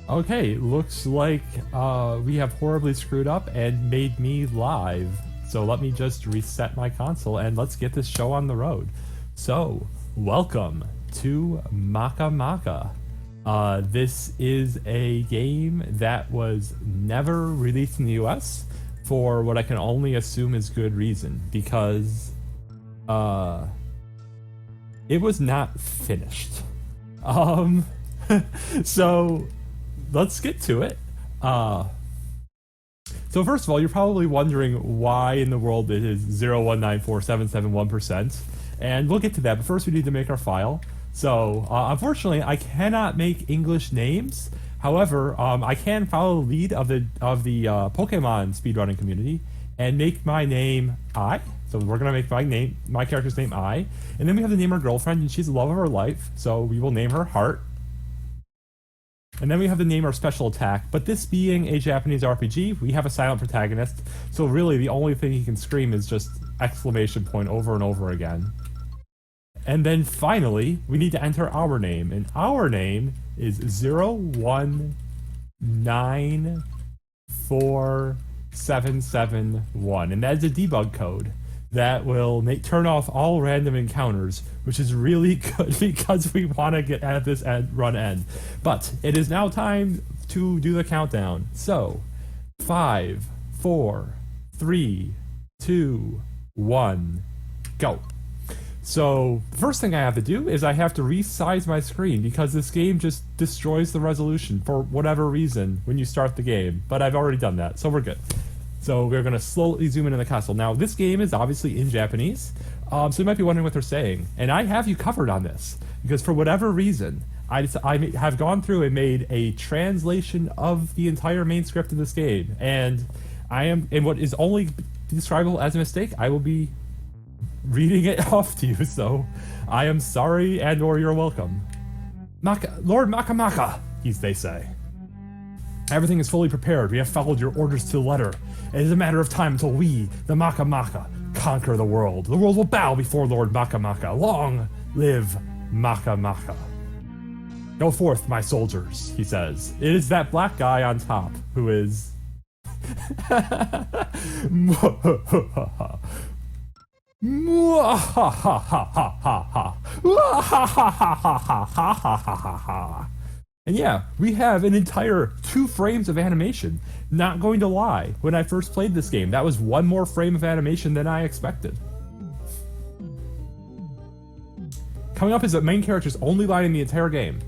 Okay, looks like we have horribly screwed up and made me live. So let me just reset my console and let's get this show on the road. So, welcome to Maka. This is a game that was never released in the US for what I can only assume is good reason, because it was not finished. So let's get to it. So first of all, you're probably wondering why in the world it is 0.1947771%, and we'll get to that, but first we need to make our file. So unfortunately, I cannot make English names. However, I can follow the lead of the Pokemon speedrunning community and make my name I. So we're gonna make my character's name I, and then we have to name our girlfriend, and she's the love of our life, so we will name her Heart. And then we have to name our special attack, but this being a Japanese RPG, we have a silent protagonist, so really the only thing he can scream is just exclamation point over and over again. And then finally, we need to enter our name, and our name is 0194771, and that is a debug code that will turn off all random encounters, which is really good because we want to get at this run end. But it is now time to do the countdown. So, 5, 4, 3, 2, 1, go. So, the first thing I have to do is I have to resize my screen because this game just destroys the resolution for whatever reason when you start the game. But I've already done that, so we're good. So we're going to slowly zoom in on the console. Now, this game is obviously in Japanese, so you might be wondering what they're saying. And I have you covered on this, because for whatever reason, I have gone through and made a translation of the entire main script of this game. And I am, in what is only describable as a mistake, I will be reading it off to you. So I am sorry, and or you're welcome. Lord Maka, they say. Everything is fully prepared. We have followed your orders to the letter. It is a matter of time until we, the Maka, conquer the world. The world will bow before Lord Maka. Long live Maka. Go forth, my soldiers, he says. It is that black guy on top who is... And yeah, we have an entire 2 frames of animation. Not going to lie, when I first played this game, that was 1 more frame of animation than I expected. Coming up is the main character's only line in the entire game.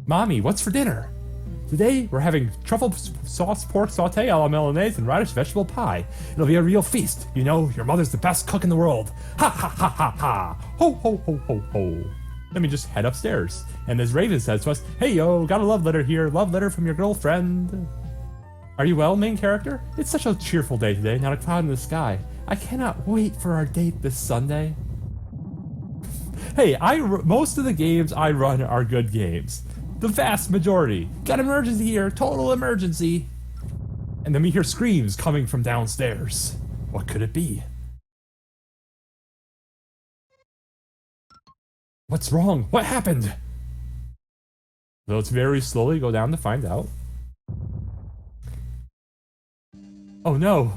Mommy, what's for dinner? Today, we're having truffle sauce pork saute a la Milanese and radish vegetable pie. It'll be a real feast. You know, your mother's the best cook in the world. Ha ha ha ha ha. Ho ho ho ho ho. Let me just head upstairs. And as Raven says to us, hey yo, got a love letter here. Love letter from your girlfriend. Are you well, main character? It's such a cheerful day today, not a cloud in the sky. I cannot wait for our date this Sunday. Hey, most of the games I run are good games. The vast majority. Got emergency here, total emergency. And then we hear screams coming from downstairs. What could it be? What's wrong? What happened? So let's very slowly go down to find out. Oh no!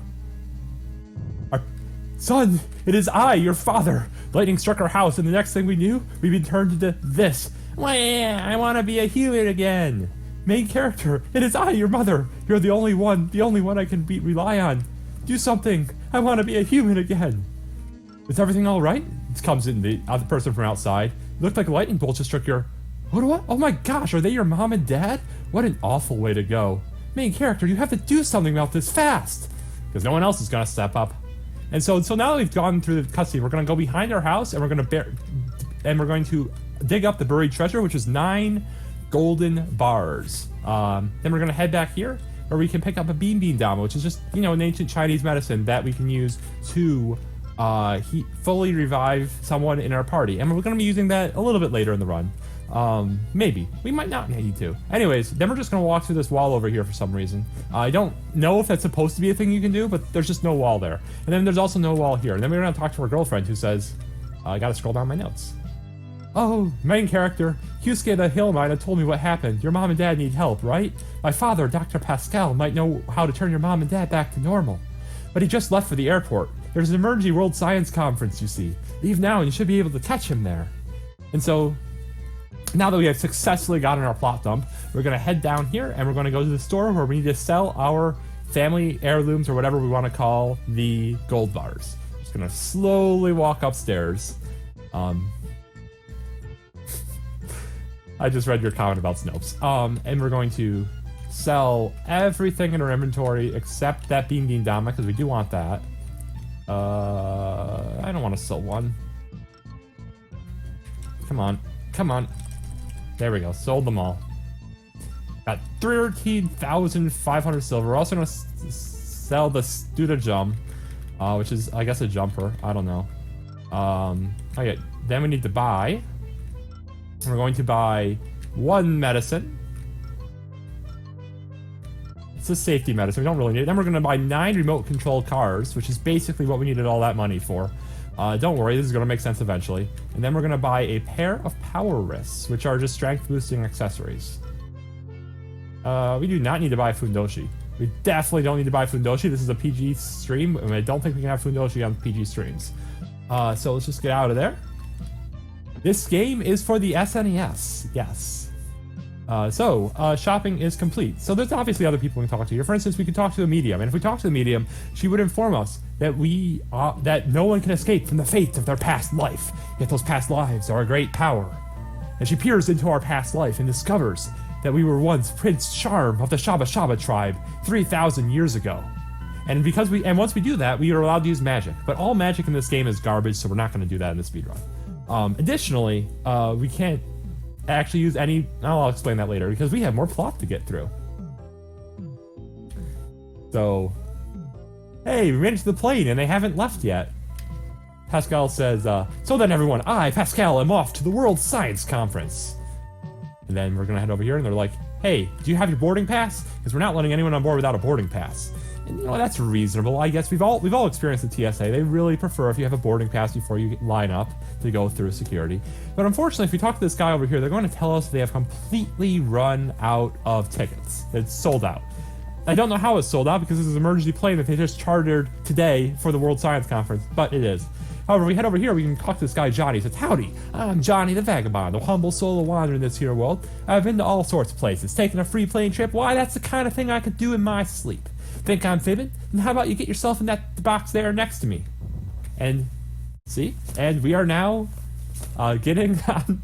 Son, it is I, your father! Lightning struck our house, and the next thing we knew, we'd been turned into this. I want to be a human again! Main character, it is I, your mother! You're the only one I can rely on. Do something! I want to be a human again! Is everything alright? This comes in the other person from outside. It looked like a lightning bolt just struck your... What? Oh my gosh, are they your mom and dad? What an awful way to go. Main character, you have to do something about this fast! Because no one else is going to step up. And so now that we've gone through the cutscene, we're going to go behind our house and we're going to dig up the buried treasure, which is 9 golden bars. Then we're going to head back here where we can pick up a bean dama, which is just, you know, an ancient Chinese medicine that we can use to fully revive someone in our party. And we're going to be using that a little bit later in the run. Maybe. We might not need to. Anyways, then we're just going to walk through this wall over here for some reason. I don't know if that's supposed to be a thing you can do, but there's just no wall there. And then there's also no wall here. And then we're going to talk to our girlfriend who says, I got to scroll down my notes. Oh, main character, Yusuke the Hill Miner told me what happened. Your mom and dad need help, right? My father, Dr. Pascal, might know how to turn your mom and dad back to normal. But he just left for the airport. There's an emergency world science conference, you see. Leave now and you should be able to catch him there. And so, now that we have successfully gotten our plot dump, we're going to head down here and we're going to go to the store where we need to sell our family heirlooms or whatever we want to call the gold bars. Just going to slowly walk upstairs. I just read your comment about Snopes. And we're going to sell everything in our inventory except that Beam Beam Dama, because we do want that. I don't want to sell one. Come on. Come on. There we go. Sold them all. Got 13,500 silver. We're also going to sell the Studa Jump, which is, I guess, a jumper. I don't know. Okay, then we need to buy. We're going to buy 1 medicine. It's a safety medicine. We don't really need it. Then we're going to buy 9 remote-controlled cars, which is basically what we needed all that money for. Don't worry, this is going to make sense eventually. And then we're going to buy a pair of power wrists, which are just strength-boosting accessories. We do not need to buy Fundoshi. We definitely don't need to buy Fundoshi. This is a PG stream, and I don't think we can have Fundoshi on PG streams. So let's just get out of there. This game is for the SNES, yes. Shopping is complete. So there's obviously other people we can talk to here. For instance, we could talk to the medium, and if we talk to the medium, she would inform us that that no one can escape from the fate of their past life, yet those past lives are a great power. And she peers into our past life and discovers that we were once Prince Charm of the Shaba Shaba tribe 3,000 years ago. And once we do that, we are allowed to use magic. But all magic in this game is garbage, so we're not going to do that in the speedrun. Additionally, we can't actually use any... I'll explain that later, because we have more plot to get through. So... Hey, we made it to the plane, and they haven't left yet. Pascal says, so then everyone, I, Pascal, am off to the World Science Conference. And then we're gonna head over here, and they're like, hey, do you have your boarding pass? Because we're not letting anyone on board without a boarding pass. And you know, that's reasonable. I guess we've all experienced the TSA. They really prefer if you have a boarding pass before you line up to go through security. But unfortunately, if we talk to this guy over here, they're going to tell us they have completely run out of tickets. It's sold out. I don't know how it's sold out because this is an emergency plane that they just chartered today for the World Science Conference, but it is. However, we head over here, we can talk to this guy, Johnny. He says, howdy, I'm Johnny the Vagabond, a humble solo wanderer in this here world. I've been to all sorts of places, taking a free plane trip. Why, that's the kind of thing I could do in my sleep. Think I'm fibbing? And how about you get yourself in that box there next to me? And, see? And we are now getting on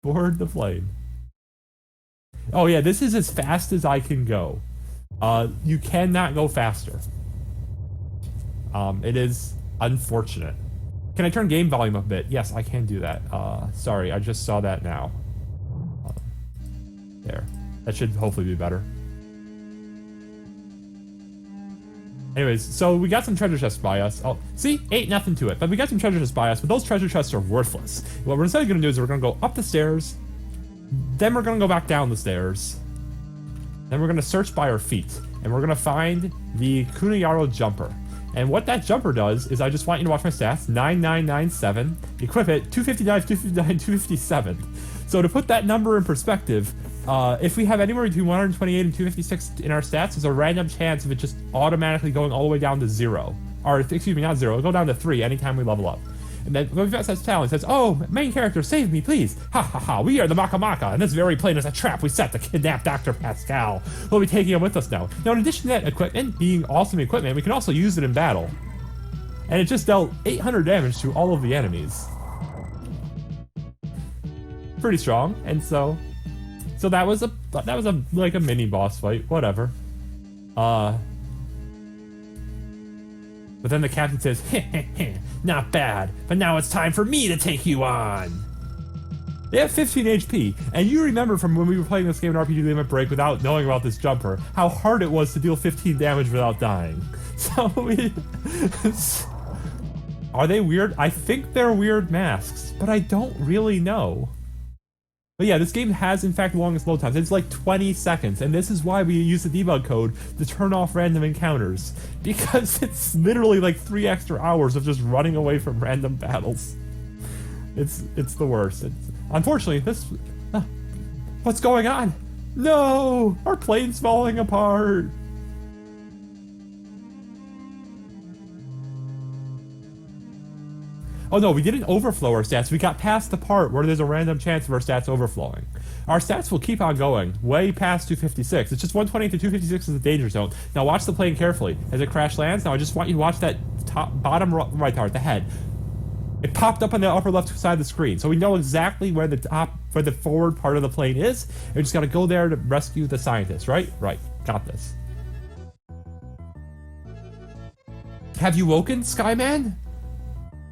board the plane. Oh yeah, this is as fast as I can go. You cannot go faster. It is unfortunate. Can I turn game volume up a bit? Yes, I can do that. Sorry, I just saw that now. There. That should hopefully be better. Anyways, so we got some treasure chests by us. Oh, see? Ain't nothing to it. But we got some treasure chests by us, but those treasure chests are worthless. What we're instead going to do is we're going to go up the stairs, then we're going to go back down the stairs, then we're going to search by our feet, and we're going to find the Kuniyaro jumper. And what that jumper does is I just want you to watch my stats. 9997. Equip it. 259, 259, 257. So to put that number in perspective, if we have anywhere between 128 and 256 in our stats, there's a random chance of it just automatically going all the way down to 0. Or, excuse me, not 0. It'll go down to 3 anytime we level up. And then Vivek says talent says, oh, main character, save me, please. Ha ha ha, we are the Maka Maka, and this very plane is a trap we set to kidnap Dr. Pascal. We'll be taking him with us now. Now, in addition to that equipment being awesome equipment, we can also use it in battle. And it just dealt 800 damage to all of the enemies. Pretty strong, and so that was like a mini boss fight, whatever. But then the captain says, heh heh heh, not bad, but now it's time for me to take you on. They have 15 HP, and you remember from when we were playing this game in RPG Limit Break without knowing about this jumper, how hard it was to deal 15 damage without dying. So are they weird? I think they're weird masks, but I don't really know. But yeah, this game has, in fact, the longest load times. It's like 20 seconds, and this is why we use the debug code to turn off random encounters. Because it's literally like 3 extra hours of just running away from random battles. It's the worst. Unfortunately, this... what's going on? No! Our plane's falling apart! Oh no, we didn't overflow our stats. We got past the part where there's a random chance of our stats overflowing. Our stats will keep on going, way past 256. It's just 120 to 256 is the danger zone. Now watch the plane carefully. As it crash lands, now I just want you to watch that bottom right part, the head. It popped up on the upper left side of the screen, so we know exactly where the forward part of the plane is. And we just gotta go there to rescue the scientists, right? Right, got this. Have you woken, Skyman?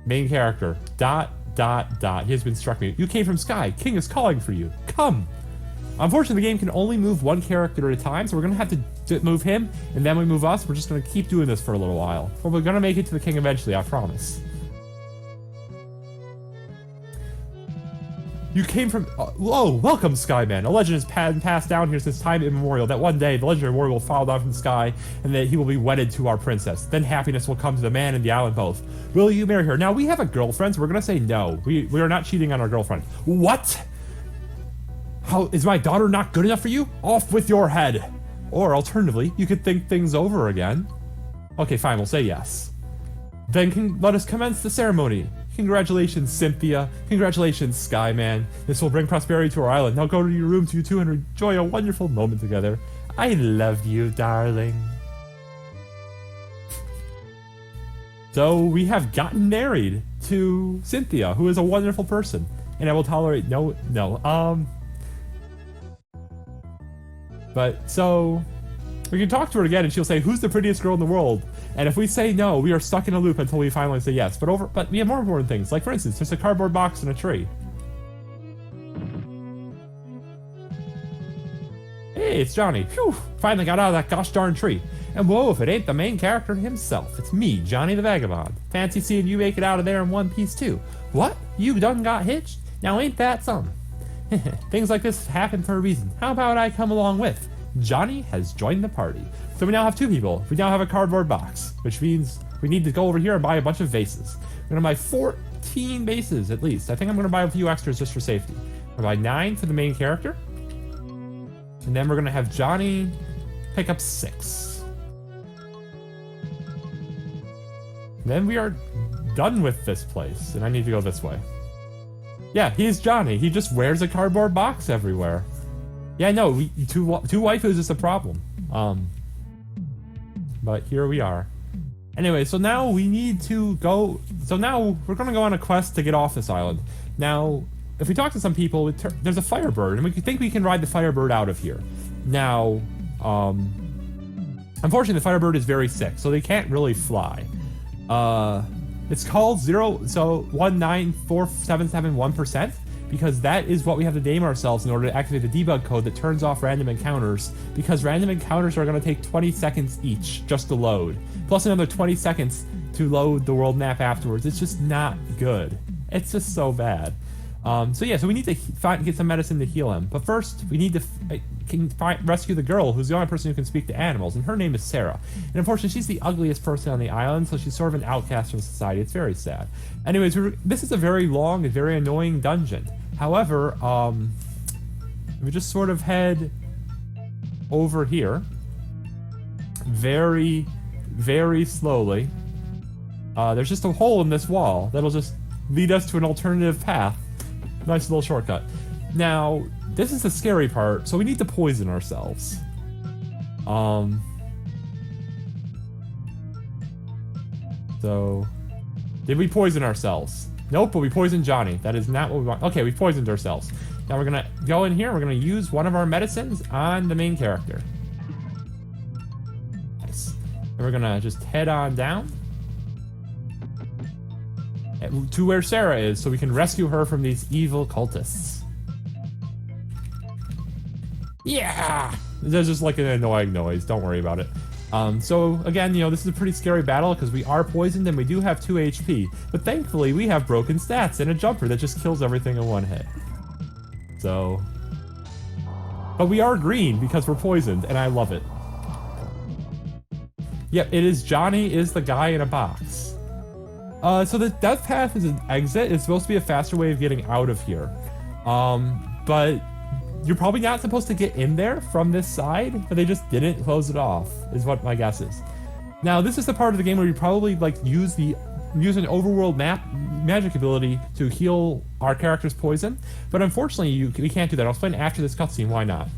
Main character, ... He has been struck me. You came from Sky. King is calling for you. Come. Unfortunately, the game can only move one character at a time, so we're gonna have to move him, and then we move us. We're just gonna keep doing this for a little while. But we're gonna make it to the king eventually, I promise. You came from... whoa, welcome, Skyman. A legend has passed down here since time immemorial that one day the legendary warrior will fall down from the sky and that he will be wedded to our princess. Then happiness will come to the man and the island both. Will you marry her? Now, we have a girlfriend, so we're going to say no. We are not cheating on our girlfriend. What? How is my daughter not good enough for you? Off with your head. Or alternatively, you could think things over again. Okay, fine, we'll say yes. Then let us commence the ceremony. Congratulations, Cynthia. Congratulations, Skyman. This will bring prosperity to our island. Now go to your room, you two, and enjoy a wonderful moment together. I love you, darling. So we have gotten married to Cynthia, who is a wonderful person. And I will tolerate But, so... we can talk to her again and she'll say, who's the prettiest girl in the world? And if we say no, we are stuck in a loop until we finally say yes. But we have more important things. Like, for instance, there's a cardboard box and a tree. Hey, it's Johnny. Phew, finally got out of that gosh darn tree. And whoa, if it ain't the main character himself. It's me, Johnny the Vagabond. Fancy seeing you make it out of there in one piece too. What? You done got hitched? Now ain't that something? Things like this happen for a reason. How about I come along with? Johnny has joined the party. So we now have two people. We now have a cardboard box, which means we need to go over here and buy a bunch of vases. We're gonna buy 14 vases at least. I think I'm gonna buy a few extras just for safety. We're gonna buy 9 for the main character. And then we're gonna have Johnny pick up 6. Then we are done with this place, and I need to go this way. Yeah, he's Johnny. He just wears a cardboard box everywhere. Yeah, no, two waifus is a problem. But here we are. Anyway, so now we need to go... So now we're going to go on a quest to get off this island. Now, if we talk to some people, there's a Firebird, and we think we can ride the Firebird out of here. Now, unfortunately, the Firebird is very sick, so they can't really fly. It's called 19477.1%. Because that is what we have to name ourselves in order to activate the debug code that turns off random encounters, because random encounters are going to take 20 seconds each just to load, plus another 20 seconds to load the world map afterwards. It's just not good. It's just so bad. So we need to get some medicine to heal him. But first, we need to rescue the girl who's the only person who can speak to animals, and her name is Sarah. And unfortunately, she's the ugliest person on the island, so she's sort of an outcast from society. It's very sad. Anyways, this is a very long and very annoying dungeon. However, we just sort of head over here very, very slowly. There's just a hole in this wall that'll just lead us to an alternative path. Nice little shortcut. Now, this is the scary part, so we need to poison ourselves. So, did we poison ourselves? Nope, but we poisoned Johnny. That is not what we want. Okay, we poisoned ourselves. Now we're gonna go in here, we're gonna use one of our medicines on the main character. Nice. And we're gonna just head on down to where Sarah is so we can rescue her from these evil cultists. Yeah! There's just like an annoying noise, don't worry about it. So again, this is a pretty scary battle because we are poisoned and we do have 2 HP, but thankfully we have broken stats and a jumper that just kills everything in one hit. So, but we are green because we're poisoned and I love it. Yep, it is Johnny is the guy in a box. So the death path is an exit. It's supposed to be a faster way of getting out of here. But you're probably not supposed to get in there from this side, but they just didn't close it off, is what my guess is. Now, this is the part of the game where you probably like use an overworld magic ability to heal our character's poison, but unfortunately we can't do that. I'll explain after this cutscene why not.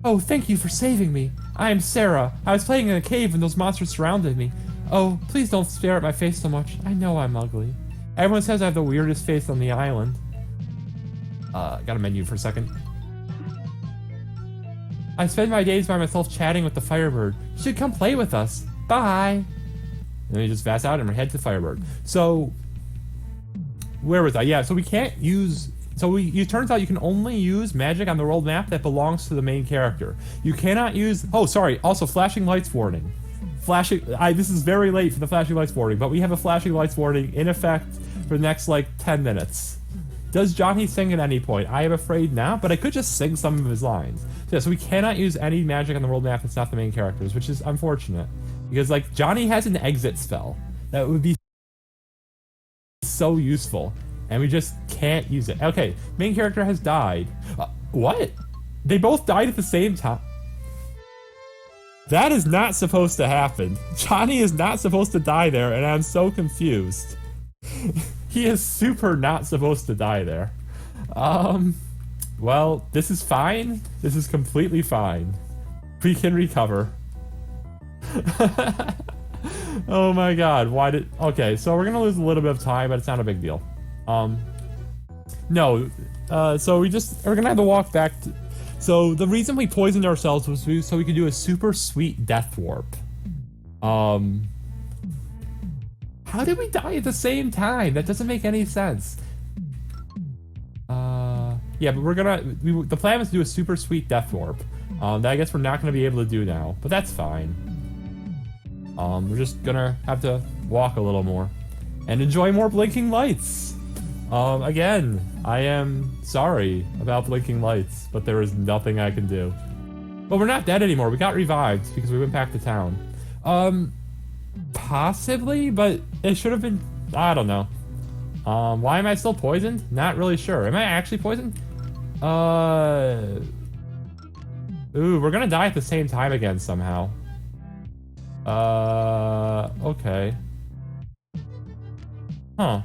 Oh, thank you for saving me. I am Sarah. I was playing in a cave and those monsters surrounded me. Oh, please don't stare at my face so much. I know I'm ugly. Everyone says I have the weirdest face on the island. Got a menu for a second. I spend my days by myself chatting with the Firebird. You should come play with us. Bye. And then we just pass out and we head to Firebird. So, where was I? Yeah, so we can't use... So it turns out you can only use magic on the world map that belongs to the main character. You cannot use... Oh, sorry. Also, flashing lights warning. This is very late for the flashing lights warning, but we have a flashing lights warning in effect for the next, like, 10 minutes. Does Johnny sing at any point? I am afraid not, but I could just sing some of his lines. So, yeah, so we cannot use any magic on the world map that's not the main characters, which is unfortunate. Because, like, Johnny has an exit spell that would be so useful, and we just can't use it. Okay, main character has died. What? They both died at the same time? That is not supposed to happen. Johnny is not supposed to die there, and I'm so confused. He is super not supposed to die there. Well, this is fine. This is completely fine. We can recover. Oh my god, why did... Okay, so we're gonna lose a little bit of time, but it's not a big deal. No, so we're gonna have to walk back to... So the reason we poisoned ourselves was so we could do a super sweet death warp. How did we die at the same time? That doesn't make any sense. Yeah, but the plan was to do a super sweet death warp. That I guess we're not gonna be able to do now, but that's fine. We're just gonna have to walk a little more and enjoy more blinking lights. Again, I am sorry about blinking lights, but there is nothing I can do. But we're not dead anymore. We got revived because we went back to town. Possibly, but it should have been... I don't know. Why am I still poisoned? Not really sure. Am I actually poisoned? Ooh, we're gonna die at the same time again somehow. Okay. Huh.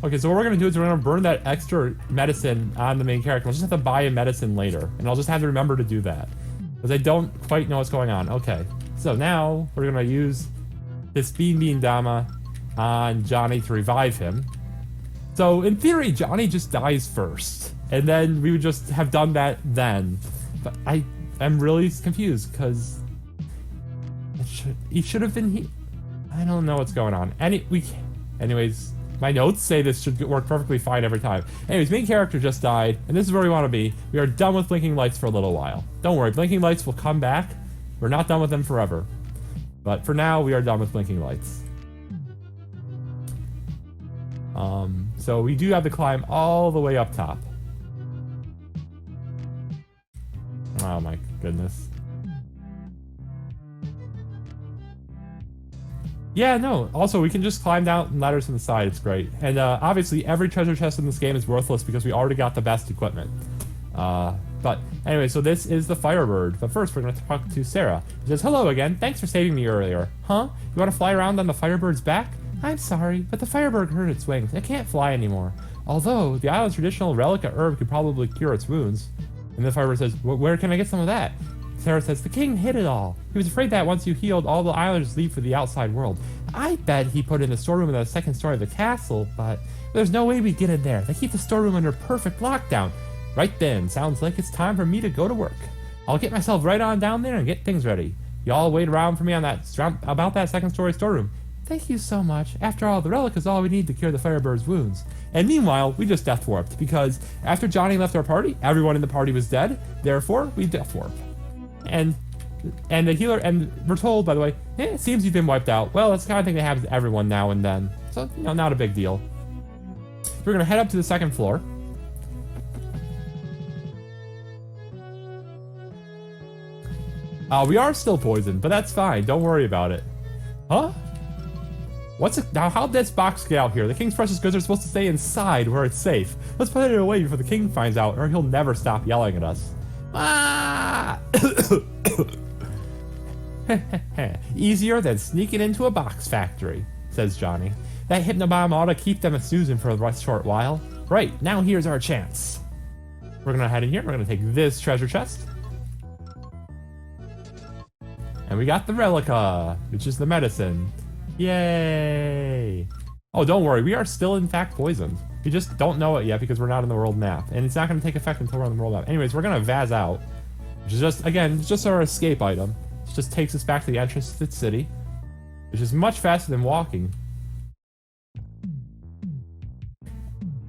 Okay, so what we're gonna do is we're gonna burn that extra medicine on the main character. We'll just have to buy a medicine later, and I'll just have to remember to do that. Because I don't quite know what's going on. Okay, so now we're gonna use this Bean Dama on Johnny to revive him. So, in theory, Johnny just dies first, and then we would just have done that then. But I'm really confused, because... He should have been here. I don't know what's going on. Anyways, my notes say this should work perfectly fine every time. Anyways, main character just died, and this is where we want to be. We are done with blinking lights for a little while. Don't worry, blinking lights will come back. We're not done with them forever. But for now, we are done with blinking lights. So we do have to climb all the way up top. Oh my goodness. Yeah, no. Also, we can just climb down ladders from the side. It's great. And obviously, every treasure chest in this game is worthless because we already got the best equipment. But anyway, so this is the Firebird. But first, we're going to talk to Sarah. She says, hello again. Thanks for saving me earlier. Huh? You want to fly around on the Firebird's back? I'm sorry, but the Firebird hurt its wings. It can't fly anymore. Although, the island's traditional relic herb could probably cure its wounds. And the Firebird says, where can I get some of that? Sarah says, the king hid it all. He was afraid that once you healed, all the islanders leave for the outside world. I bet he put it in the storeroom in the second story of the castle, but there's no way we'd get in there. They keep the storeroom under perfect lockdown. Right then, sounds like it's time for me to go to work. I'll get myself right on down there and get things ready. Y'all wait around for me on about that second story storeroom. Thank you so much. After all, the relic is all we need to cure the Firebird's wounds. And meanwhile, we just death warped, because after Johnny left our party, everyone in the party was dead. Therefore, we death warped. And the healer, and we're told, by the way, it seems you've been wiped out. Well, that's the kind of thing that happens to everyone now and then. So, you know, not a big deal. We're gonna head up to the second floor. We are still poisoned, but that's fine. Don't worry about it. Huh? What's it now? How'd this box get out here? The king's precious goods are supposed to stay inside where it's safe. Let's put it away before the king finds out, or he'll never stop yelling at us. Ah! Easier than sneaking into a box factory, says Johnny. That hypnobomb ought to keep them snoozing for a short while. Right, now here's our chance. We're gonna head in here, we're gonna take this treasure chest. And we got the Relica, which is the medicine. Yay! Oh, don't worry, we are still in fact poisoned. We just don't know it yet because we're not in the world map. And it's not gonna take effect until we're on the world map. Anyways, we're gonna Vaz out, which is just, again, it's just our escape item. It just takes us back to the entrance to the city, which is much faster than walking.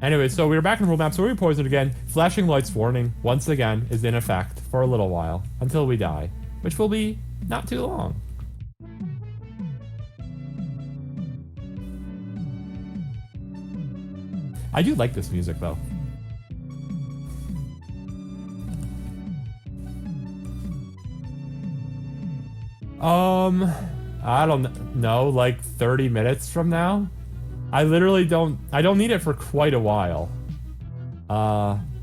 Anyway, so we were back in the world map, so we were poisoned again. Flashing lights warning, once again, is in effect for a little while, until we die, which will be not too long. I do like this music, though. I don't know, like 30 minutes from now? I don't need it for quite a while.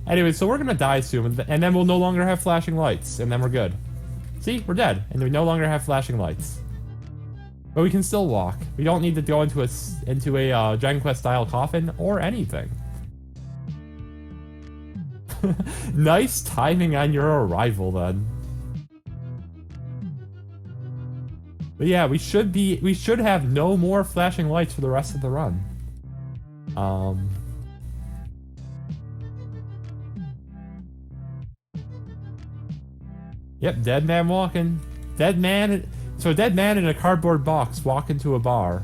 Anyway, so we're gonna die soon, and then we'll no longer have flashing lights, and then we're good. See, we're dead, and we no longer have flashing lights. But we can still walk. We don't need to go into a Dragon Quest style coffin or anything. Nice timing on your arrival, then. But yeah, we should have no more flashing lights for the rest of the run. Yep, dead man walking. So a dead man in a cardboard box walk into a bar.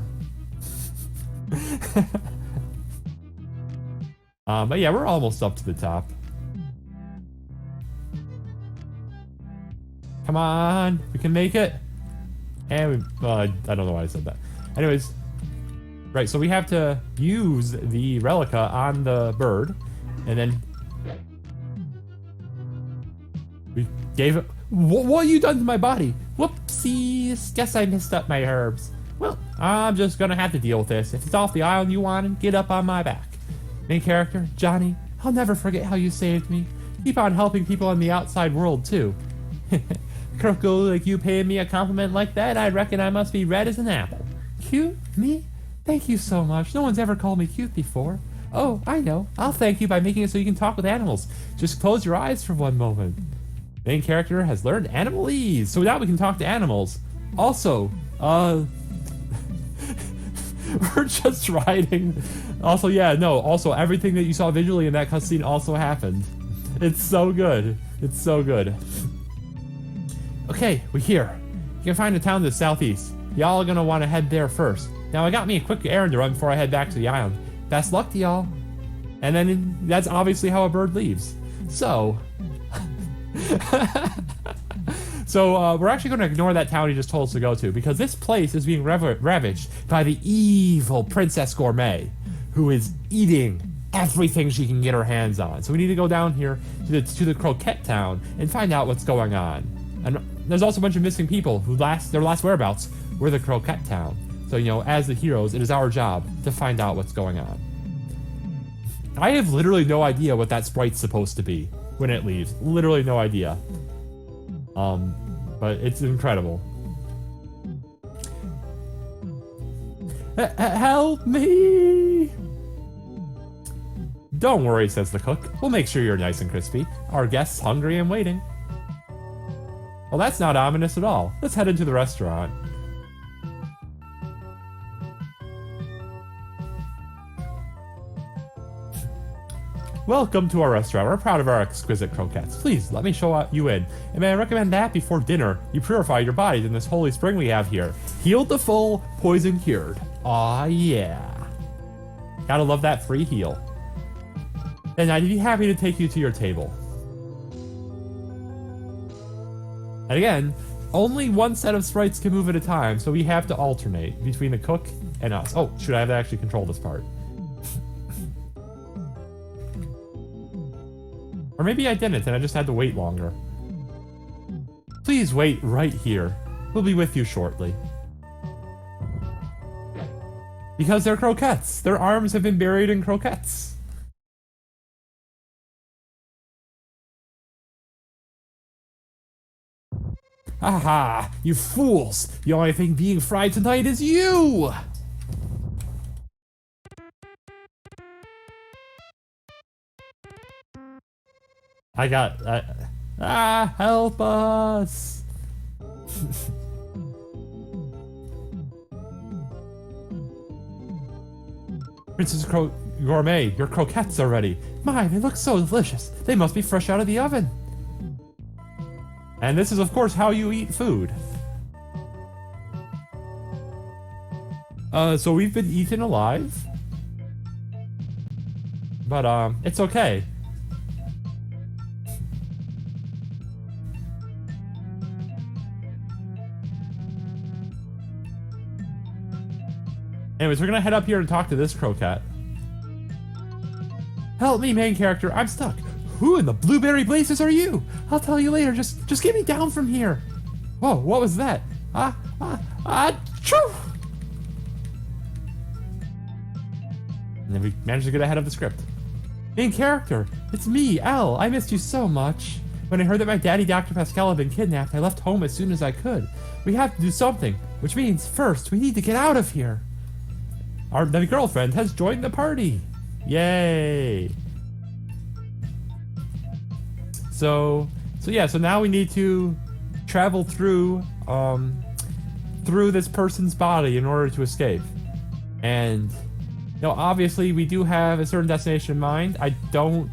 But yeah, we're almost up to the top. Come on, we can make it. And I don't know why I said that. Anyways, right, so we have to use the Relica on the bird, and then we gave it. What have you done to my body? Whoopsies, guess I messed up my herbs. Well, I'm just gonna have to deal with this. If it's off the island you wanted, get up on my back. Main character, Johnny, I'll never forget how you saved me. Keep on helping people in the outside world, too. Croco, like you paying me a compliment like that, I reckon I must be red as an apple. Cute? Me? Thank you so much. No one's ever called me cute before. Oh, I know. I'll thank you by making it so you can talk with animals. Just close your eyes for one moment. Main character has learned animalese, so now we can talk to animals. Also, we're just riding. Also, yeah, no, also everything that you saw visually in that cutscene also happened. It's so good. It's so good. Okay, we're here. You can find a town to the southeast. Y'all are gonna want to head there first. Now, I got me a quick errand to run before I head back to the island. Best luck to y'all. And then that's obviously how a bird leaves. So, we're actually going to ignore that town he just told us to go to, because this place is being ravaged by the evil Princess Gourmet, who is eating everything she can get her hands on. So we need to go down here to the Croquette Town and find out what's going on. And there's also a bunch of missing people who their last whereabouts were the Croquette Town. So, you know, as the heroes, it is our job to find out what's going on. I have literally no idea what that sprite's supposed to be when it leaves. Literally no idea. But it's incredible. Help me! Don't worry, says the cook. We'll make sure you're nice and crispy. Our guest's hungry and waiting. Well, that's not ominous at all. Let's head into the restaurant. Welcome to our restaurant. We're proud of our exquisite croquettes. Please, let me show you in. And may I recommend that before dinner, you purify your bodies in this holy spring we have here. Healed to full, poison cured. Aw, yeah. Gotta love that free heal. And I'd be happy to take you to your table. And again, only one set of sprites can move at a time, so we have to alternate between the cook and us. Oh, should I have actually controlled this part? Or maybe I didn't, and I just had to wait longer. Please wait right here. We'll be with you shortly. Because they're croquettes. Their arms have been buried in croquettes. Aha! You fools! The only thing being fried tonight is you! Help us! Princess Gourmet, your croquettes are ready. My, they look so delicious. They must be fresh out of the oven. And this is, of course, how you eat food. So we've been eaten alive. But, it's okay. Anyways, we're gonna head up here and talk to this croquette. Help me, main character, I'm stuck. Who in the blueberry blazes are you? I'll tell you later, just get me down from here. Whoa, what was that? Achoo! And then we managed to get ahead of the script. Main character, it's me, Elle. I missed you so much. When I heard that my daddy, Dr. Pascal, had been kidnapped, I left home as soon as I could. We have to do something, which means first, we need to get out of here. Our then girlfriend has joined the party. Yay! So now we need to travel through this person's body in order to escape. And obviously we do have a certain destination in mind. I don't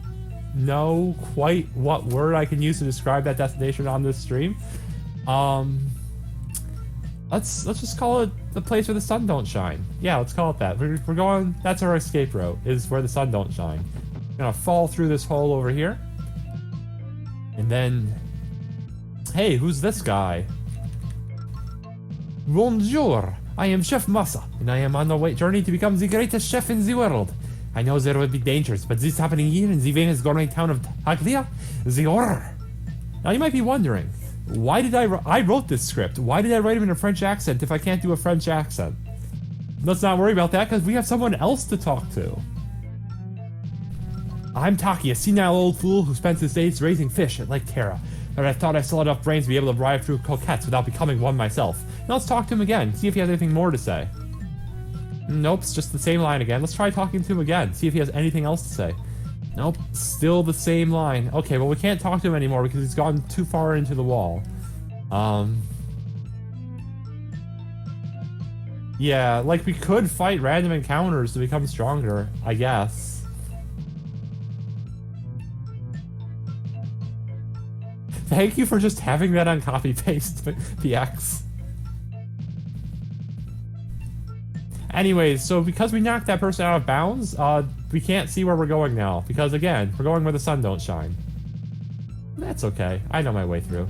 know quite what word I can use to describe that destination on this stream. Let's just call it the place where the sun don't shine. Yeah, let's call it that. We're going. That's our escape route. Is where the sun don't shine. We're gonna fall through this hole over here, and then, hey, who's this guy? Bonjour. I am Chef Masa, and I am on the journey to become the greatest chef in the world. I know there will be dangers, but this is happening here in the famous gourmet town of Taglia, the horror. Now you might be wondering, why did I wrote this script? Why did I write him in a French accent if I can't do a French accent? Let's not worry about that, because we have someone else to talk to. I'm Taki, a senile old fool who spends his days raising fish at Lake Terra. But I thought I still had enough brains to be able to ride through croquettes without becoming one myself. Now let's talk to him again, see if he has anything more to say. Nope, it's just the same line again. Let's try talking to him again, see if he has anything else to say. Nope, still the same line. Okay, well we can't talk to him anymore because he's gone too far into the wall. Yeah, like we could fight random encounters to become stronger, I guess. Thank you for just having that on copy paste, PX. Anyways, so because we knocked that person out of bounds, we can't see where we're going now. Because again, we're going where the sun don't shine. That's okay. I know my way through.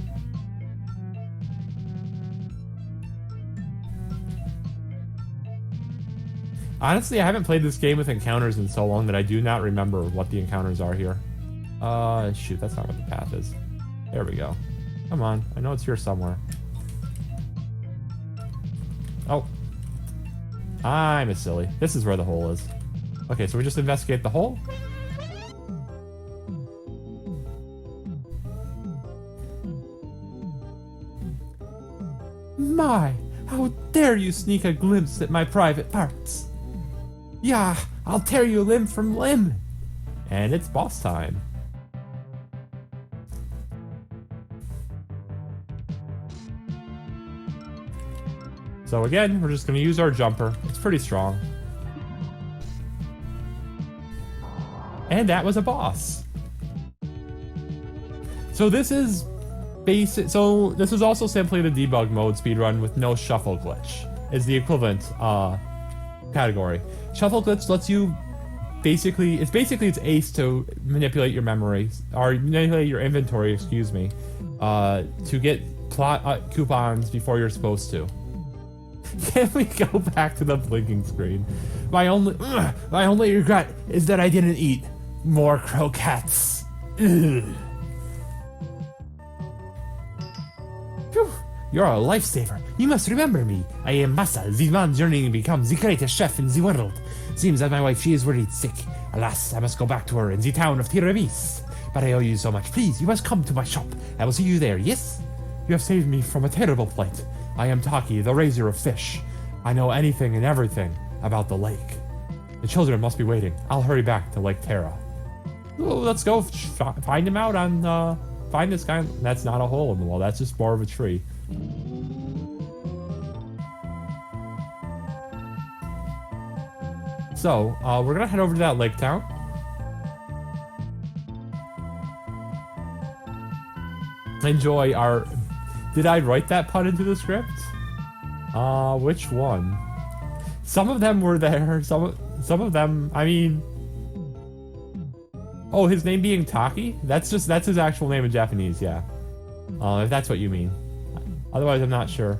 Honestly, I haven't played this game with encounters in so long that I do not remember what the encounters are here. Shoot, that's not what the path is. There we go. Come on, I know it's here somewhere. Oh. I'm a silly. This is where the hole is. Okay, so we just investigate the hole. My, how dare you sneak a glimpse at my private parts? Yeah, I'll tear you limb from limb. And it's boss time. So again, we're just going to use our jumper. It's pretty strong. And that was a boss. So this is basic. So this is also simply the debug mode speedrun with no shuffle glitch. Is the equivalent category. Shuffle glitch lets you it's ace to manipulate your memories or manipulate your inventory, excuse me, to get plot coupons before you're supposed to. Can we go back to the blinking screen? My only regret is that I didn't eat more croquettes. Ugh. Whew. You're a lifesaver. You must remember me. I am Masa, the man journeying to become the greatest chef in the world. Seems that my wife, she is worried sick. Alas, I must go back to her in the town of Tiramis. But I owe you so much. Please, you must come to my shop. I will see you there, yes? You have saved me from a terrible plight. I am Taki, the raiser of fish. I know anything and everything about the lake. The children must be waiting. I'll hurry back to Lake Terra. Ooh, let's go find him out on, find this guy. That's not a hole in the wall. That's just more of a tree. So, we're gonna head over to that lake town. Enjoy our... Did I write that pun into the script? Which one? Some of them were there. Some of them, I mean... Oh, his name being Taki? That's his actual name in Japanese, yeah. If that's what you mean. Otherwise, I'm not sure.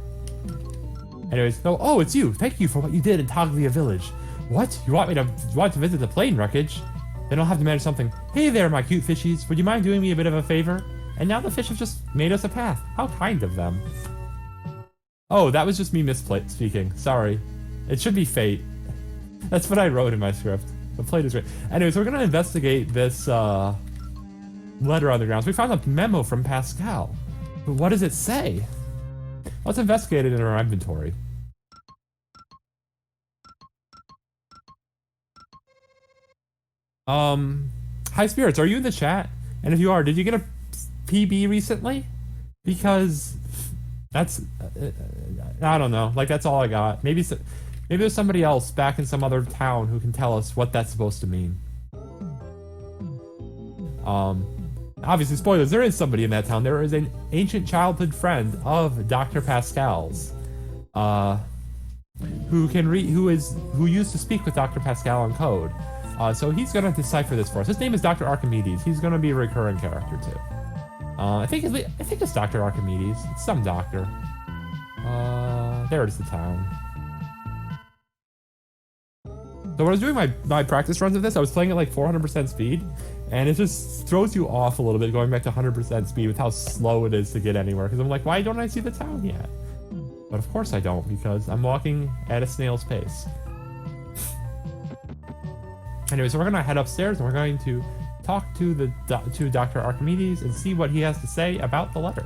Anyways, oh, it's you. Thank you for what you did in Taglia Village. What? You want to visit the plane wreckage? Then I'll have to manage something. Hey there, my cute fishies. Would you mind doing me a bit of a favor? And now the fish have just made us a path. How kind of them. Oh, that was just me misspeaking. Sorry. It should be fate. That's what I wrote in my script. The plate is great. Anyways, we're gonna investigate this letter on the ground. So we found a memo from Pascal. But what does it say? Let's investigate it in our inventory. High Spirits, are you in the chat? And if you are, did you get a PB recently? Because that's, I don't know, like that's all I got. Maybe there's somebody else back in some other town who can tell us what that's supposed to mean. Obviously, spoilers, there is somebody in that town. There is an ancient childhood friend of Dr. Pascal's, who used to speak with Dr. Pascal on code. So he's gonna decipher this for us. His name is Dr. Archimedes. He's gonna be a recurring character too. I think it's Dr. Archimedes. It's some doctor. There it is, the town. So when I was doing my practice runs of this, I was playing at like 400% speed, and it just throws you off a little bit going back to 100% speed with how slow it is to get anywhere. Because I'm like, why don't I see the town yet? But of course I don't, because I'm walking at a snail's pace. Anyway, so we're gonna head upstairs and we're going to talk to Dr. Archimedes and see what he has to say about the letter.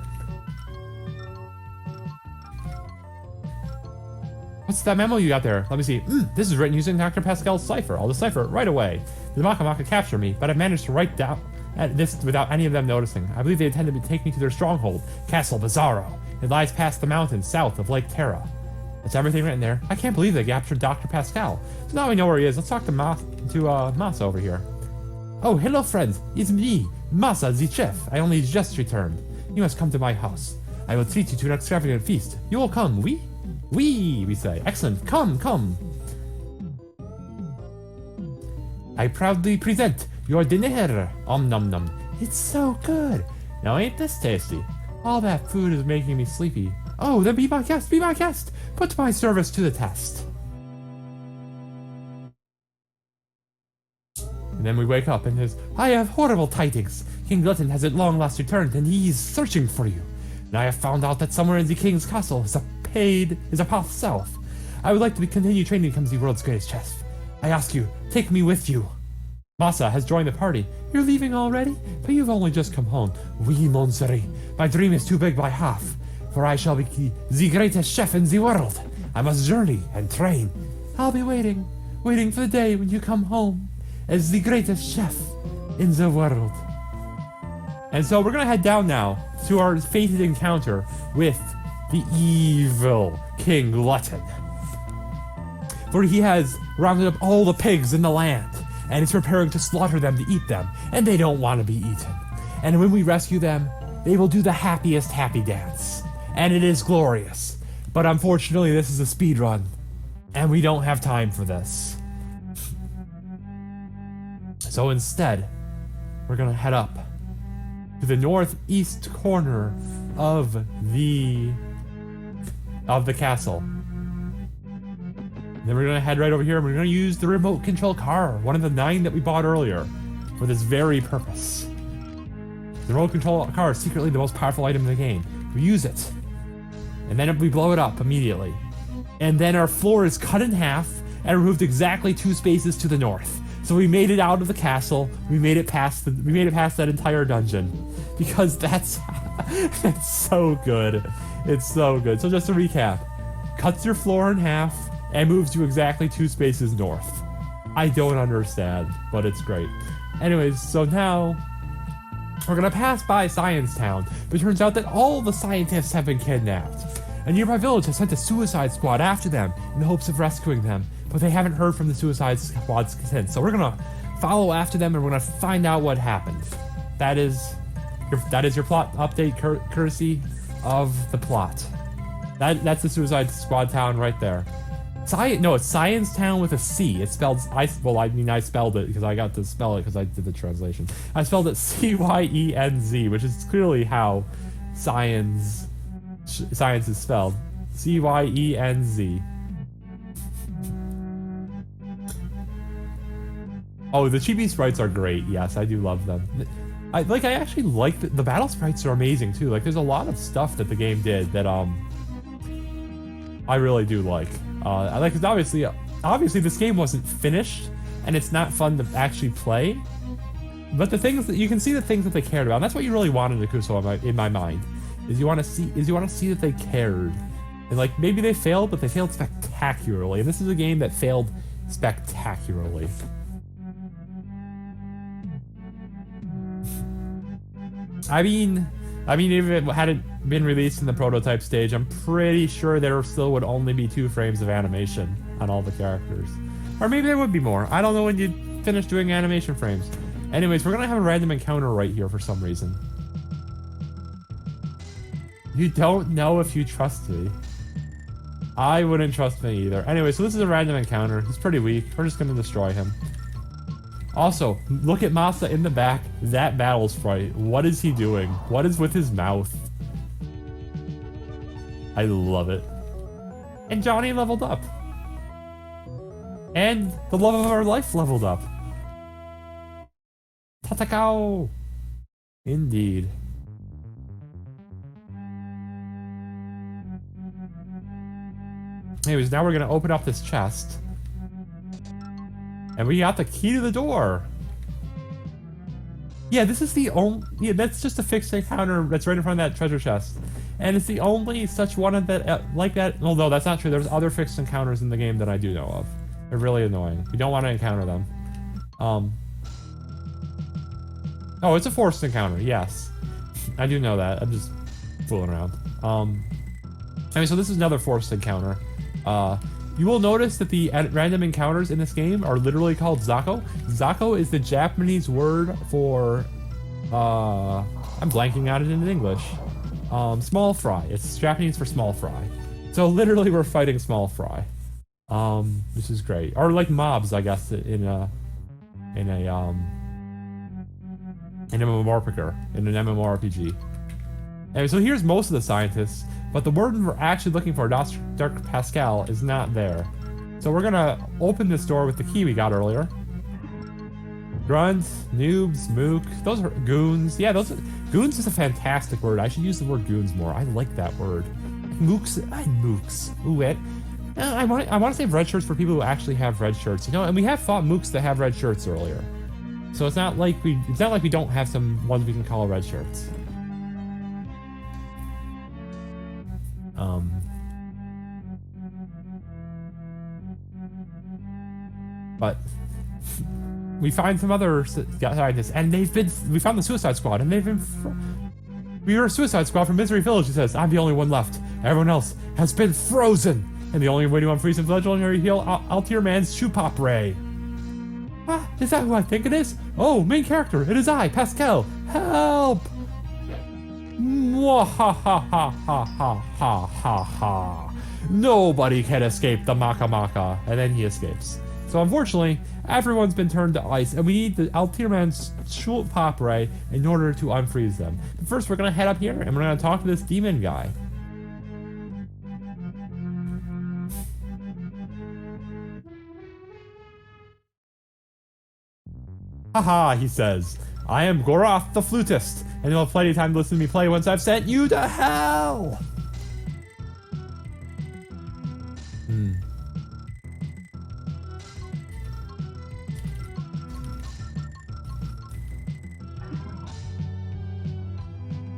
What's that memo you got there? Let me see. This is written using Dr. Pascal's cipher. I'll decipher it right away. The Maka captured me, but I managed to write down this without any of them noticing. I believe they intended to take me to their stronghold, Castle Bizarro. It lies past the mountains south of Lake Terra. That's everything written there. I can't believe they captured Dr. Pascal. So now we know where he is. Let's talk to Masa over here. Oh, hello friends. It's me, Masa the chef. I only just returned. You must come to my house. I will treat you to an extravagant feast. You will come, oui? Oui, we say. Excellent. Come, come. I proudly present your dinner. Om nom nom. It's so good. Now ain't this tasty? All that food is making me sleepy. Oh, then be my guest, be my guest. Put my service to the test. And then we wake up and says, I have horrible tidings. King Glutton has at long last returned and he is searching for you. And I have found out that somewhere in the king's castle is a path south. I would like to continue training to become the world's greatest chef. I ask you, take me with you. Masa has joined the party. You're leaving already? But you've only just come home. Oui, mon chéri. My dream is too big by half. For I shall be the greatest chef in the world. I must journey and train. I'll be waiting for the day when you come home as the greatest chef in the world. And so we're gonna head down now to our fated encounter with the evil King Glutton. For he has rounded up all the pigs in the land and is preparing to slaughter them to eat them, and they don't want to be eaten. And when we rescue them, they will do the happiest happy dance. And it is glorious. But unfortunately, this is a speed run, and we don't have time for this. So instead, we're gonna head up to the northeast corner of the castle. Then we're gonna head right over here, and we're gonna use the remote control car, one of the 9 that we bought earlier, for this very purpose. The remote control car is secretly the most powerful item in the game. We use it, And then we blow it up immediately. And then our floor is cut in half and removed exactly 2 spaces to the north. So we made it out of the castle. We made it past that entire dungeon. Because that's it's so good. It's so good. So just to recap, cuts your floor in half and moves you exactly 2 spaces north. I don't understand, but it's great. Anyways, so now we're gonna pass by Science Town, but it turns out that all the scientists have been kidnapped. A nearby village has sent a suicide squad after them in the hopes of rescuing them, but they haven't heard from the suicide squad since. So we're gonna follow after them and we're gonna find out what happened. That is your plot update courtesy of the plot. That's the suicide squad town right there. It's Science Town with a C. It's spelled I spelled it because I got to spell it because I did the translation. I spelled it C-Y-E-N-Z, which is clearly how science is spelled. C-Y-E-N-Z. Oh, the chibi sprites are great. Yes, I do love them. I actually like the battle sprites are amazing too. Like, there's a lot of stuff that the game did that I really do like. Cause obviously this game wasn't finished and it's not fun to actually play. But the things that you can see the things that they cared about. And that's what you really want in Yakuza in my mind. Is you want to see that they cared. And like maybe they failed, but they failed spectacularly. And this is a game that failed spectacularly. I mean, if it hadn't been released in the prototype stage, I'm pretty sure there still would only be 2 frames of animation on all the characters. Or maybe there would be more. I don't know when you finish doing animation frames. Anyways, we're gonna have a random encounter right here for some reason. You don't know if you trust me. I wouldn't trust me either. Anyway, so this is a random encounter. He's pretty weak. We're just gonna destroy him. Also, look at Masa in the back. That battle sprite. What is he doing? What is with his mouth? I love it. And Johnny leveled up. And the love of our life leveled up. Tatakao! Indeed. Anyways, now we're gonna open up this chest. And we got the key to the door. Yeah, this is the only... Yeah, that's just a fixed encounter that's right in front of that treasure chest. And it's the only such one that like that... Well, no, that's not true. There's other fixed encounters in the game that I do know of. They're really annoying. You don't want to encounter them. Oh, it's a forced encounter. Yes. I do know that. I'm just fooling around. Anyway, so this is another forced encounter. You will notice that the random encounters in this game are literally called Zako. Zako is the Japanese word for, I'm blanking on it in English. Small fry. It's Japanese for small fry. So literally we're fighting small fry. This is great. Or like mobs, I guess, in an MMORPG. Anyway, so here's most of the scientists. But the word we're actually looking for, Dr. Pascal, is not there. So we're gonna open this door with the key we got earlier. Grunts, noobs, mook, those are goons. Yeah, goons is a fantastic word. I should use the word goons more. I like that word. Mooks, mooks. Ooh, it. I want to save red shirts for people who actually have red shirts. You know, and we have fought mooks that have red shirts earlier. So it's not like we don't have some ones we can call red shirts. But we find some other scientists, and we found the Suicide Squad, and they've been... We are a Suicide Squad from Misery Village, he says. I'm the only one left. Everyone else has been frozen. And the only way to unfreeze him is legendary heal Altier Man's Shoe Pop Ray. Ah, is that who I think it is? Oh, main character, it is I, Pascal. Help! Mwahahahahahaha. Nobody can escape the Maka. And then he escapes. So unfortunately, everyone's been turned to ice, and we need the Altier Man's Shoe Pop Ray in order to unfreeze them. But first, we're gonna head up here, and we're gonna talk to this demon guy. Haha, he says. I am Goroth the flutist, and you'll have plenty of time to listen to me play once I've sent you to hell!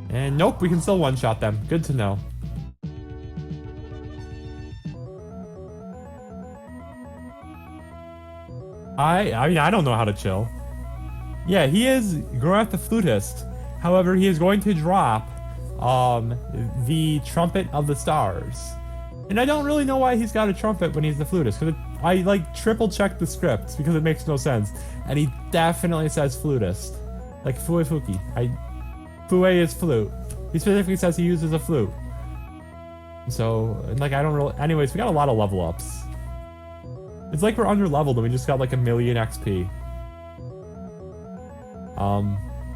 And nope, we can still one-shot them. Good to know. I mean, I don't know how to chill. Yeah, he is Gorath the Flutist. However, he is going to drop the Trumpet of the Stars. And I don't really know why he's got a trumpet when he's the flutist, because I like triple checked the scripts because it makes no sense. And he definitely says flutist. Like Fue Fuki. Fue is flute. He specifically says he uses a flute. So, like, I don't really... Anyways, we got a lot of level ups. It's like we're under leveled and we just got like 1,000,000 XP.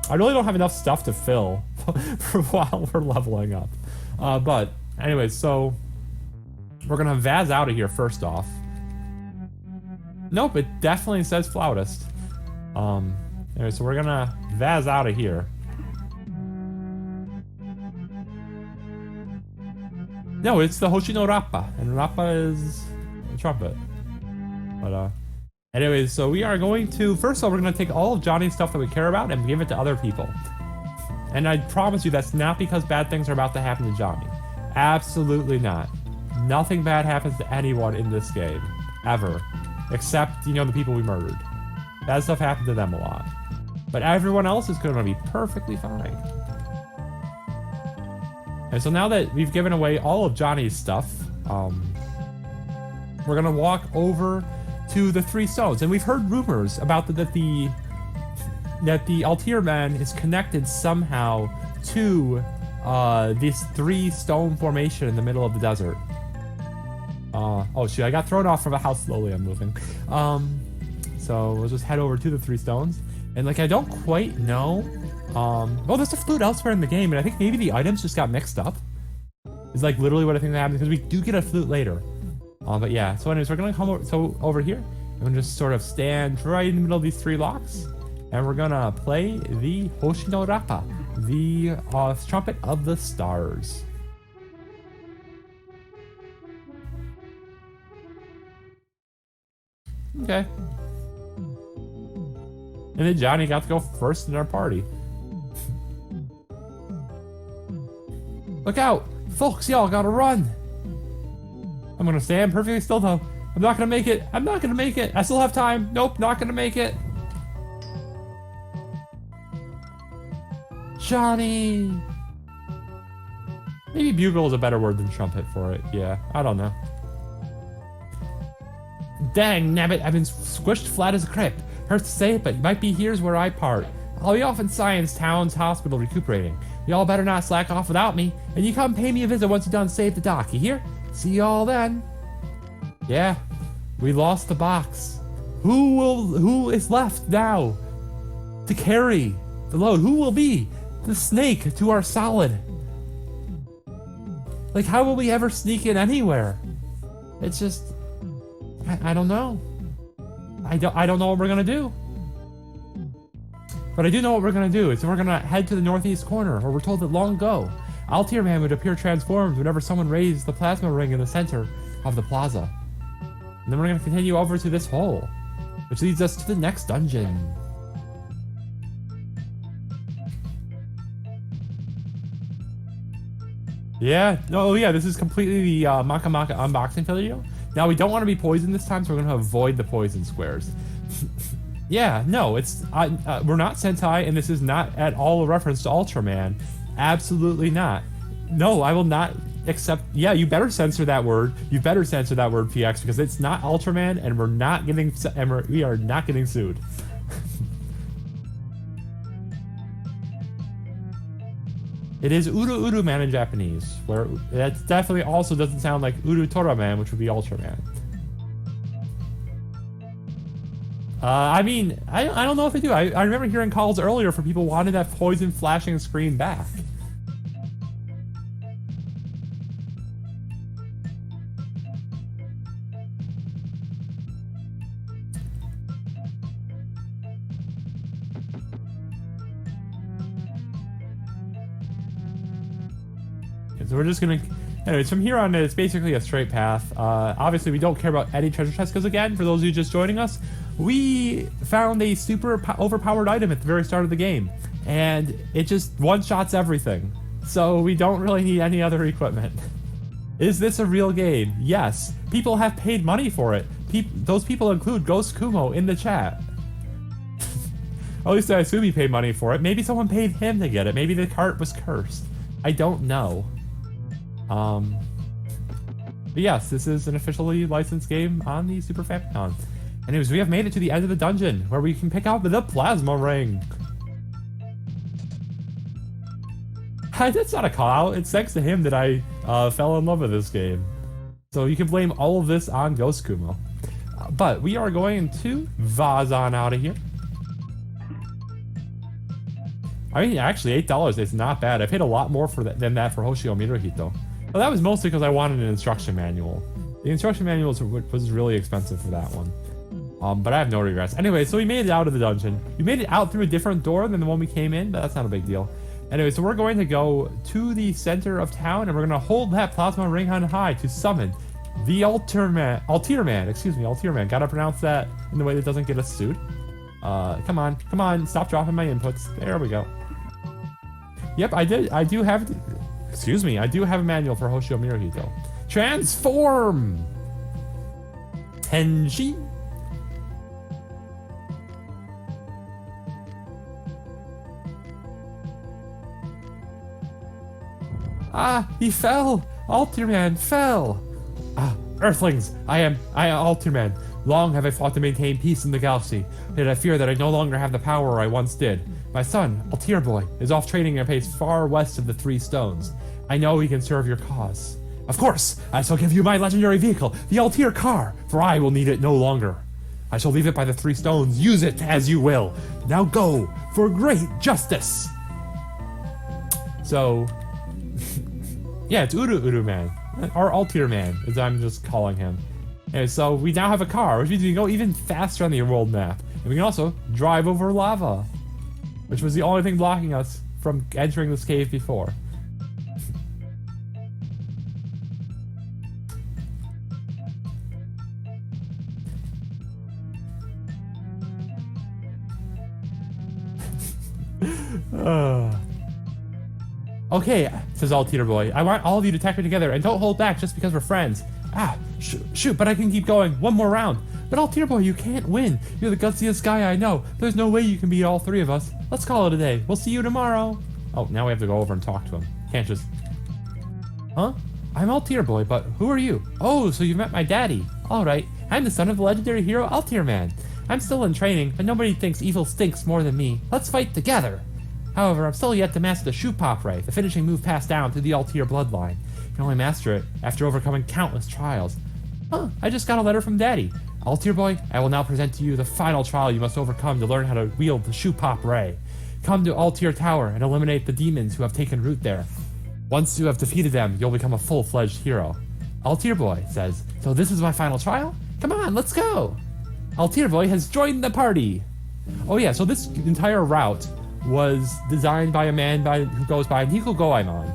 I really don't have enough stuff to fill for while we're leveling up. But anyways, so we're gonna Vaz out of here first off. Nope, it definitely says flautist. Anyway, so we're gonna Vaz out of here. No, it's the Hoshino Rappa, and Rappa is a trumpet. But anyways, so we are going to, first of all, we're going to take all of Johnny's stuff that we care about and give it to other people. And I promise you that's not because bad things are about to happen to Johnny. Absolutely not. Nothing bad happens to anyone in this game. Ever. Except, you know, the people we murdered. Bad stuff happened to them a lot. But everyone else is going to be perfectly fine. And so now that we've given away all of Johnny's stuff, we're going to walk over to the 3 stones, and we've heard rumors about that the Altir Man is connected somehow to this 3 stone formation in the middle of the desert. Oh shoot, I got thrown off from how slowly I'm moving. So we'll just head over to the 3 stones, and like I don't quite know. Oh, there's a flute elsewhere in the game, and I think maybe the items just got mixed up. It's like literally what I think that happens, because we do get a flute later. But yeah, so anyways, we're gonna come over here. I'm gonna just sort of stand right in the middle of these 3 locks, and we're gonna play the Hoshino Rappa, the Trumpet of the Stars. Okay. And then Johnny got to go first in our party. Look out! Folks, y'all gotta run! I'm gonna stand perfectly still though. I'm not gonna make it. I'm not gonna make it. I still have time. Nope, not gonna make it. Johnny! Maybe bugle is a better word than trumpet for it. Yeah, I don't know. Dang, nabbit, I've been squished flat as a crepe. Hurts to say it, but you might be here's where I part. I'll be off in Science Town's hospital recuperating. Y'all better not slack off without me, and you come pay me a visit once you're done save the doc, you hear? See y'all then. Yeah, we lost the box. Who is left now to carry the load? Who will be the snake to our solid? Like, how will we ever sneak in anywhere? It's just, I don't know. I don't know what we're gonna do. But I do know what we're gonna do. Is we're gonna head to the northeast corner, where we're told that long ago, Altir Man would appear transformed whenever someone raised the plasma ring in the center of the plaza. And then we're gonna continue over to this hole, which leads us to the next dungeon. Yeah, no, yeah, this is completely the Maka unboxing video. Now, we don't want to be poisoned this time, so we're going to avoid the poison squares. Yeah, no, it's we're not Sentai, and this is not at all a reference to Ultraman. Absolutely not. No, I will not accept. Yeah, you better censor that word. You better censor that word, PX, because it's not Ultraman, and we're not getting. We are not getting sued. It is Uru Uru Man in Japanese, where that definitely also doesn't sound like Uru Tora Man, which would be Ultraman. I mean, I don't know if they do. I remember hearing calls earlier for people wanting that poison flashing screen back. So we're just gonna Anyways, from here on, it's basically a straight path. Obviously, we don't care about any treasure chests because, again, for those of you just joining us, we found a super overpowered item at the very start of the game, and it just one-shots everything. So we don't really need any other equipment. Is this a real game? Yes. People have paid money for it. Those people include Ghost Kumo in the chat. At least I assume he paid money for it. Maybe someone paid him to get it. Maybe the cart was cursed. I don't know. But yes, this is an officially licensed game on the Super Famicom. Anyways, we have made it to the end of the dungeon where we can pick out the plasma ring. That's not a call out. It's thanks to him that I fell in love with this game. So you can blame all of this on Ghost Kumo. But we are going to vaz on out of here. I mean, actually, $8 is not bad. I paid a lot more for than that for Hoshio Miruhito. Well, that was mostly because I wanted an instruction manual. The instruction manual was really expensive for that one. But I have no regrets. Anyway, so we made it out of the dungeon. We made it out through a different door than the one we came in, but that's not a big deal. Anyway, so we're going to go to the center of town, and we're going to hold that plasma ring on high to summon the Altir Man. Gotta pronounce that in the way that doesn't get us sued. Come on, stop dropping my inputs. There we go. Yep, I do have a manual for Hoshio Miruhito. Transform! Tenji? Ah, he fell! Altir Man fell! Ah, Earthlings, I am Altir Man. Long have I fought to maintain peace in the galaxy, yet I fear that I no longer have the power I once did. My son, Altir Boy, is off training at a pace far west of the Three Stones. I know he can serve your cause. Of course, I shall give you my legendary vehicle, the Altir car, for I will need it no longer. I shall leave it by the Three Stones. Use it as you will. Now go for great justice. So, yeah, it's Uru Man, or Altir Man, as I'm just calling him. And so we now have a car, which means we can go even faster on the world map. And we can also drive over lava, which was the only thing blocking us from entering this cave before. Okay, says Altir Boy. I want all of you to attack me together, and don't hold back just because we're friends. Ah, shoot, but I can keep going. One more round. But Altir Boy, you can't win. You're the gutsiest guy I know. There's no way you can beat all three of us. Let's call it a day. We'll see you tomorrow. Oh, now we have to go over and talk to him. Can't just... Huh? I'm Altir Boy, but who are you? Oh, so you've met my daddy. Alright, I'm the son of the legendary hero Altir Man. I'm still in training, but nobody thinks evil stinks more than me. Let's fight together. However, I'm still yet to master the Shoot Pop Ray, the finishing move passed down through the Altir bloodline. You can only master it after overcoming countless trials. Huh, I just got a letter from Daddy. Altir Boy, I will now present to you the final trial you must overcome to learn how to wield the Shoot Pop Ray. Come to Altir Tower and eliminate the demons who have taken root there. Once you have defeated them, you'll become a full-fledged hero. Altir Boy says, so this is my final trial? Come on, let's go! Altir Boy has joined the party! Oh yeah, so this entire route was designed by a man who goes by Nico Goemon,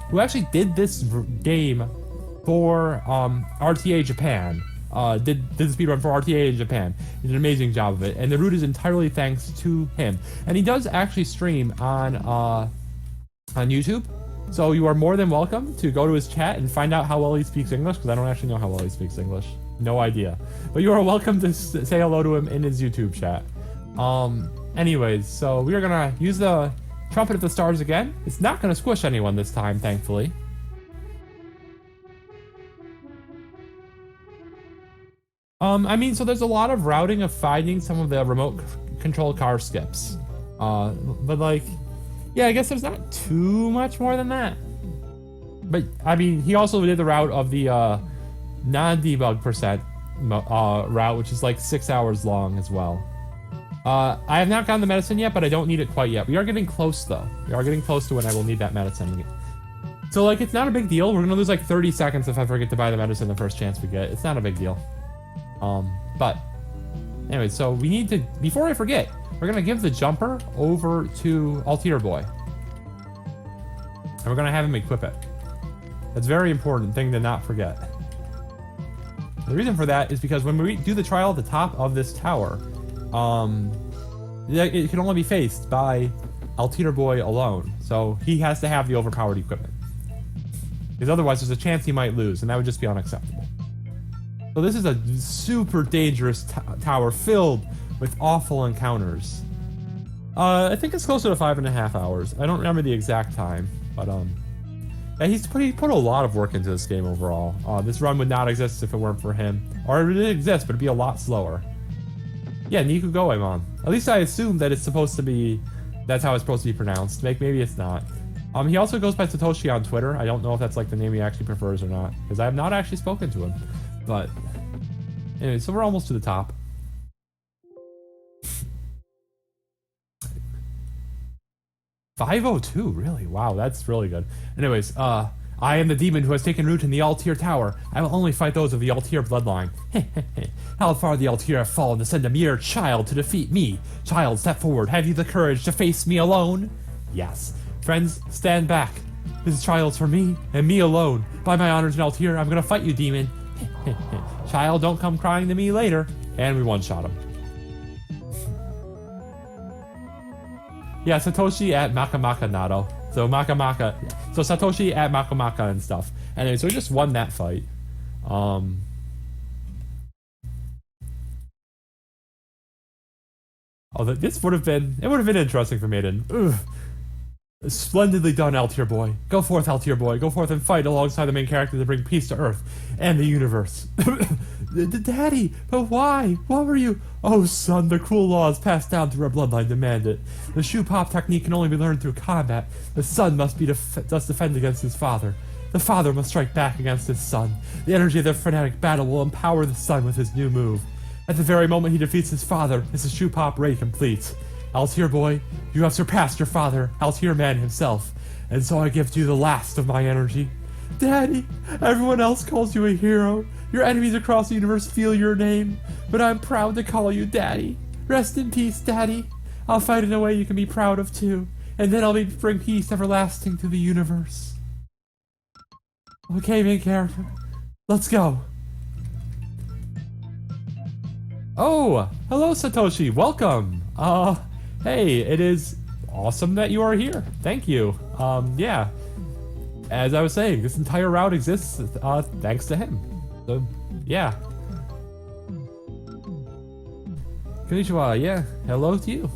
who actually did this game for RTA Japan. Did the speedrun for RTA in Japan. He did an amazing job of it, and the route is entirely thanks to him. And he does actually stream on YouTube, so you are more than welcome to go to his chat and find out how well he speaks English, because I don't actually know how well he speaks English. No idea. But you are welcome to say hello to him in his YouTube chat. Anyways, so we are gonna use the Trumpet of the Stars again. It's not gonna squish anyone this time, thankfully. I mean, so there's a lot of routing of finding some of the remote control car skips. But like, yeah, I guess there's not too much more than that. But, I mean, he also did the route of the non-debug percent route, which is like 6 hours long as well. I have not gotten the medicine yet, but I don't need it quite yet. We are getting close, though. We are getting close to when I will need that medicine. So, like, it's not a big deal. We're gonna lose like 30 seconds if I forget to buy the medicine the first chance we get. It's not a big deal. But anyway, so we need to, before I forget, we're gonna give the jumper over to Altir Boy. And we're gonna have him equip it. That's a very important thing to not forget. The reason for that is because when we do the trial at the top of this tower, it can only be faced by Altier Boy alone. So he has to have the overpowered equipment. Because otherwise there's a chance he might lose, and that would just be unacceptable. So this is a super dangerous tower filled with awful encounters. I think it's closer to 5.5 hours. I don't remember the exact time, but yeah, he put a lot of work into this game overall. This run would not exist if it weren't for him. Or it would exist, but it'd be a lot slower. Yeah, Nikugoemon. At least I assume that it's supposed to be, that's how it's supposed to be pronounced. Maybe it's not. He also goes by Satoshi on Twitter. I don't know if that's like the name he actually prefers or not, because I have not actually spoken to him. But anyway, so we're almost to the top. $502, really? Wow, that's really good. Anyways, I am the demon who has taken root in the Altier Tower. I will only fight those of the Altier bloodline. How far the Altier have fallen to send a mere child to defeat me? Child, step forward. Have you the courage to face me alone? Yes. Friends, stand back. This trial's for me, and me alone. By my honors in Altier, I'm gonna fight you, demon. Child, don't come crying to me later. And we one-shot him. Yeah, Satoshi at Maka Nado. So so Satoshi at Maka and stuff. Anyway, so we just won that fight. This would have been interesting for Maiden. Ugh. Splendidly done, Altier Boy. Go forth, Altier Boy. Go forth and fight alongside the main character to bring peace to Earth and the universe. Daddy, but why? What were you? Oh, son, the cruel laws passed down through our bloodline demand it. The shoe pop technique can only be learned through combat. The son must defend against his father. The father must strike back against his son. The energy of their frenetic battle will empower the son with his new move. At the very moment he defeats his father, is the shoe pop ray complete. Altier Boy, you have surpassed your father, Altier Man himself, and so I give to you the last of my energy. Daddy, everyone else calls you a hero. Your enemies across the universe feel your name, but I'm proud to call you Daddy. Rest in peace, Daddy. I'll fight in a way you can be proud of too, and then I'll bring peace everlasting to the universe. Okay, main character, let's go. Oh, hello Satoshi, welcome. Hey, it is awesome that you are here. Thank you. Yeah. As I was saying, this entire route exists thanks to him. So, yeah. Konnichiwa, yeah. Hello to you.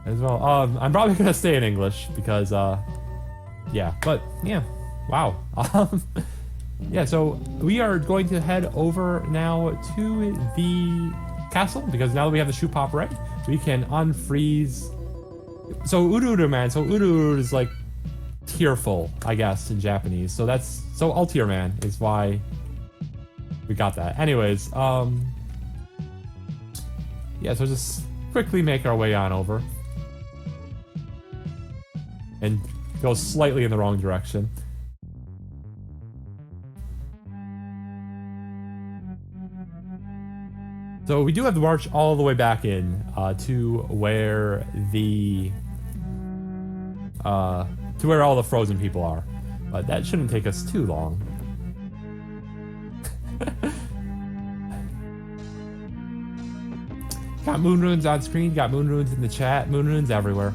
As well. I'm probably gonna stay in English because, yeah. But, yeah. Wow. Yeah, so we are going to head over now to the castle because now that we have the shoe pop ray, we can unfreeze. So Uru Man. So Uru is like tearful, I guess, in Japanese. So that's Altier Man is why we got that. Anyways, yeah. So just quickly make our way on over and go slightly in the wrong direction. So we do have to march all the way back in to where all the frozen people are, but that shouldn't take us too long. Got moon runes on screen. Got moon runes in the chat. Moon runes everywhere.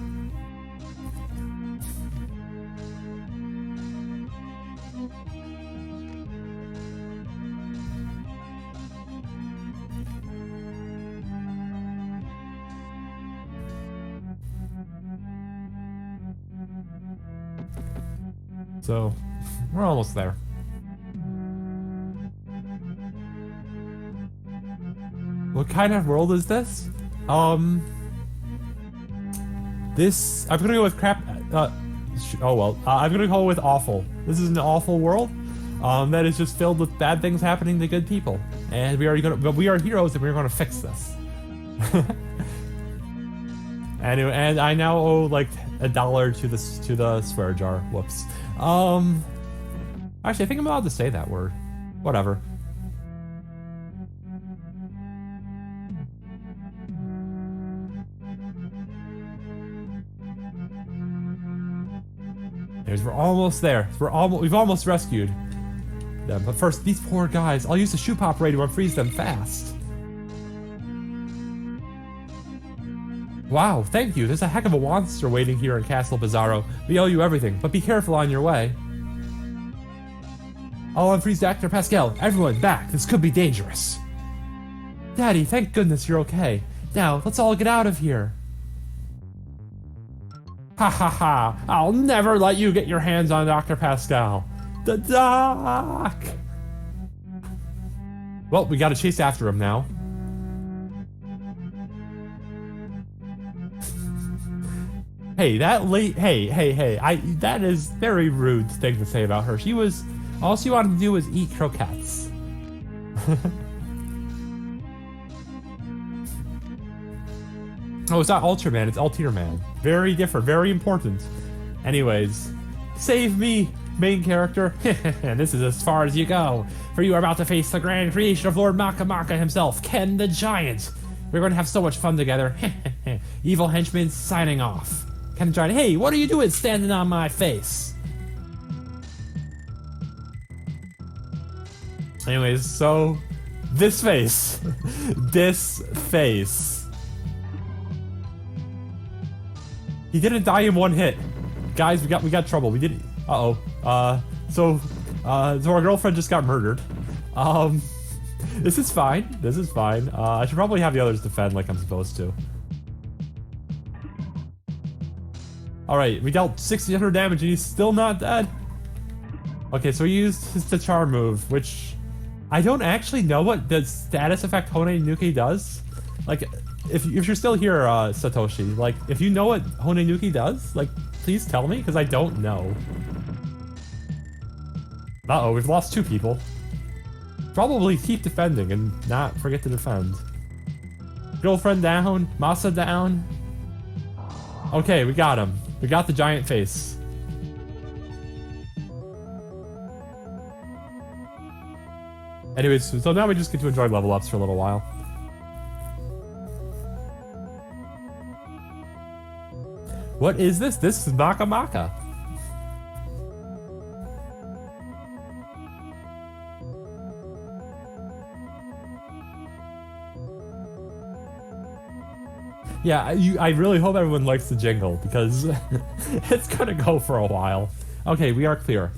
So, we're almost there. What kind of world is this? I'm gonna go with crap. I'm gonna go with awful. This is an awful world. That is just filled with bad things happening to good people, and we are heroes, and we're gonna fix this. Anyway, and I now owe like $1 to the swear jar. Whoops. Actually, I think I'm allowed to say that word. Whatever. Anyways, we're almost there. We've almost rescued them. But first, these poor guys. I'll use the shoe pop ray to unfreeze them fast. Wow, thank you. There's a heck of a monster waiting here in Castle Bizarro. We owe you everything, but be careful on your way. I'll unfreeze Dr. Pascal. Everyone, back. This could be dangerous. Daddy, thank goodness you're okay. Now, let's all get out of here. Ha ha ha. I'll never let you get your hands on Dr. Pascal. The doc! Well, we gotta chase after him now. Hey, that that is very rude thing to say about her. All she wanted to do was eat croquettes. Oh, it's not Ultraman, it's Ultierman. Very different, very important. Anyways, save me, main character. This is as far as you go, for you are about to face the grand creation of Lord Maka himself, Ken the Giant. We're going to have so much fun together. Evil henchman signing off. Ken the Giant, hey, what are you doing standing on my face? Anyways, so this face. This face. He didn't die in one hit. Guys, we got trouble. We didn't. So our girlfriend just got murdered. This is fine. This is fine. I should probably have the others defend like I'm supposed to. Alright, we dealt 1600 damage and he's still not dead. Okay, so he used the charm move, which I don't actually know what the status effect Hone Nuki does. Like, if you're still here, Satoshi, like, if you know what Hone Nuki does, like, please tell me, because I don't know. Uh-oh, we've lost 2 people. Probably keep defending and not forget to defend. Girlfriend down, Masa down. Okay, we got him. We got the giant face. Anyways, so now we just get to enjoy level ups for a little while. What is this? This is Maka. Yeah, I really hope everyone likes the jingle, because it's gonna go for a while. Okay, we are clear.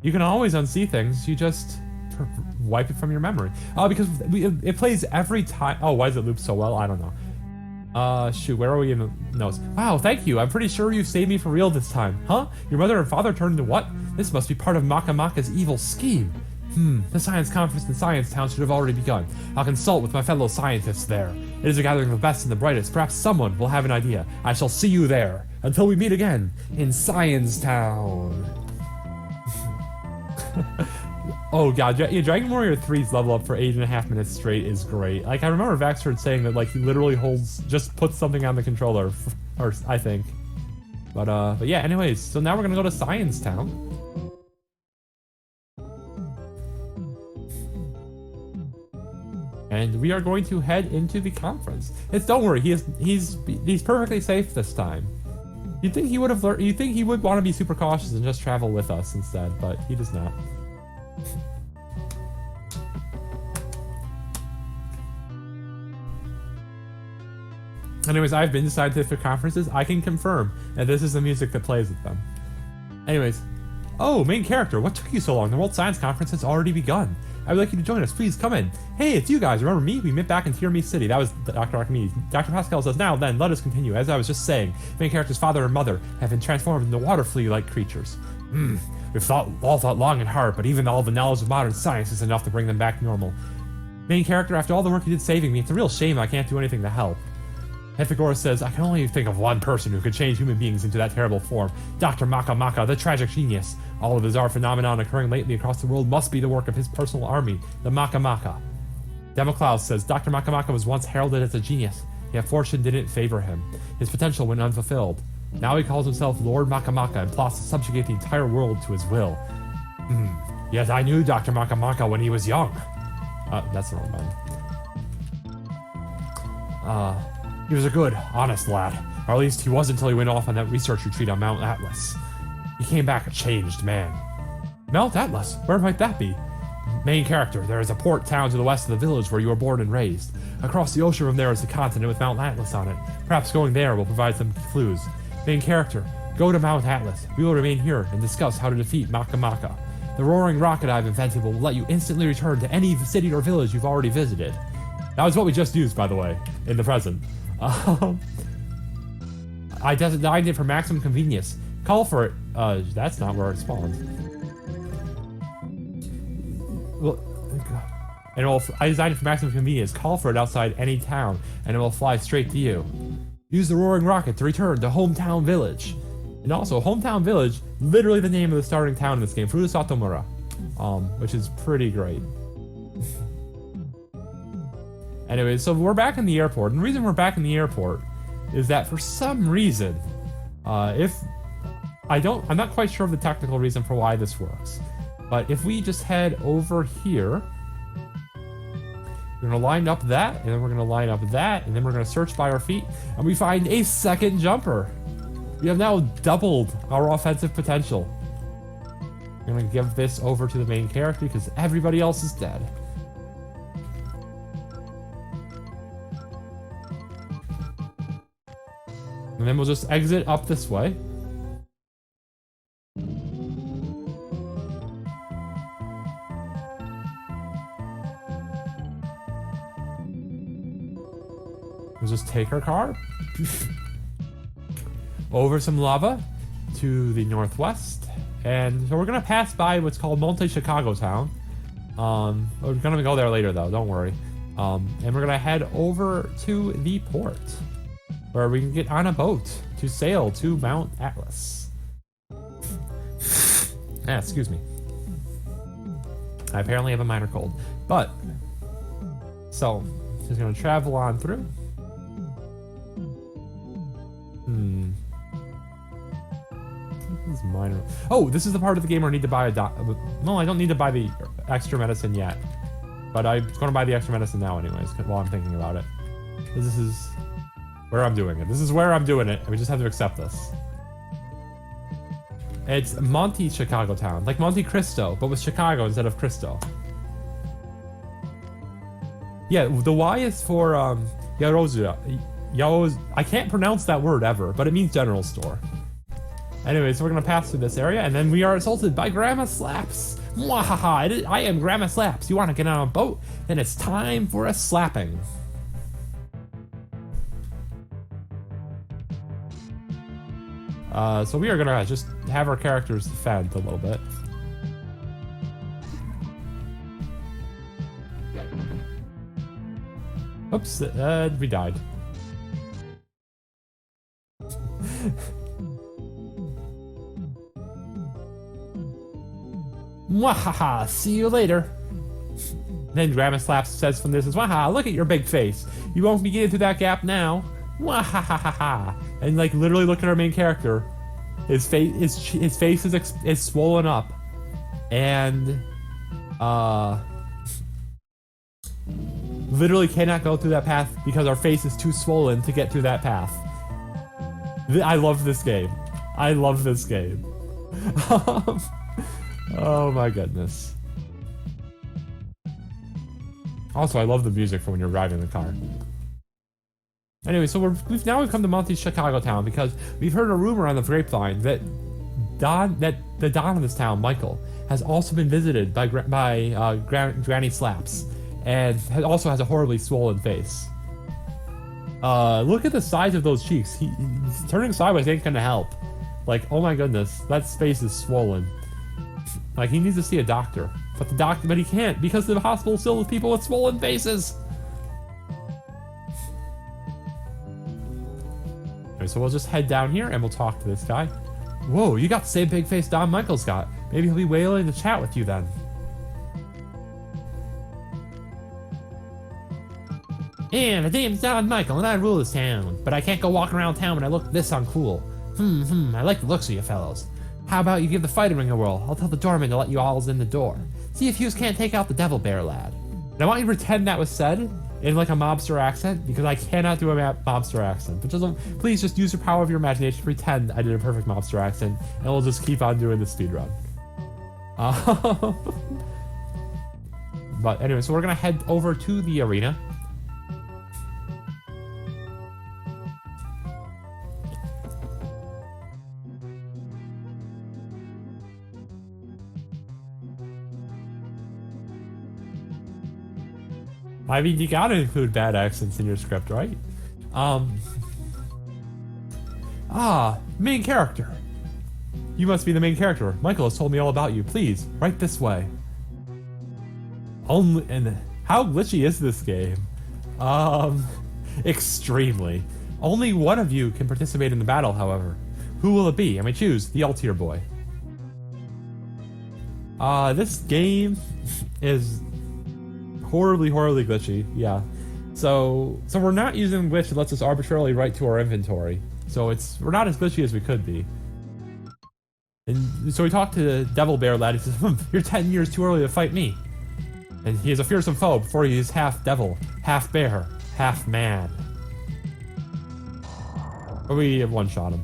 You can always unsee things, you just wipe it from your memory. Oh, because it plays every time. Oh, why does it loop so well? I don't know. Shoot, where are we in the notes? Wow, thank you. I'm pretty sure you saved me for real this time. Huh? Your mother and father turned into what? This must be part of Maka's evil scheme. The science conference in Science Town should have already begun. I'll consult with my fellow scientists there. It is a gathering of the best and the brightest. Perhaps someone will have an idea. I shall see you there. Until we meet again in Science Town. Oh god, yeah, Dragon Warrior 3's level up for 8.5 minutes straight is great. Like, I remember Vaxford saying that, like, he literally just puts something on the controller, or I think. But yeah, anyways, so now we're gonna go to Science Town. And we are going to head into the conference. Don't worry, he's perfectly safe this time. You'd think he would have learned. You'd think he would want to be super cautious and just travel with us instead, but he does not. Anyways, I've been to scientific conferences. I can confirm that this is the music that plays at them. Anyways, oh, main character, what took you so long? The World Science Conference has already begun. I would like you to join us. Please come in. Hey, it's you guys. Remember me? We met back in Tiramisu City. That was Dr. Archimedes. Dr. Pascal says, now then, let us continue. As I was just saying, main character's father and mother have been transformed into water flea-like creatures. We've all thought long and hard, but even all the knowledge of modern science is enough to bring them back to normal. Main character, after all the work you did saving me, it's a real shame I can't do anything to help. Hephagoras says, I can only think of one person who could change human beings into that terrible form. Dr. Maka, the tragic genius. All of the bizarre phenomenon occurring lately across the world must be the work of his personal army, the Maka. Democlaus says, Dr. Maka was once heralded as a genius, yet fortune didn't favor him. His potential went unfulfilled. Now he calls himself Lord Maka and plots to subjugate the entire world to his will. Yet I knew Dr. Maka when he was young. That's the wrong button. He was a good, honest lad. Or at least he was until he went off on that research retreat on Mount Atlas. He came back a changed man. Mount Atlas? Where might that be? Main character, there is a port town to the west of the village where you were born and raised. Across the ocean from there is a continent with Mount Atlas on it. Perhaps going there will provide some clues. Main character, go to Mount Atlas. We will remain here and discuss how to defeat Maka. The roaring rocket I've invented will let you instantly return to any city or village you've already visited. That was what we just used, by the way, in the present. I designed it for maximum convenience. Call for it. That's not where it spawns. Well, and I designed it for maximum convenience. Call for it outside any town, and it will fly straight to you. Use the roaring rocket to return to Hometown Village. And also, Hometown Village, literally the name of the starting town in this game, Furusatomura, which is pretty great. Anyway, so we're back in the airport, and the reason we're back in the airport is that for some reason, I'm not quite sure of the technical reason for why this works, but if we just head over here, we're gonna line up that, and then we're gonna line up that, and then we're gonna search by our feet, and we find a second jumper. We have now doubled our offensive potential. I'm gonna give this over to the main character because everybody else is dead. And then we'll just exit up this way. We'll just take our car over some lava to the northwest. And so we're gonna pass by what's called Chicago Town. We're gonna go there later though, don't worry. And we're gonna head over to the port, where we can get on a boat to sail to Mount Atlas. Excuse me. I apparently have a minor cold. But, so, just gonna travel on through. This is minor. Oh, this is the part of the game where I need to buy no, I don't need to buy the extra medicine yet. But I'm gonna buy the extra medicine now anyways, while I'm thinking about it. This is where I'm doing it. This is where I'm doing it. We just have to accept this. It's Chicago Town, like Monte Cristo, but with Chicago instead of Cristo. Yeah, the Y is for Yarozu. I can't pronounce that word ever, but it means general store. Anyway, so we're gonna pass through this area, and then we are assaulted by Grandma Slaps. Mwahaha! I am Grandma Slaps. You want to get on a boat? Then it's time for a slapping. So we are gonna just have our characters defend a little bit. Oops, we died. Mwahaha, see you later. Then Grandma Slaps says from this is, Waha, look at your big face. You won't be getting through that gap now. Wahahaha. And like literally look at our main character. His face is swollen up. And literally cannot go through that path because our face is too swollen to get through that path. I love this game. I love this game. Oh my goodness. Also, I love the music for when you're driving the car. Anyway, so we've come to Monte Chicago Town because we've heard a rumor on the grapevine that the Don of this town, Michael, has also been visited by Granny Slaps, and also has a horribly swollen face. Look at the size of those cheeks. Turning sideways ain't gonna help. Like, oh my goodness, that face is swollen. Like, he needs to see a doctor, but he can't because the hospital's filled with people with swollen faces. Okay, so we'll just head down here and we'll talk to this guy. Whoa, you got the same big face Don Michael's got. Maybe he'll be willing to chat with you then. Yeah, my name's Don Michael and I rule this town, but I can't go walking around town when I look this uncool. I like the looks of you fellows. How about you give the fighting ring a whirl? I'll tell the doorman to let you all in the door. See if yous can't take out the devil bear lad. And I want you to pretend that was said in like a mobster accent because I cannot do a mobster accent. But please just use your power of your imagination to pretend I did a perfect mobster accent, and we'll just keep on doing the speedrun. But anyway, so we're gonna head over to the arena. I mean, you gotta include bad accents in your script, right? Main character. You must be the main character. Michael has told me all about you. Please, right this way. And how glitchy is this game? Extremely. Only one of you can participate in the battle, however. Who will it be? I may choose the Altier boy. This game is horribly glitchy. Yeah. So we're not using glitch that lets us arbitrarily write to our inventory. So we're not as glitchy as we could be. And so we talked to the Devil Bear lad. He says, "You're 10 years too early to fight me." And he is a fearsome foe before he is half devil, half bear, half man. But we have one-shot him.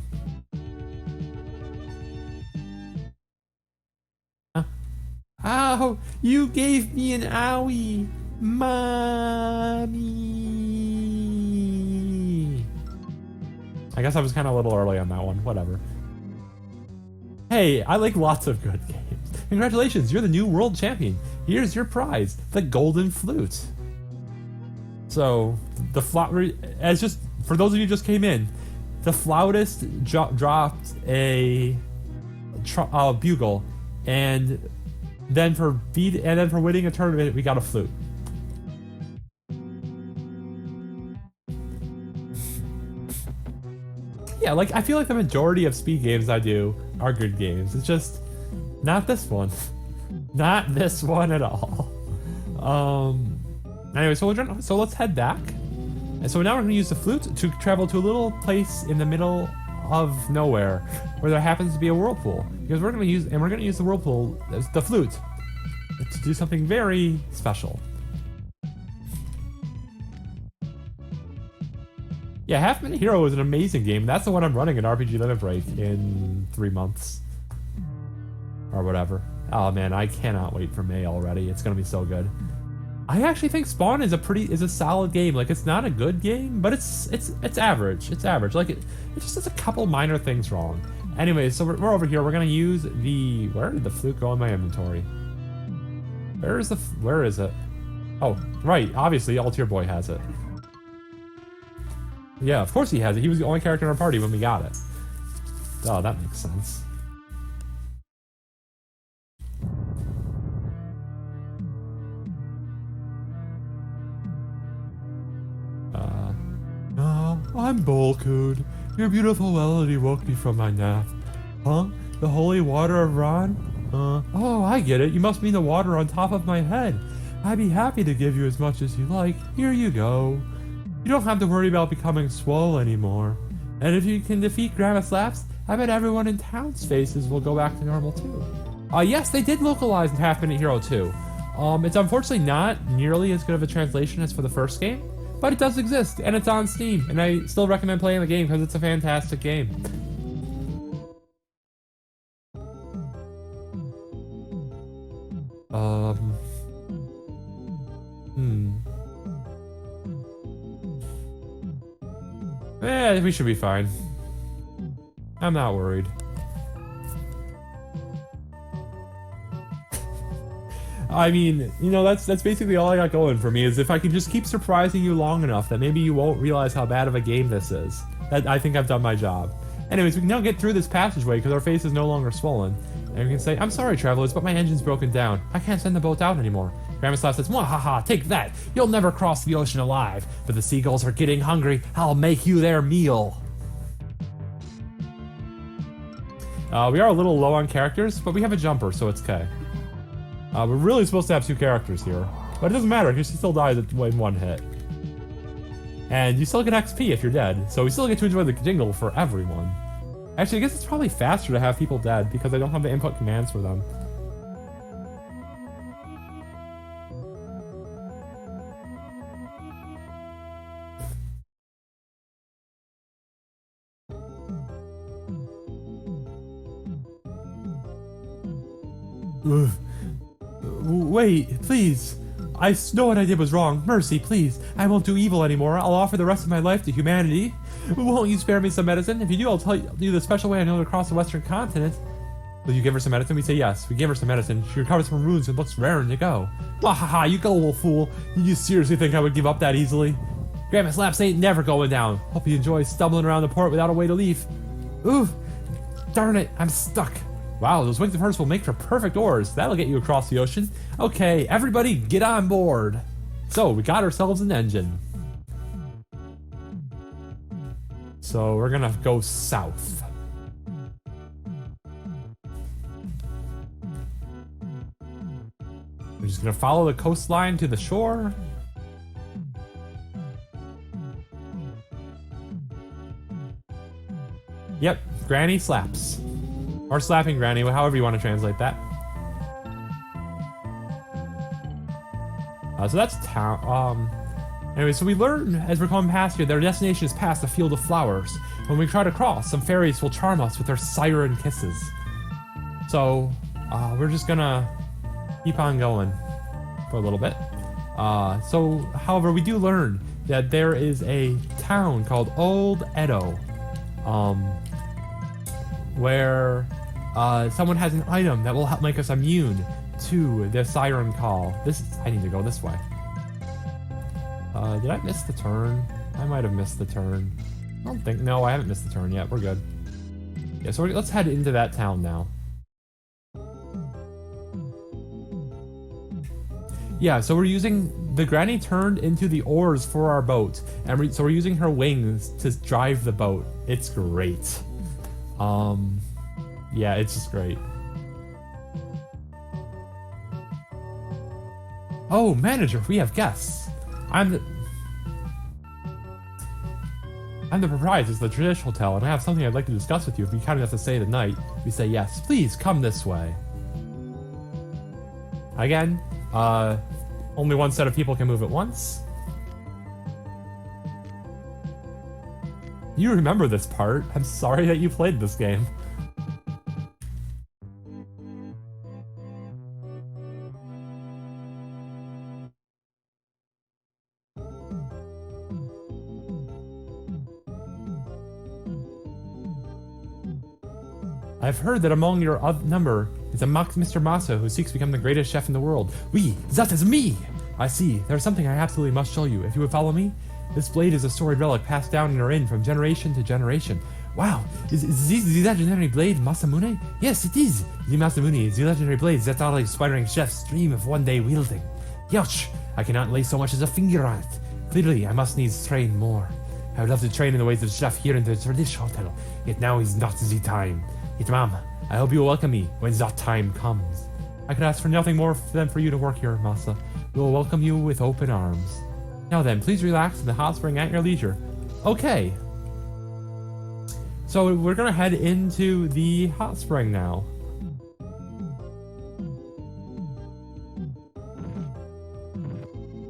Huh? Ow! You gave me an owie! Mommy! I guess I was kind of a little early on that one. Whatever. Hey, I like lots of good games. Congratulations, you're the new world champion. Here's your prize, the golden flute. So, the just for those of you who just came in, the flautist dropped a bugle, and then for winning a tournament, we got a flute. Yeah, like I feel like the majority of speed games I do are good games. It's just not this one. Not this one at all. Anyway, so let's head back. And so now we're gonna use the flute to travel to a little place in the middle of nowhere where there happens to be a whirlpool. Because we're gonna use the whirlpool, the flute, to do something very special. Yeah, Half Minute Hero is an amazing game. That's the one I'm running at RPG Limit Break in 3 months. Or whatever. Oh man, I cannot wait for May already. It's gonna be so good. I actually think Spawn is a solid game. Like, it's not a good game, but it's average. It's average. Like, it just has a couple minor things wrong. Anyway, so we're over here. We're gonna use the... Where did the flute go in my inventory? Where is it? Oh, right. Obviously, Altier Boy has it. Yeah, of course he has it. He was the only character in our party when we got it. Oh, that makes sense. I'm Bolkud. Your beautiful melody woke me from my nap. Huh? The holy water of Ron? Oh, I get it. You must mean the water on top of my head. I'd be happy to give you as much as you like. Here you go. You don't have to worry about becoming swole anymore. And if you can defeat Grandma Slaps, I bet everyone in town's faces will go back to normal too. Yes, they did localize in Half Minute Hero 2. It's unfortunately not nearly as good of a translation as for the first game, but it does exist, and it's on Steam, and I still recommend playing the game because it's a fantastic game. We should be fine. I'm not worried. I mean, you know, that's basically all I got going for me, is if I can just keep surprising you long enough that maybe you won't realize how bad of a game this is. I think I've done my job. Anyways, we can now get through this passageway because our face is no longer swollen. And we can say, "I'm sorry, travelers, but my engine's broken down. I can't send the boat out anymore." Grandma Slap says, "Mwahaha, take that! You'll never cross the ocean alive. But the seagulls are getting hungry. I'll make you their meal." We are a little low on characters, but we have a jumper, so it's okay. We're really supposed to have 2 characters here. But it doesn't matter, because she still dies in 1 hit. And you still get XP if you're dead, so we still get to enjoy the jingle for everyone. Actually, I guess it's probably faster to have people dead, because I don't have the input commands for them. Ugh. Wait, please. I know what I did was wrong. Mercy, please. I won't do evil anymore. I'll offer the rest of my life to humanity. Won't you spare me some medicine? If you do, I'll tell you the special way I know to cross the western continent. Will you give her some medicine? We say yes. We give her some medicine. She recovers from wounds and looks raring to go. Wahaha, you gullible fool. You seriously think I would give up that easily? Grandma Slaps ain't never going down. Hope you enjoy stumbling around the port without a way to leave. Ooh, darn it, I'm stuck. Wow, those wings of hers will make for perfect oars. That'll get you across the ocean. Okay, everybody get on board. So, we got ourselves an engine. So, we're gonna go south. We're just gonna follow the coastline to the shore. Yep, Granny slaps. Or slapping Granny, however you want to translate that. So that's town. Anyway, so we learn as we're coming past here that our destination is past a field of flowers. When we try to cross, some fairies will charm us with their siren kisses. So, we're just gonna keep on going for a little bit. However, we do learn that there is a town called Old Edo, where someone has an item that will help make us immune to the siren call. I need to go this way. Did I miss the turn? I might have missed the turn. No, I haven't missed the turn yet. We're good. Yeah, so let's head into that town now. Yeah, so we're using the Granny turned into the oars for our boat, and so we're using her wings to drive the boat. It's great. Yeah, it's just great. Oh, manager, we have guests. I'm the proprietor of the Tradish Hotel, and I have something I'd like to discuss with you. If you kind enough to stay the night, we say yes. Please come this way. Again, only one set of people can move at once. You remember this part. I'm sorry that you played this game. I've heard that among your number is a Mr. Masa who seeks to become the greatest chef in the world. Oui, that is me! I see. There's something I absolutely must show you. If you would follow me? This blade is a storied relic passed down in our inn from generation to generation. Wow, is this the legendary blade Masamune? Yes, it is. The Masamune is the legendary blade that all aspiring chefs dream of one day wielding. Youch, I cannot lay so much as a finger on it. Clearly, I must needs train more. I would love to train in the ways of chef here in the Tradish Hotel, yet now is not the time. Yet, ma'am, I hope you will welcome me when that time comes. I could ask for nothing more than for you to work here, Masa. We will welcome you with open arms. Now then, please relax in the hot spring at your leisure. Okay. So we're gonna head into the hot spring now.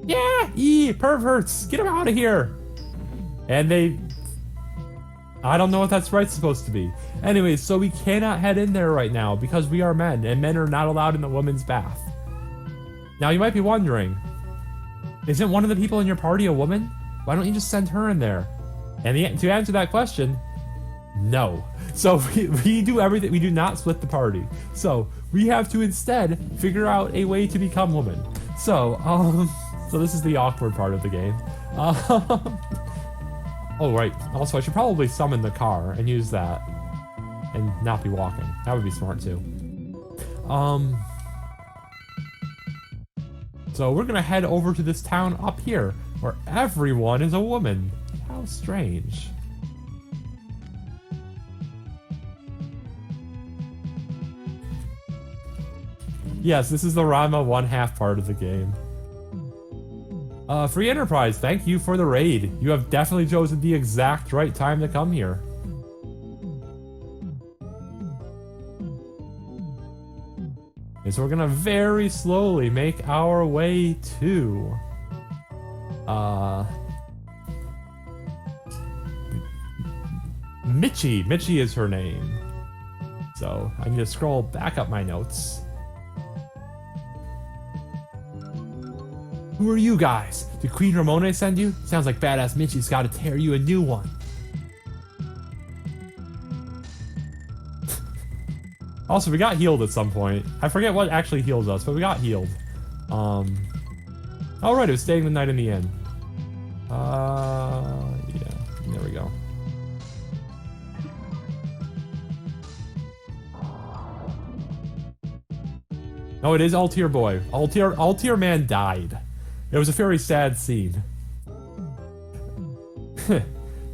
Yeah, perverts, get them out of here. And I don't know what that's supposed to be. Anyways, so we cannot head in there right now because we are men, and men are not allowed in the women's bath. Now you might be wondering, isn't one of the people in your party a woman? Why don't you just send her in there? And to answer that question, no. So we do everything. We do not split the party. So we have to instead figure out a way to become women. So this is the awkward part of the game. Oh right. Also, I should probably summon the car and use that, and not be walking. That would be smart too. So we're gonna head over to this town up here, where everyone is a woman. How strange. Yes, this is the Rama 1/2 part of the game. Free Enterprise, thank you for the raid. You have definitely chosen the exact right time to come here. Okay, so we're gonna very slowly make our way to Michi. Michi is her name. So I need to scroll back up my notes. Who are you guys? Did Queen Ramona send you? Sounds like badass Mitchie's gotta tear you a new one. Also, we got healed at some point. I forget what actually heals us, but we got healed. Alright, it was staying the night in the inn. Yeah, there we go. Oh, it is Altier Boy. Altier Man died. It was a very sad scene.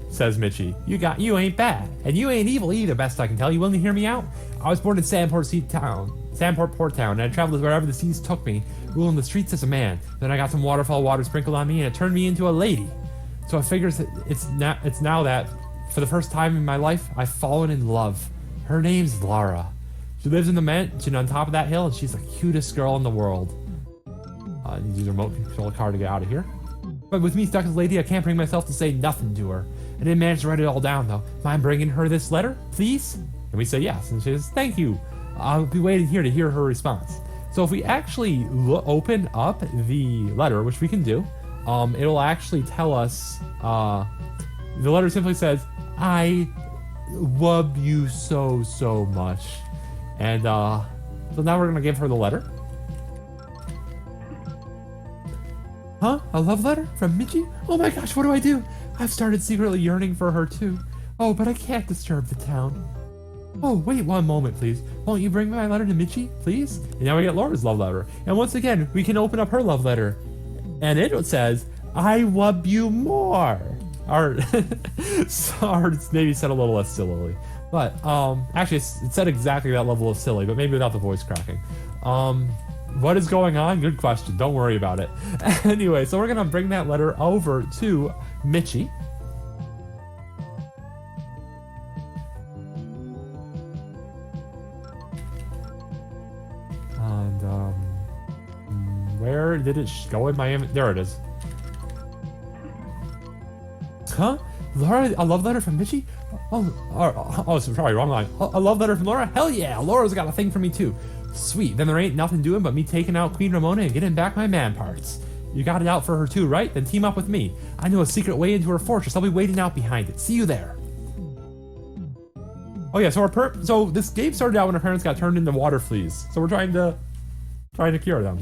Says Mitchie. You ain't bad. And you ain't evil either, best I can tell. You willing to hear me out? I was born in Sandport Port Town, and I traveled wherever the seas took me, ruling the streets as a man. Then I got some waterfall water sprinkled on me, and it turned me into a lady. So I figure it's now that, for the first time in my life, I've fallen in love. Her name's Lara. She lives in the mansion on top of that hill, and she's the cutest girl in the world. I need to use the remote control car to get out of here. But with me stuck as a lady, I can't bring myself to say nothing to her. I didn't manage to write it all down, though. Mind bringing her this letter, please? And we say yes, and she says, thank you. I'll be waiting here to hear her response. So if we actually open up the letter, which we can do, it'll actually tell us, the letter simply says, I love you so, so much. And, so now we're gonna give her the letter. Huh? A love letter? From Mitchie? Oh my gosh, what do I do? I've started secretly yearning for her too. Oh, but I can't disturb the town. Oh, wait 1 moment, please. Won't you bring my letter to Mitchie, please? And now we get Laura's love letter. And once again, we can open up her love letter. And it says, I love you more. Or, sorry, it's maybe said a little less sillily. But, actually, it said exactly that level of silly, but maybe without the voice cracking. What is going on? Good question. Don't worry about it. Anyway, so we're gonna bring that letter over to Mitchie. And, where did it go in my there it is. Huh? Laura, a love letter from Mitchie? Oh, sorry, wrong line. A love letter from Laura? Hell yeah, Laura's got a thing for me too. Sweet, then there ain't nothing doing but me taking out Queen Ramona and getting back my man parts. You got it out for her too, right? Then team up with me. I know a secret way into her fortress. I'll be waiting out behind it. See you there. Oh yeah, so this game started out when our parents got turned into water fleas. So we're trying to cure them.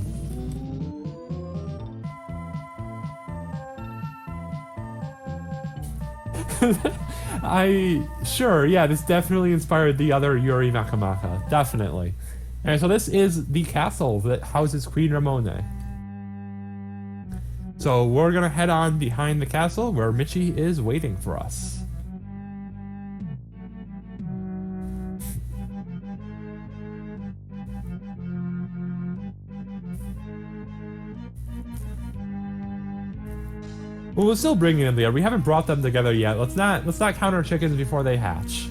Sure, yeah, this definitely inspired the other Yuri Maka. Definitely. And so this is the castle that houses Queen Ramona. So we're gonna head on behind the castle where Mitchie is waiting for us. Well, we're still bringing them together. We haven't brought them together yet. Let's not count our chickens before they hatch.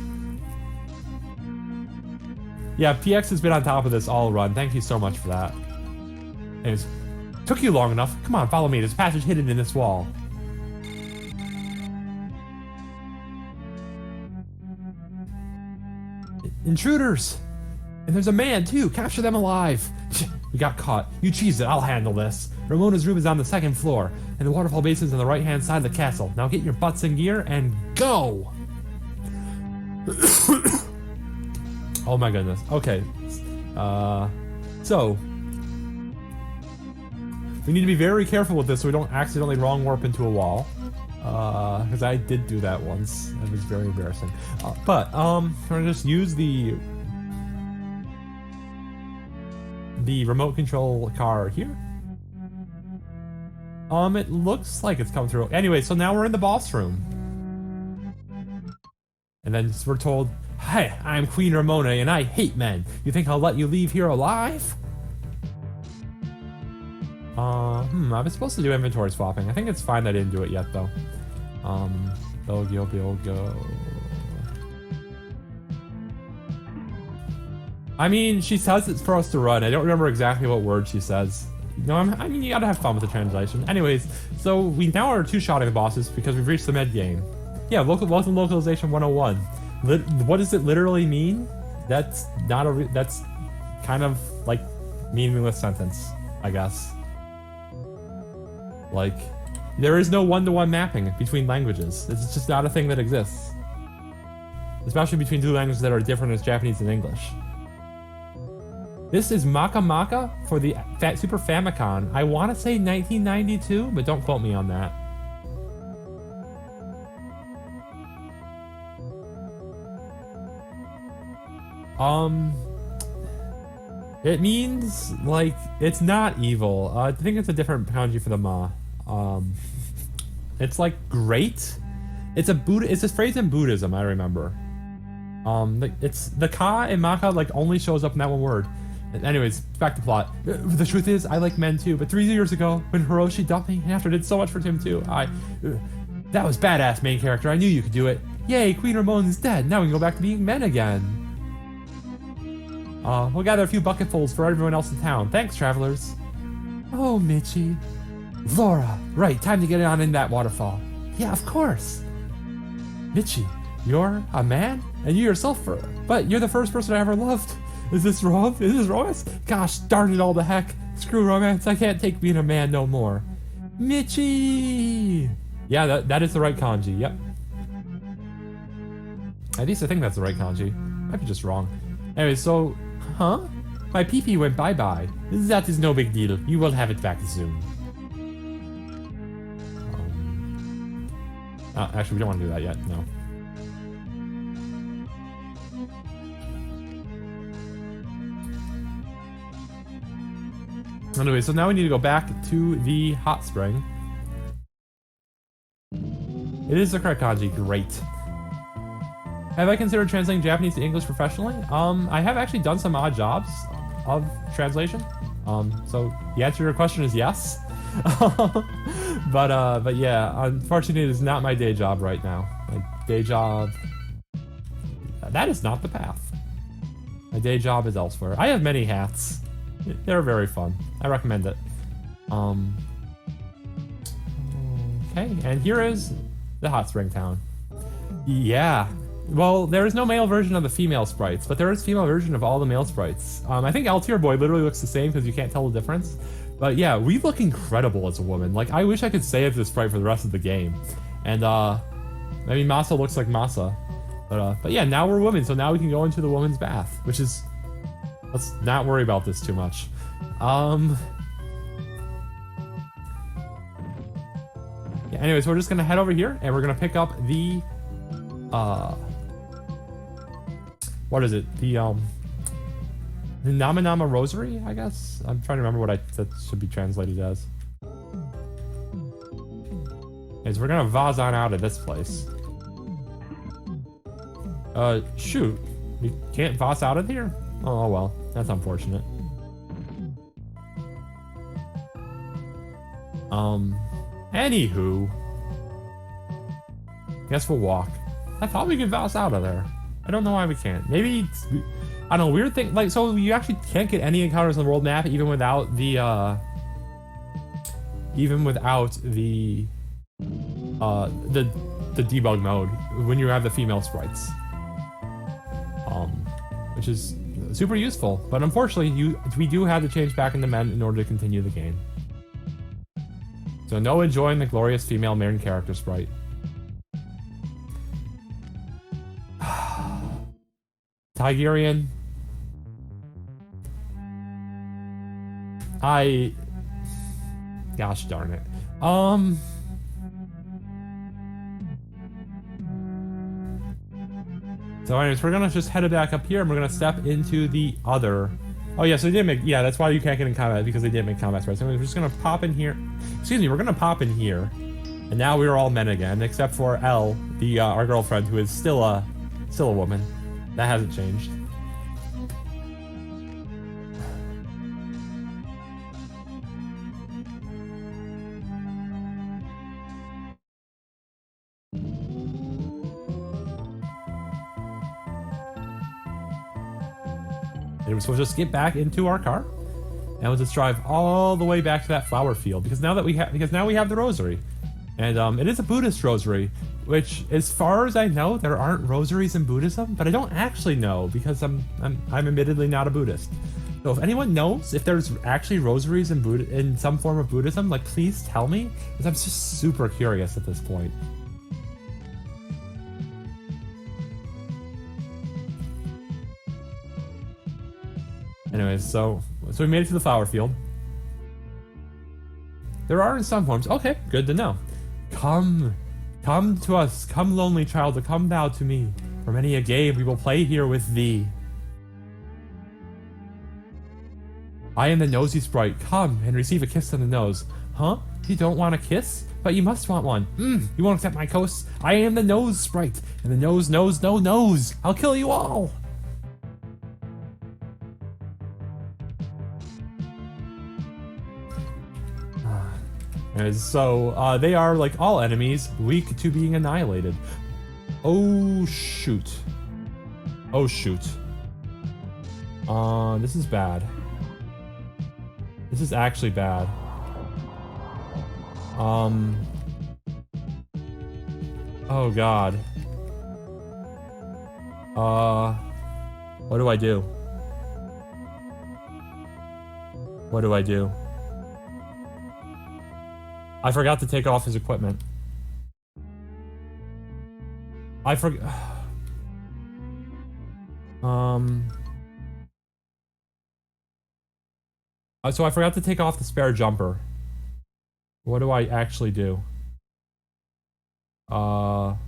Yeah, PX has been on top of this all run. Thank you so much for that. Anyways, took you long enough. Come on, follow me. There's a passage hidden in this wall. Intruders! And there's a man, too. Capture them alive. We got caught. You cheese it. I'll handle this. Ramona's room is on the 2nd floor, and the waterfall basin's on the right-hand side of the castle. Now get your butts in gear and go! Oh my goodness. Okay. So we need to be very careful with this so we don't accidentally wrong warp into a wall. Because I did do that once. It was very embarrassing. But we're gonna just use the remote control car here. It looks like it's come through. Anyway, so now we're in the boss room. And then we're told, hey, I'm Queen Ramona and I hate men. You think I'll let you leave here alive? I was supposed to do inventory swapping. I think it's fine that I didn't do it yet though. Go. I mean, she says it's for us to run. I don't remember exactly what word she says. No, I mean, you gotta have fun with the translation. Anyways, so we now are two-shotting the bosses because we've reached the mid game. Yeah, welcome localization 101. What does it literally mean? That's not that's kind of like meaningless sentence, I guess. Like, there is no one-to-one mapping between languages. It's just not a thing that exists. Especially between two languages that are different as Japanese and English. This is Maka Maka for the Super Famicom. I want to say 1992, but don't quote me on that. It means, like, it's not evil. I think it's a different kanji for the ma. It's like great. It's a phrase in Buddhism, I remember. It's the ka in Maka like only shows up in that one word. Anyways, back to plot. The truth is, I like men too, but 3 years ago, when Hiroshi dumped me, and after I did so much for him too, that was badass main character. I knew you could do it. Yay, Queen Ramon's dead. Now we can go back to being men again. We'll gather a few bucketfuls for everyone else in town. Thanks, travelers. Oh, Michi. Laura, right, time to get on in that waterfall. Yeah, of course. Michi, you're a man? And you yourself, but you're the first person I ever loved. Is this wrong? Is this romance? Gosh darn it all to heck. Screw romance, I can't take being a man no more. Michi! Yeah, that is the right kanji, yep. At least I think that's the right kanji. Might be just wrong. Anyway, so, huh? My PP went bye-bye. That is no big deal. You will have it back soon. Actually, we don't want to do that yet, no. Anyway, so now we need to go back to the hot spring. It is the correct kanji, great. Have I considered translating Japanese to English professionally? I have actually done some odd jobs of translation. So the answer to your question is yes. But yeah, unfortunately it is not my day job right now. My day job... That is not the path. My day job is elsewhere. I have many hats. They're very fun. I recommend it. Okay, and here is the hot spring town. Yeah. Well, there is no male version of the female sprites, but there is female version of all the male sprites. I think L tier boy literally looks the same because you can't tell the difference. But yeah, we look incredible as a woman. Like, I wish I could save this sprite for the rest of the game. And I mean, Masa looks like Masa. But yeah, now we're women, so now we can go into the woman's bath, which is... Let's not worry about this too much. Yeah, anyways, we're just gonna head over here and we're gonna pick up the what is it? The Nama Nama Rosary, I guess? I'm trying to remember what that should be translated as. Anyways, we're gonna vaz on out of this place. Shoot. We can't vaz out of here? Oh well, that's unfortunate. Anywho. Guess we'll walk. I thought we could vaz out of there. I don't know why we can't. Maybe it's, I don't know, weird thing, like, so you actually can't get any encounters on the world map even without the debug mode when you have the female sprites. Which is super useful, but unfortunately we do have to change back into men in order to continue the game. So no enjoying the glorious female main character sprite. Tigerian. Gosh darn it. So anyways, we're gonna just head back up here and we're gonna step into the other... Oh yeah, so they did make... Yeah, that's why you can't get in combat, because they did make combat sprites. So we're just gonna pop in here. Excuse me, we're gonna pop in here. And now we're all men again, except for Elle, our girlfriend, who is still a woman. That hasn't changed. So we'll just get back into our car, and we'll just drive all the way back to that flower field, because now we have the rosary, and it is a Buddhist rosary, which, as far as I know, there aren't rosaries in Buddhism, but I don't actually know because I'm admittedly not a Buddhist. So if anyone knows if there's actually rosaries in some form of Buddhism, like please tell me, because I'm just super curious at this point. Anyways, so we made it to the flower field. There are in some forms. Okay, good to know. Come to us. Come, lonely child, to come thou to me. For many a game we will play here with thee. I am the nosy sprite. Come and receive a kiss on the nose. Huh? You don't want a kiss? But you must want one. You won't accept my kiss? I am the nose sprite. And the nose knows no nose. I'll kill you all. So, they are, like all enemies, weak to being annihilated. Oh, shoot. Oh, shoot. This is bad. This is actually bad. Oh, God. What do I do? What do I do? I forgot to take off his equipment. I forgot. So I forgot to take off the spare jumper. What do I actually do? Oh,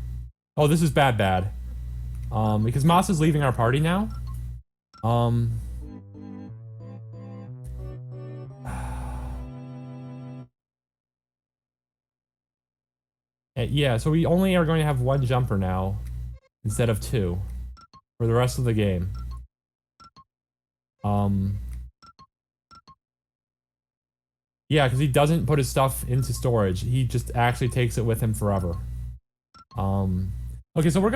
this is bad. Because Masa's leaving our party now. Yeah, so we only are going to have one jumper now, instead of two, for the rest of the game. Yeah, because he doesn't put his stuff into storage. He just actually takes it with him forever. Okay, so I'm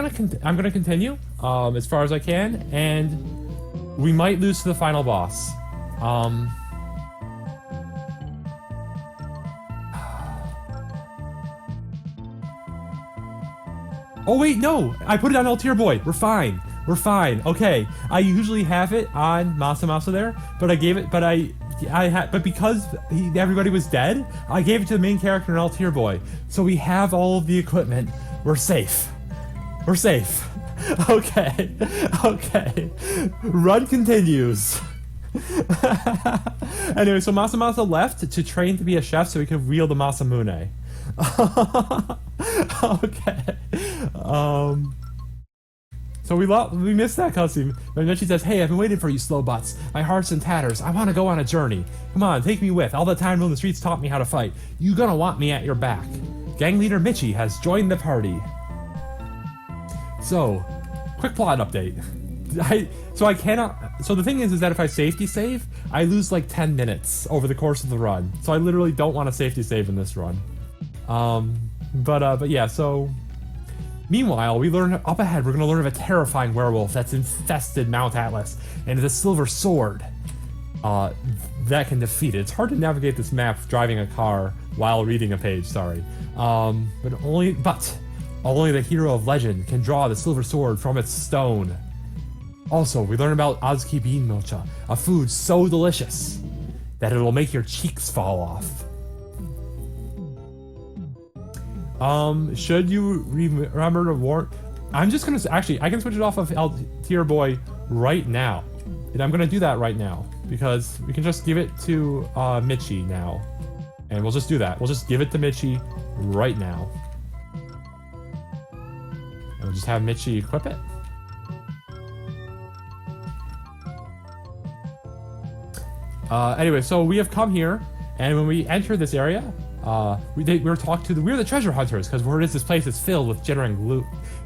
gonna continue, as far as I can, and we might lose to the final boss. Oh wait, no! I put it on Altier Boy. We're fine. We're fine. Okay. I usually have it on Masa there, but I gave it. But because everybody was dead, I gave it to the main character in Altier Boy. So we have all of the equipment. We're safe. We're safe. Okay. Okay. Run continues. Anyway, so Masa left to train to be a chef so he could wield the Masamune. Okay. So we missed that cutscene. And then she says, "Hey, I've been waiting for you, slow butts. My heart's in tatters. I want to go on a journey. Come on, take me with. All the time on the streets taught me how to fight. You gonna want me at your back. Gang leader Michi has joined the party." So, quick plot update. So the thing is that if I safety save, I lose like 10 minutes over the course of the run. So I literally don't want to safety save in this run. But yeah, so meanwhile, we learn up ahead, we're gonna learn of a terrifying werewolf that's infested Mount Atlas, and it's a silver sword that can defeat it. It's hard to navigate this map driving a car while reading a page, sorry. But only the hero of legend can draw the silver sword from its stone. Also, we learn about Azuki bean mocha, a food so delicious that it'll make your cheeks fall off. Should you remember to warn? I'm just gonna actually, I can switch it off of Altier Boy right now, and I'm gonna do that right now because we can just give it to Michi now, and we'll just do that. We'll just give it to Michi right now, and we'll just have Michi equip it. Anyway, so we have come here, and when we enter this area, we're the treasure hunters, because word is this place is filled with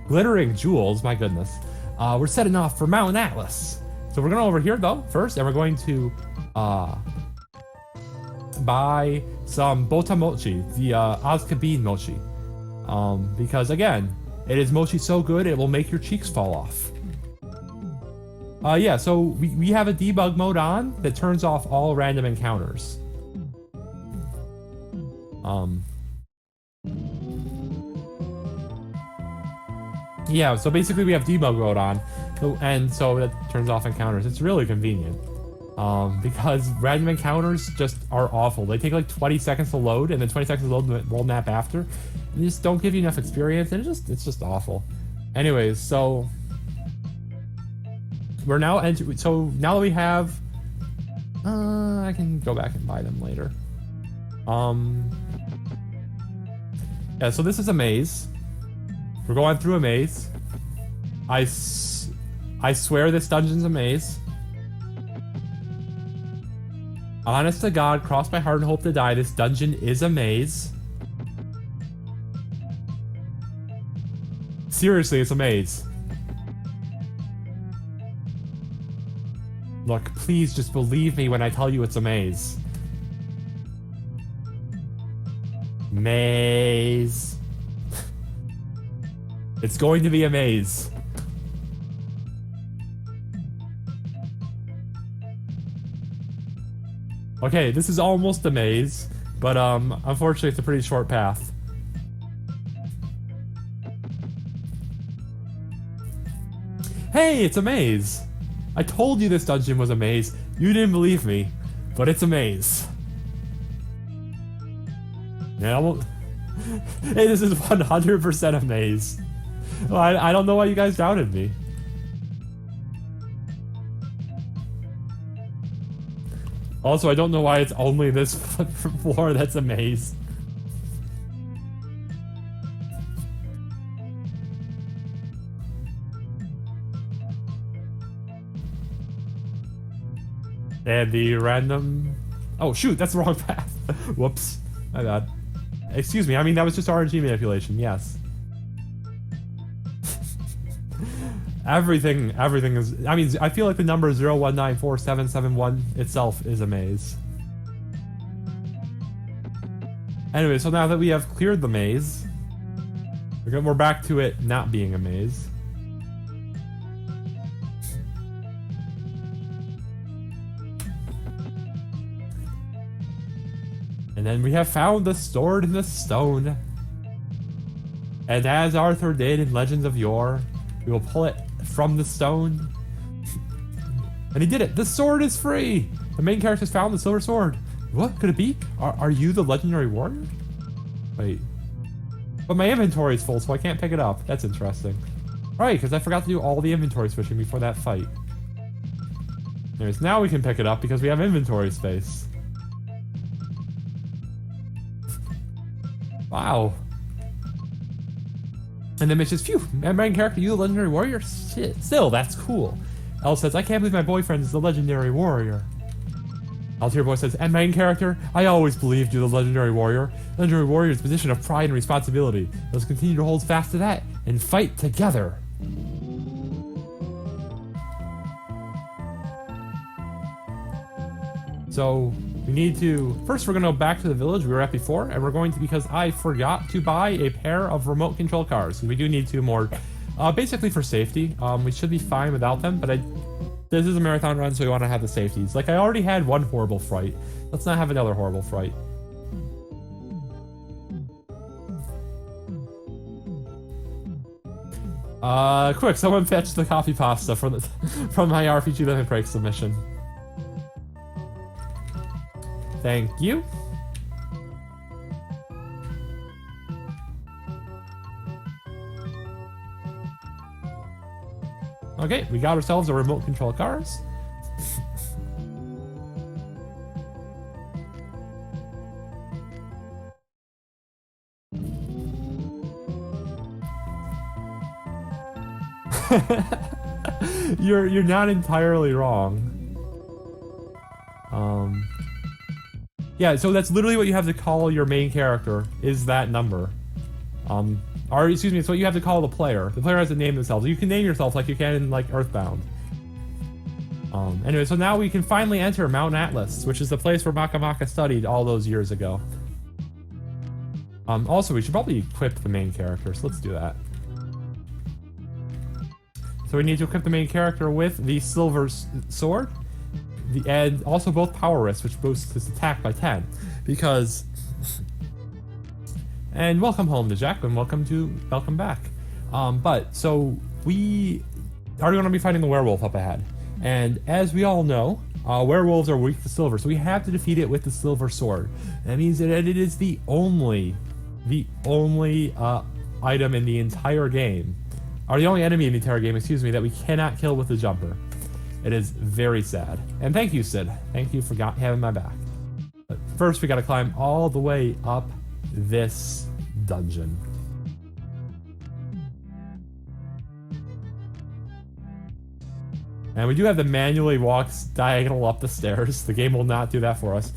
glittering jewels. My goodness, we're setting off for Mount Atlas. So we're going over here though first, and we're going to buy some bota mochi, the Azuki bean mochi, because again, it is mochi so good it will make your cheeks fall off. Yeah, so we have a debug mode on that turns off all random encounters. Yeah, so basically we have debug mode on, and so that turns off encounters. It's really convenient. Because random encounters just are awful. They take like 20 seconds to load, and then 20 seconds to load the world map after. They just don't give you enough experience, and it's just awful. Anyways, so we're now entering. So now that we have, I can go back and buy them later. Yeah. So this is a maze. We're going through a maze. I swear this dungeon's a maze. Honest to God, cross my heart and hope to die, this dungeon is a maze. Seriously, it's a maze. Look, please just believe me when I tell you it's a maze. Maze. It's going to be a maze. Okay, this is almost a maze, but unfortunately it's a pretty short path. Hey, it's a maze! I told you this dungeon was a maze. You didn't believe me, but it's a maze. Yeah, hey, this is 100% a maze. Well, I don't know why you guys doubted me. Also, I don't know why it's only this floor that's a maze. And the random... Oh, shoot, that's the wrong path. Whoops. My bad. Excuse me, I mean, that was just RNG manipulation, yes. Everything is... I mean, I feel like the number 01947771 itself is a maze. Anyway, so now that we have cleared the maze, we're back to it not being a maze. And then we have found the sword in the stone. And as Arthur did in Legends of Yore, we will pull it from the stone. And he did it! The sword is free! The main character has found the silver sword. What could it be? Are you the legendary warrior? Wait. But my inventory is full, so I can't pick it up. That's interesting. Right, because I forgot to do all the inventory switching before that fight. Anyways, now we can pick it up because we have inventory space. Wow. And then Mitch says, phew, main character, you the legendary warrior? Shit, still, that's cool. Elle says, I can't believe my boyfriend is the legendary warrior. Altier Boy says, and main character, I always believed you the legendary warrior. Legendary warrior's position of pride and responsibility. Let's continue to hold fast to that and fight together. So, we need to... First, we're going to go back to the village we were at before, and we're going to, because I forgot to buy a pair of remote control cars. We do need two more, basically for safety. We should be fine without them, but this is a marathon run, so we want to have the safeties. Like, I already had one horrible fright. Let's not have another horrible fright. Quick, someone fetch the coffee pasta from my RPGBlitz2020 submission. Thank you. Okay, we got ourselves a remote control cars. You're not entirely wrong. Yeah, so that's literally what you have to call your main character, is that number. Or, excuse me, it's what you have to call the player. The player has to name themselves. You can name yourself like you can in, like, Earthbound. Anyway, so now we can finally enter Mount Atlas, which is the place where Maka studied all those years ago. Also, we should probably equip the main character, so let's do that. So we need to equip the main character with the silver sword. And also both power wrists, which boosts his attack by 10. Because... And welcome home to Jack, and welcome back. So we are going to be fighting the werewolf up ahead. And as we all know, werewolves are weak to silver, so we have to defeat it with the silver sword. That means that it is the only item in the entire game, or the only enemy in the entire game, excuse me, that we cannot kill with the jumper. It is very sad. And thank you, Sid. Thank you for having my back. But first, we gotta climb all the way up this dungeon. And we do have to manually walk diagonal up the stairs. The game will not do that for us.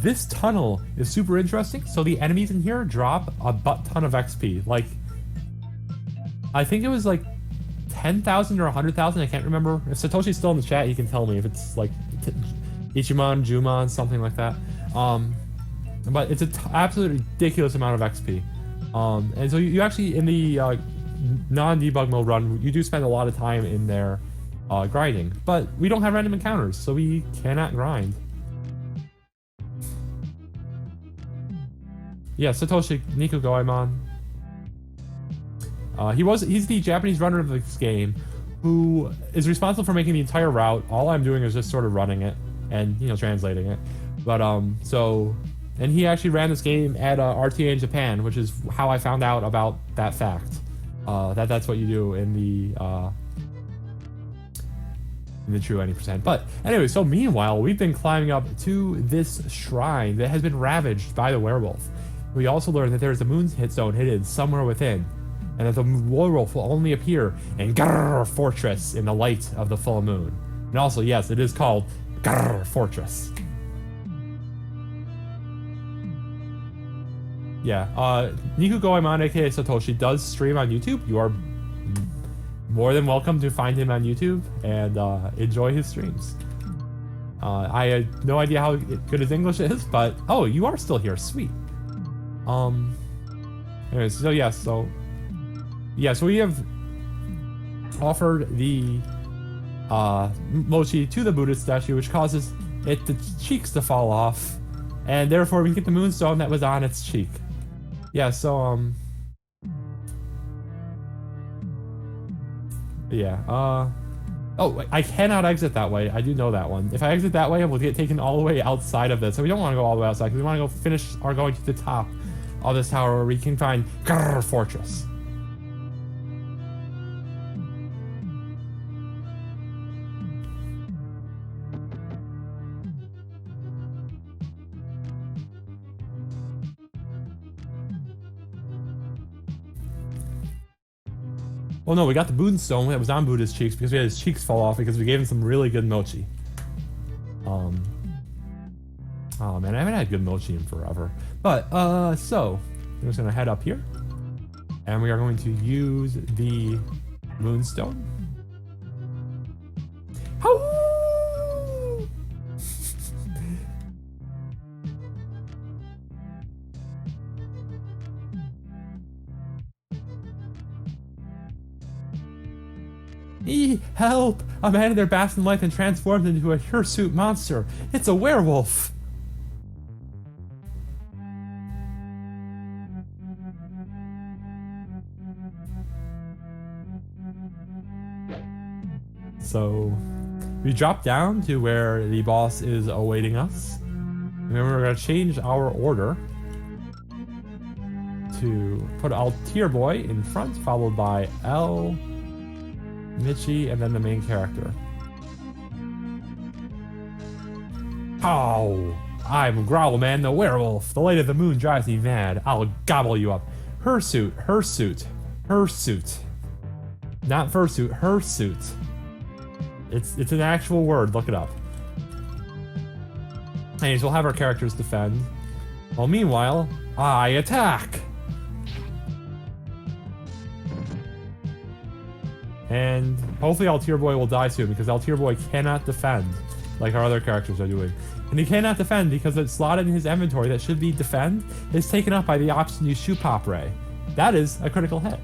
This tunnel is super interesting. So the enemies in here drop a butt ton of XP. Like, I think it was like 10,000 or 100,000. I can't remember. If Satoshi's still in the chat, he can tell me if it's like Ichimon, Jumon, something like that. But it's an absolutely ridiculous amount of XP. And so you actually, in the non-debug mode run, you do spend a lot of time in there grinding. But we don't have random encounters, so we cannot grind. Yeah, Satoshi Niku Goemon. He's the Japanese runner of this game who is responsible for making the entire route. All I'm doing is just sort of running it and, you know, translating it. But, and he actually ran this game at RTA in Japan, which is how I found out about that fact. That's what you do in the true 90%. But anyway, so meanwhile, we've been climbing up to this shrine that has been ravaged by the werewolf. We also learned that there's a moon hit zone hidden somewhere within, and that the werewolf will only appear in Grrr Fortress in the light of the full moon. And also, yes, it is called Grrr Fortress. Yeah, Niku Goemon, aka Satoshi, does stream on YouTube. You are more than welcome to find him on YouTube and enjoy his streams. I had no idea how good his English is, but oh, you are still here, sweet. Anyways, so we have offered the mochi to the Buddhist statue, which causes the cheeks to fall off, and therefore we can get the moonstone that was on its cheek. Yeah, so yeah, oh, I cannot exit that way. I do know that one. If I exit that way, I will get taken all the way outside of this. So we don't want to go all the way outside, because we want to go finish our going to the top of this tower where we can find Grrr Fortress. Well, no, we got the moonstone that was on Buddha's cheeks because we had his cheeks fall off because we gave him some really good mochi. Oh man, I haven't had good mochi in forever. But, so, I'm just gonna head up here. And we are going to use the moonstone. Help! A man in their bastion life and transformed into a hirsute monster. It's a werewolf! So, we drop down to where the boss is awaiting us. And then we're going to change our order to put Altier Boy in front, followed by L, Michi, and then the main character. Oh, I'm Growlman the werewolf. The light of the moon drives me mad. I'll gobble you up. Hirsute, hirsute, hirsute. Not fursuit, hirsute. It's an actual word, look it up. Anyways, we'll have our characters defend. Well, meanwhile, I attack! And hopefully Altier Boy will die soon, because Altier Boy cannot defend like our other characters are doing. And he cannot defend because the slot in his inventory that should be defend is taken up by the option to use Shoe Pop Ray. That is a critical hit.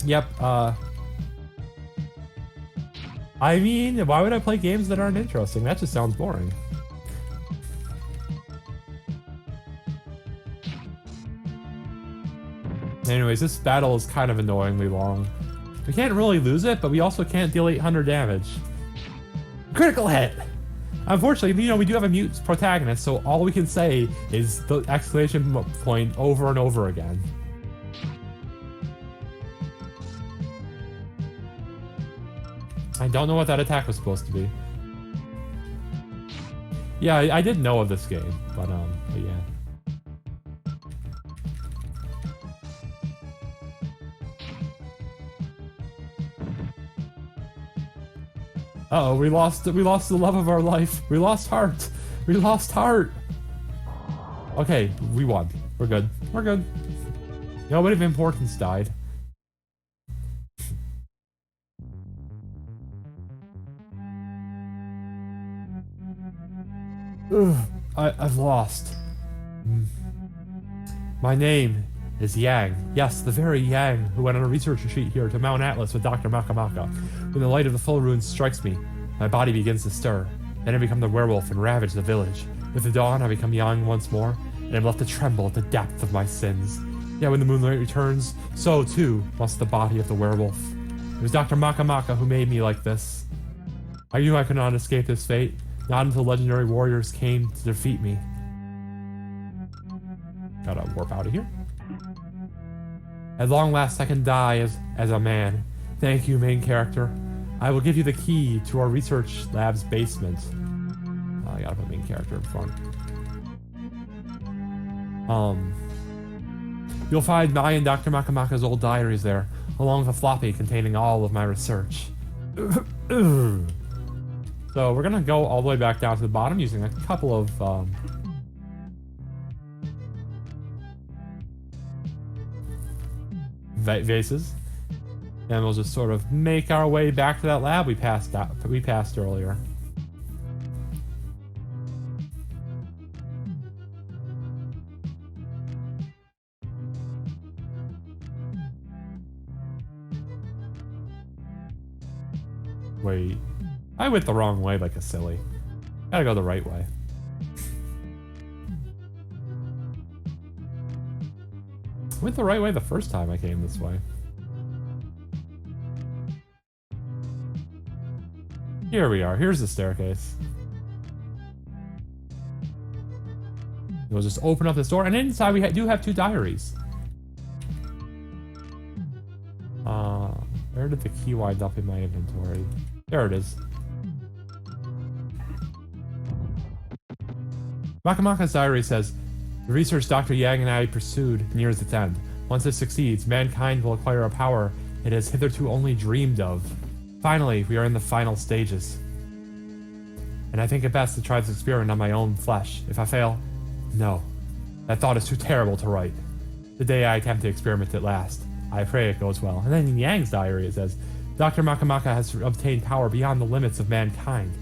Yep, I mean, why would I play games that aren't interesting? That just sounds boring. Anyways, this battle is kind of annoyingly long. We can't really lose it, but we also can't deal 800 damage. Critical hit! Unfortunately, you know, we do have a mute protagonist, so all we can say is the exclamation point over and over again. I don't know what that attack was supposed to be. Yeah, I did know of this game, but yeah. Uh-oh, we lost the love of our life. We lost heart. We lost heart. Okay, we won. We're good. We're good. Nobody of importance died. Ugh, I've lost. My name is Yang. Yes, the very Yang who went on a research retreat here to Mount Atlas with Dr. Maka. When the light of the full runes strikes me, my body begins to stir. Then I become the werewolf and ravage the village. With the dawn, I become Yang once more, and I'm left to tremble at the depth of my sins. Yeah, when the moonlight returns, so too must the body of the werewolf. It was Dr. Maka who made me like this. I knew I could not escape this fate, not until legendary warriors came to defeat me. Gotta warp out of here. At long last, I can die as a man. Thank you, main character. I will give you the key to our research lab's basement. I gotta put main character in front. You'll find my and Dr. Maka's old diaries there, along with a floppy containing all of my research. So we're gonna go all the way back down to the bottom using a couple of vases, and we'll just sort of make our way back to that lab we passed earlier. Wait, I went the wrong way like a silly. Gotta go the right way. Went the right way the first time I came this way. Here we are. Here's the staircase. We'll just open up this door, and inside we do have 2 diaries. Where did the key wind up in my inventory? There it is. Maka's diary says, the research Dr. Yang and I pursued nears its end. Once it succeeds, mankind will acquire a power it has hitherto only dreamed of. Finally, we are in the final stages. And I think it best to try this experiment on my own flesh. If I fail, no. That thought is too terrible to write. The day I attempt to experiment at last, I pray it goes well. And then in Yang's diary it says, Dr. Maka has obtained power beyond the limits of mankind.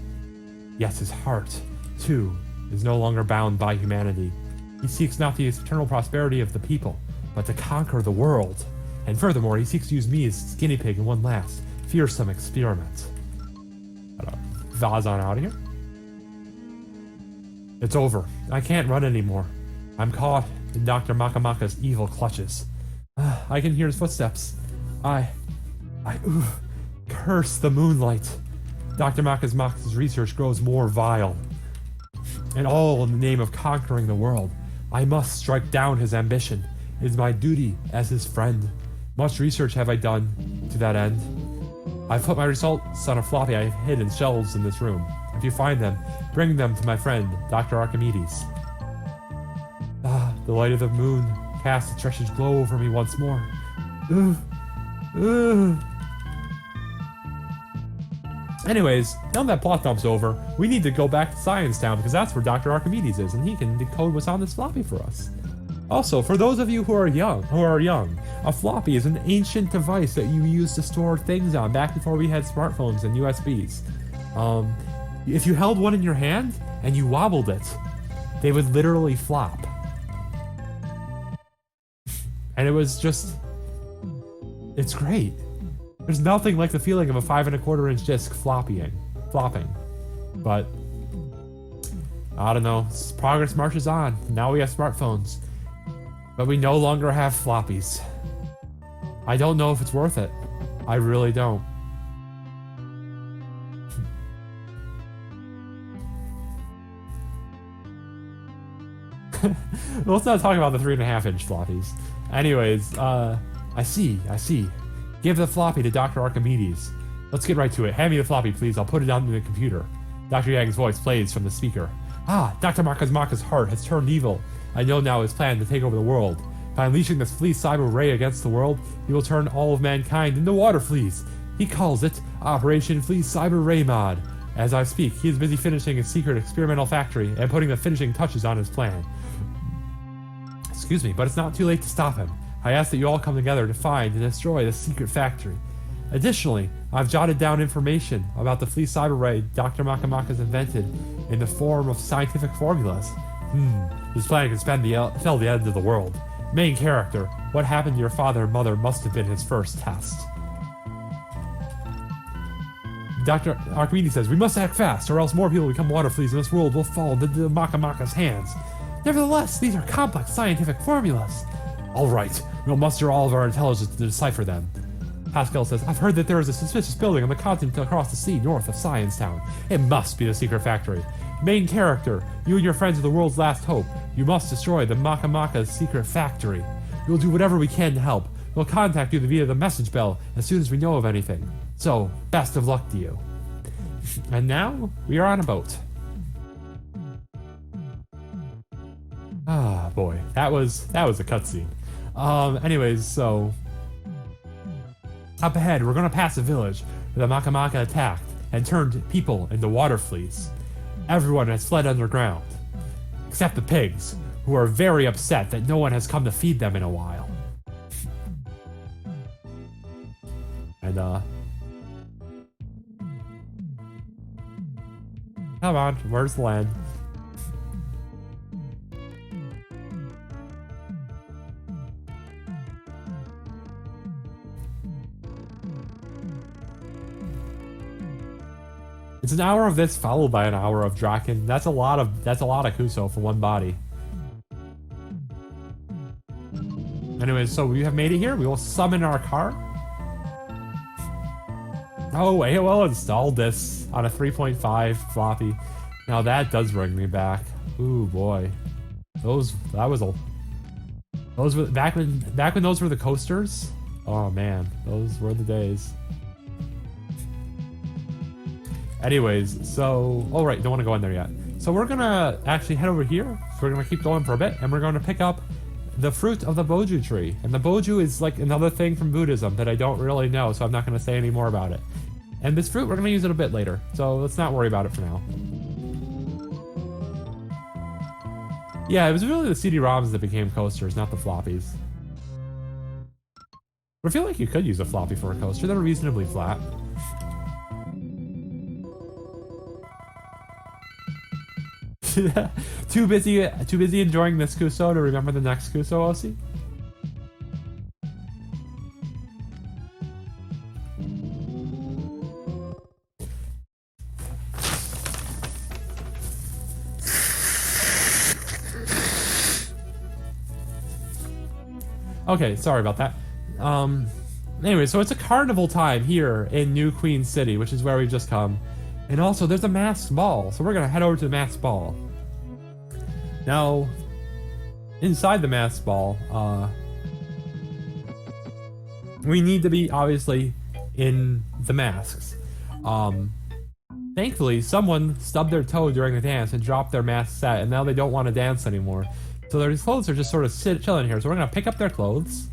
Yes, his heart, too, is no longer bound by humanity. He seeks not the eternal prosperity of the people, but to conquer the world. And furthermore, he seeks to use me as guinea pig in one last, fearsome experiment. Gotta vaz on out of here. It's over. I can't run anymore. I'm caught in Dr. Maka's evil clutches. I can hear his footsteps. I curse the moonlight. Dr. Maka's research grows more vile. And all in the name of conquering the world. I must strike down his ambition. It is my duty as his friend. Much research have I done to that end. I've put my results on a floppy I hid in shelves in this room. If you find them, bring them to my friend, Dr. Archimedes. The light of the moon casts a treacherous glow over me once more. Anyways, now that plot dump's over, we need to go back to Science Town because that's where Dr. Archimedes is, and he can decode what's on this floppy for us. Also, for those of you who are young, a floppy is an ancient device that you used to store things on back before we had smartphones and USBs. If you held one in your hand and you wobbled it, they would literally flop. And it was just... It's great. There's nothing like the feeling of a 5 1/4 inch disc flopping. But... I don't know. Progress marches on. Now we have smartphones. But we no longer have floppies. I don't know if it's worth it. I really don't. Let's not talk about the 3.5-inch floppies. Anyways, I see. Give the floppy to Dr. Archimedes. Let's get right to it. Hand me the floppy, please. I'll put it on the computer. Dr. Yang's voice plays from the speaker. Ah, Dr. Maka's heart has turned evil. I know now his plan to take over the world. By unleashing this flea cyber ray against the world, he will turn all of mankind into water fleas. He calls it Operation Flea Cyber Ray Mod. As I speak, he is busy finishing his secret experimental factory and putting the finishing touches on his plan. Excuse me, but it's not too late to stop him. I ask that you all come together to find and destroy the secret factory. Additionally, I've jotted down information about the flea cyber ray Dr. Maka's invented in the form of scientific formulas. His plan can spell the end of the world. Main character, what happened to your father and mother must have been his first test. Dr. Archimedes says, we must act fast, or else more people become water fleas and this world will fall into the Maka's hands. Nevertheless, these are complex scientific formulas. Alright, we'll muster all of our intelligence to decipher them. Pascal says, I've heard that there is a suspicious building on the continent across the sea north of Science Town. It must be the secret factory. Main character, you and your friends are the world's last hope. You must destroy the Maka's secret factory. We'll do whatever we can to help. We'll contact you via the message bell as soon as we know of anything. So, best of luck to you. And now, we are on a boat. Ah, boy. That was a cutscene. Anyways, so... Up ahead, we're gonna pass a village where the Maka attacked and turned people into water fleas. Everyone has fled underground. Except the pigs, who are very upset that no one has come to feed them in a while. And, come on, where's the land? It's an hour of this followed by an hour of Draken. That's a lot of Kuso for one body. Anyways, so we have made it here. We will summon our car. Oh, AOL installed this on a 3.5 floppy. Now that does bring me back. Ooh boy, those were back when those were the coasters. Oh man, those were the days. Anyways, so... Oh, right, don't want to go in there yet. So we're gonna actually head over here. So we're gonna keep going for a bit, and we're gonna pick up the fruit of the Boju tree. And the Boju is like another thing from Buddhism that I don't really know, so I'm not gonna say any more about it. And this fruit, we're gonna use it a bit later, so let's not worry about it for now. Yeah, it was really the CD-ROMs that became coasters, not the floppies. But I feel like you could use a floppy for a coaster. They're reasonably flat. Too busy enjoying this Kuso to remember the next Kuso, OC? Okay, sorry about that. Anyway, so it's a carnival time here in New Queen City, which is where we've just come. And also, there's a masked ball, so we're gonna head over to the masked ball. Now, inside the masked ball, we need to be, obviously, in the masks. Thankfully, someone stubbed their toe during the dance and dropped their mask set, and now they don't want to dance anymore. So their clothes are just sort of chilling here, so we're gonna pick up their clothes.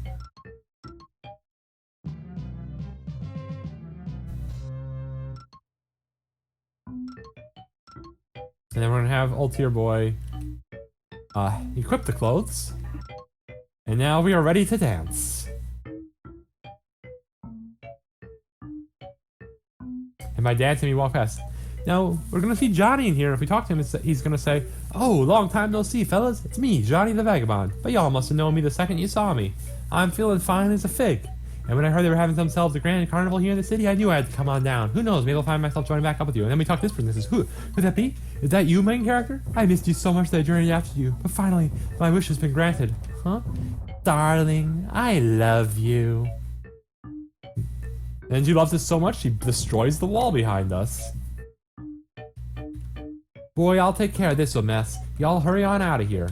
And then we're gonna have Old Tier Boy equip the clothes. And now we are ready to dance. And by dancing, we walk past. Now, we're gonna see Johnny in here. If we talk to him, he's gonna say, "Oh, long time no see, fellas. It's me, Johnny the Vagabond. But y'all must have known me the second you saw me. I'm feeling fine as a fig. And when I heard they were having themselves a grand carnival here in the city, I knew I had to come on down. Who knows, maybe I'll find myself joining back up with you." And then we talk to this person. This is, who could that be? Is that you, main character? I missed you so much that I journeyed after you. But finally, my wish has been granted. Huh? Darling, I love you. And she loves us so much, she destroys the wall behind us. Boy, I'll take care of this a mess. Y'all hurry on out of here.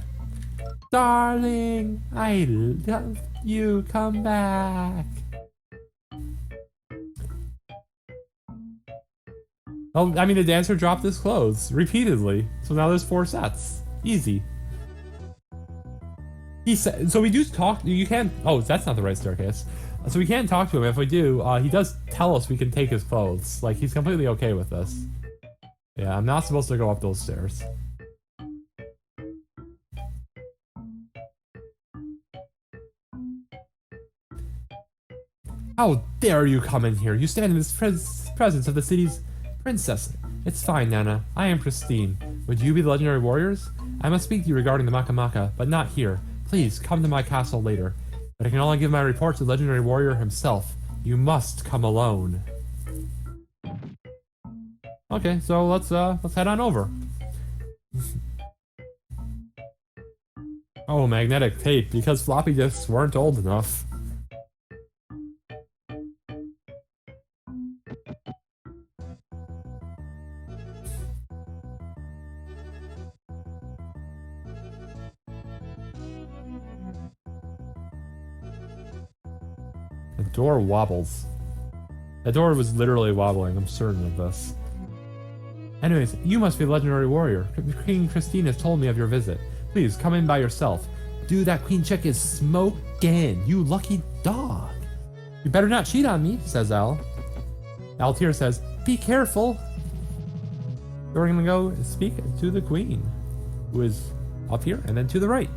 Darling, I love you. Come back. Well, I mean, the dancer dropped his clothes repeatedly, so now there's 4 sets. Easy. He said, so we do talk. You can't. Oh, that's not the right staircase. So we can't talk to him. If we do, he does tell us we can take his clothes. Like, he's completely okay with this. Yeah, I'm not supposed to go up those stairs. How dare you come in here? You stand in this presence of the city's princess. It's fine, Nana. I am Christine. Would you be the legendary warriors? I must speak to you regarding the Maka, but not here. Please, come to my castle later. But I can only give my report to the legendary warrior himself. You must come alone. Okay, so let's head on over. Oh, magnetic tape, because floppy disks weren't old enough. The door wobbles. The door was literally wobbling, I'm certain of this. Anyways, you must be the legendary warrior. Queen Christine has told me of your visit. Please, come in by yourself. Dude, that queen chick is smoking. You lucky dog. You better not cheat on me, says Al. Altair says, be careful. We're gonna go speak to the queen, who is up here and then to the right.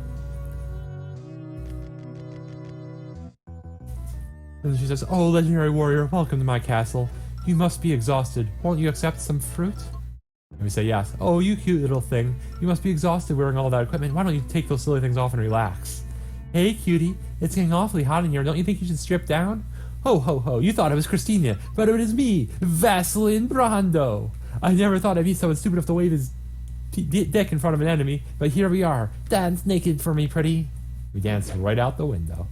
And she says, oh, legendary warrior, welcome to my castle. You must be exhausted. Won't you accept some fruit? And we say yes. Oh, you cute little thing. You must be exhausted wearing all that equipment. Why don't you take those silly things off and relax? Hey, cutie. It's getting awfully hot in here. Don't you think you should strip down? Ho, ho, ho. You thought it was Christina, but it is me, Vaseline Brando. I never thought I'd be someone stupid enough to wave his dick in front of an enemy, but here we are. Dance naked for me, pretty. We dance right out the window.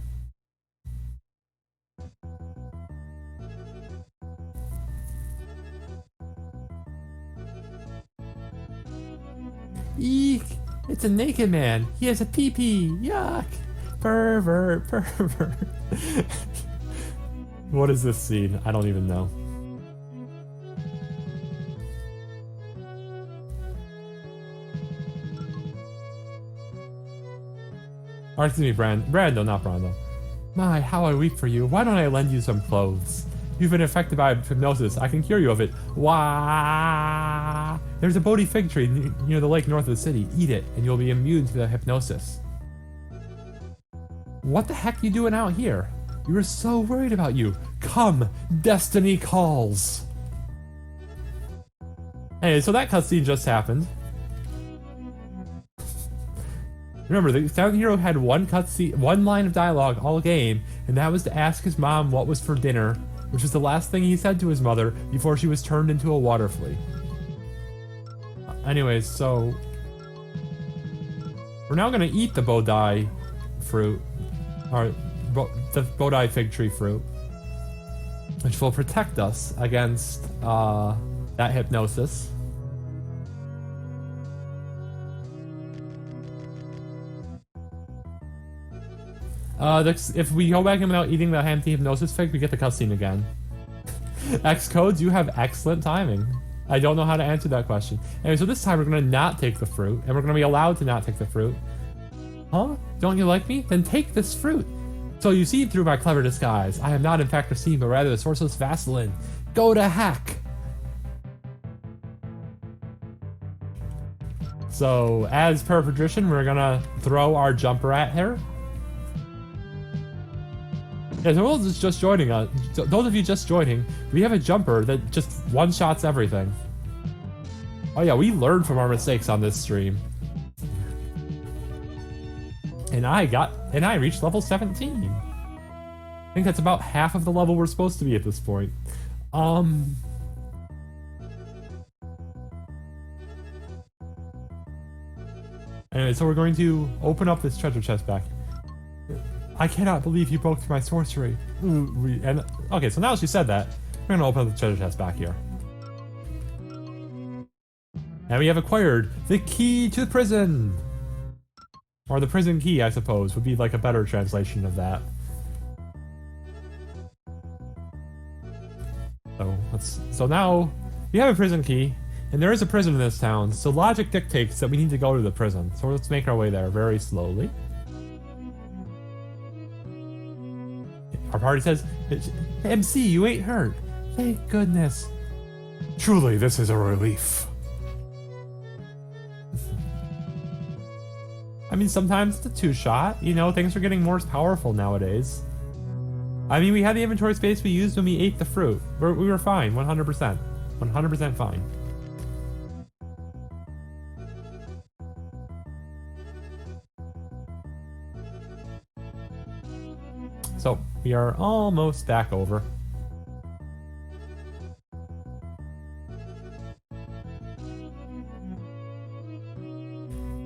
Eek! It's a naked man. He has a pee-pee. Yuck! Pervert, pervert. What is this scene? I don't even know. Or excuse me, Brando, not Brando. My, how I weep for you. Why don't I lend you some clothes? You've been affected by hypnosis. I can cure you of it. Wah! There's a Bodhi fig tree near the lake north of the city. Eat it, and you'll be immune to the hypnosis. What the heck are you doing out here? We were so worried about you. Come, destiny calls. Hey, so that cutscene just happened. Remember, the Sound Hero had one line of dialogue all game, and that was to ask his mom what was for dinner, which was the last thing he said to his mother before she was turned into a water flea. Anyways, so we're now gonna eat the Bodhi fruit, or the Bodhi fig tree fruit, which will protect us against that hypnosis. If we go back in without eating the anti-hypnosis fig, we get the cutscene again. Xcodes, you have excellent timing. I don't know how to answer that question. Anyway, so this time we're gonna not take the fruit, and we're gonna be allowed to not take the fruit. Huh? Don't you like me? Then take this fruit. So you see through my clever disguise. I am not in fact Christine, but rather the sourceless Vaseline. Go to heck! So, as per tradition, we're gonna throw our jumper at her. Yeah, so those just joining us, those of you just joining, we have a jumper that just one-shots everything. Oh yeah, we learned from our mistakes on this stream. And I reached level 17. I think that's about half of the level we're supposed to be at this point. Anyway, so we're going to open up this treasure chest back. I cannot believe you broke through my sorcery. And okay, so now she said that, we're gonna open up the treasure chest back here. And we have acquired the key to the prison! Or the prison key, I suppose, would be like a better translation of that. So now, we have a prison key, and there is a prison in this town, so logic dictates that we need to go to the prison. So let's make our way there very slowly. Our party says, MC, you ain't hurt. Thank goodness. Truly, this is a relief. I mean, sometimes it's a two-shot. You know, things are getting more powerful nowadays. I mean, we had the inventory space we used when we ate the fruit. We were fine, 100%. 100% fine. So, we are almost back over.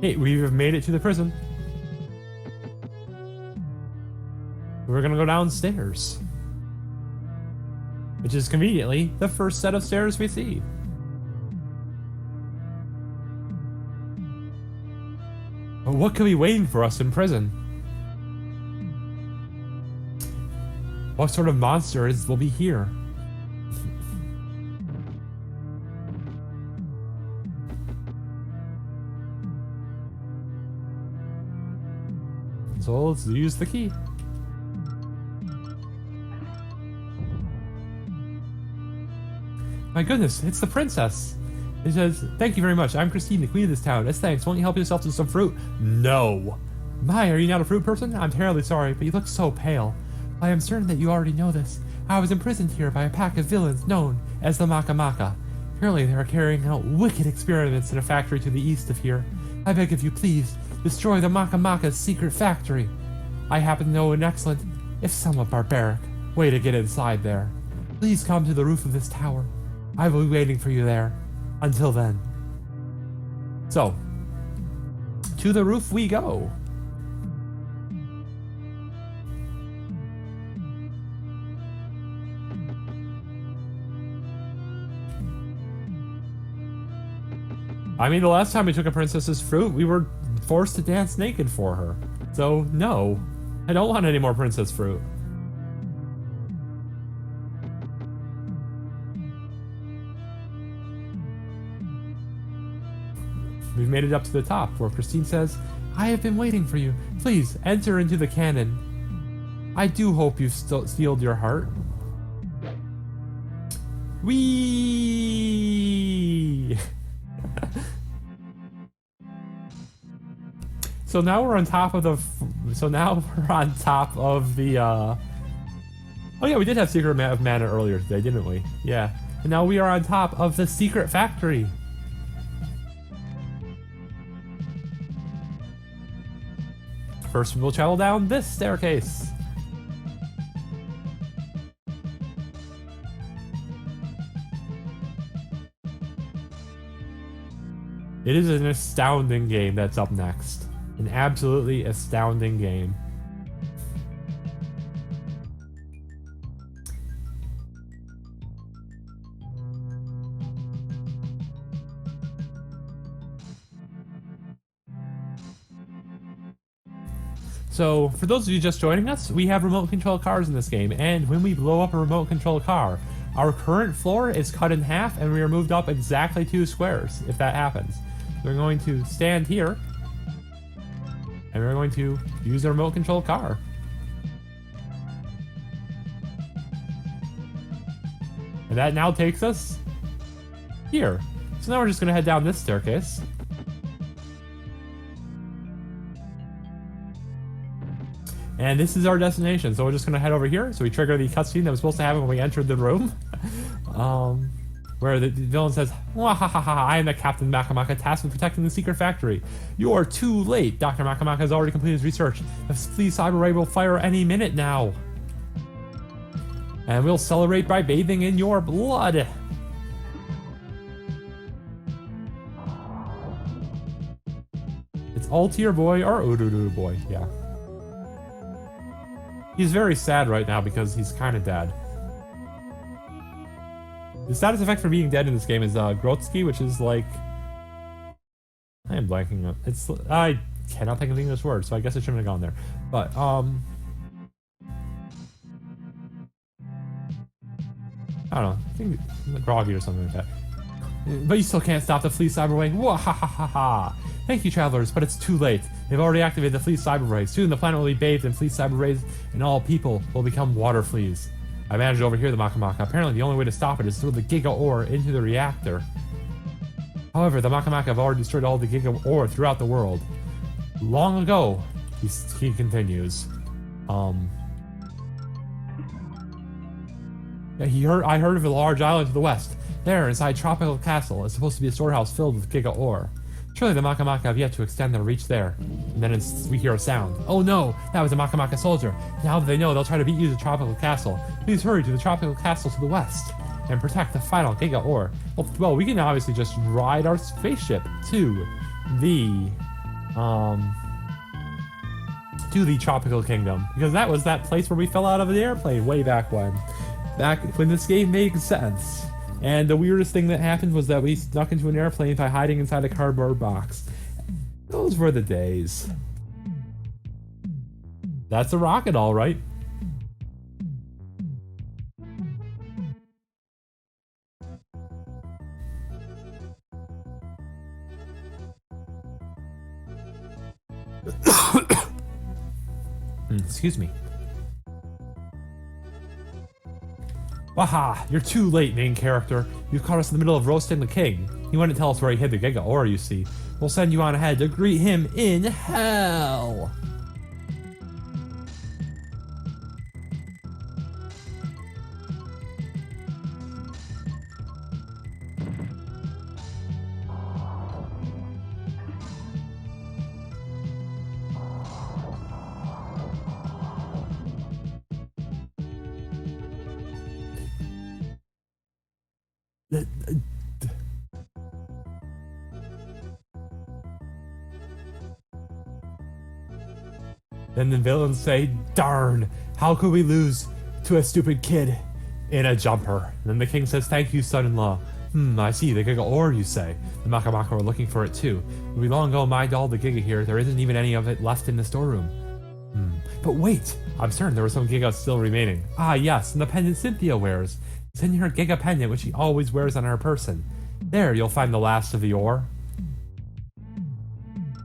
Hey, we have made it to the prison. We're gonna go downstairs. Which is conveniently the first set of stairs we see. But what could be waiting for us in prison? What sort of monsters will be here? So let's use the key. My goodness, it's the princess. It says, thank you very much. I'm Christine, the queen of this town. As thanks, won't you help yourself to some fruit? No. My, are you not a fruit person? I'm terribly sorry, but you look so pale. I am certain that you already know this. I was imprisoned here by a pack of villains known as the Maka. Apparently they are carrying out wicked experiments in a factory to the east of here. I beg of you, please, destroy the Maka's secret factory. I happen to know an excellent, if somewhat barbaric, way to get inside there. Please come to the roof of this tower. I will be waiting for you there. Until then. So, to the roof we go. I mean, the last time we took a princess's fruit, we were forced to dance naked for her. So, no. I don't want any more princess fruit. We've made it up to the top, where Christine says, I have been waiting for you. Please, enter into the cannon. I do hope you've sealed your heart. Whee! So now we're on top of the... Oh yeah, we did have Secret of Mana earlier today, didn't we? Yeah. And now we are on top of the secret factory. First, we will travel down this staircase. It is an astounding game that's up next. An absolutely astounding game. So, for those of you just joining us, we have remote control cars in this game, and when we blow up a remote control car, our current floor is cut in half and we are moved up exactly 2 squares, if that happens. We're going to stand here, and we're going to use the remote control car. And that now takes us here. So now we're just going to head down this staircase. And this is our destination, so we're just going to head over here. So we trigger the cutscene that was supposed to happen when we entered the room. Where the villain says, "Wahahaha, I am the Captain Maka tasked with protecting the secret factory. You are too late. Dr. Maka has already completed his research. The police cyber ray will fire any minute now. And we'll celebrate by bathing in your blood." It's Altier boy or Oodoo boy, yeah. He's very sad right now because he's kind of dead. The status effect for being dead in this game is Grotsky, which is like... I am blanking up. It's... I cannot think of the English word, so I guess I shouldn't have gone there. But, I don't know. I think groggy or something like that. But you still can't stop the Fleet Cyber Wave. Wah ha ha ha ha. Thank you, travelers, but it's too late. They've already activated the Fleet Cyber Rays. Soon the planet will be bathed in Fleet Cyber Rays, and all people will become water fleas. I managed to overhear the Maka Maka. Apparently the only way to stop it is to throw the Giga Ore into the reactor. However, the Maka Maka have already destroyed all the Giga Ore throughout the world. Long ago, he continues. Yeah, I heard of a large island to the west. There, inside Tropical Castle, is supposed to be a storehouse filled with Giga Ore. Surely the Maka Maka have yet to extend their reach there. And then we hear a sound. Oh no, that was a Maka Maka soldier. Now that they know, they'll try to beat you to Tropical Castle. Please hurry to the Tropical Castle to the west and protect the final Giga Ore. Well, we can obviously just ride our spaceship to the Tropical Kingdom, because that was that place where we fell out of the airplane way back when this game made sense. And the weirdest thing that happened was that we snuck into an airplane by hiding inside a cardboard box. Those were the days. That's a rocket, all right. Excuse me. Waha! You're too late, main character. You've caught us in the middle of roasting the king. He wouldn't tell us where he hid the Giga Ore, you see. We'll send you on ahead to greet him in hell! Then the villains say, darn, how could we lose to a stupid kid in a jumper? And then the king says, thank you, son-in-law. I see, the Giga Ore, you say. The Maka Maka were looking for it too. We long ago mined all the Giga here. There isn't even any of it left in the storeroom. But wait, I'm certain there were some Giga still remaining. Ah yes, and the pendant Cynthia wears. It's in her Giga pendant, which she always wears on her person. There, you'll find the last of the ore.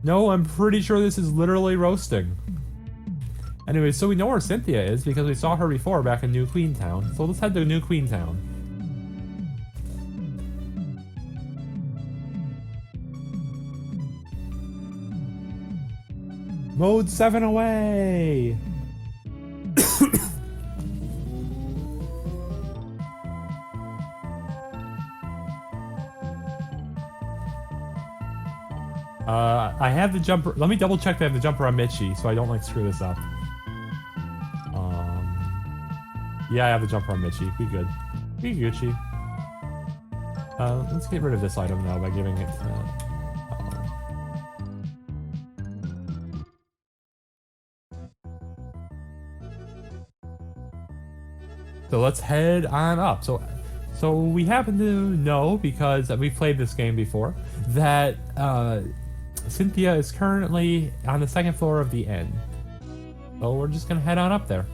No, I'm pretty sure this is literally roasting. Anyway, so we know where Cynthia is because we saw her before back in New Queentown. So let's head to New Queentown. Mode 7 away! I have the jumper. Let me double check that I have the jumper on Mitchie so I don't like screw this up. Yeah, I have the jumper on Mitchie. We good. We Gucci. Let's get rid of this item now by giving it So let's head on up. So we happen to know, because we've played this game before, that Cynthia is currently on the second floor of the inn. So we're just gonna head on up there.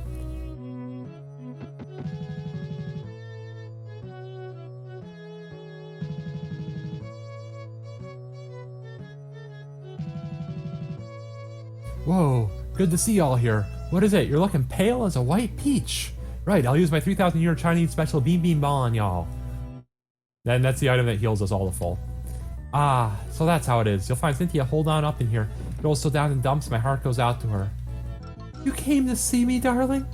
Whoa, good to see y'all here. What is it? You're looking pale as a white peach. Right, I'll use my 3,000-year Chinese special Beam Beam Ball on y'all. Then that's the item that heals us all to full. Ah, so that's how it is. You'll find Cynthia hold on up in here. Rolls so down in dumps, my heart goes out to her. You came to see me, darling?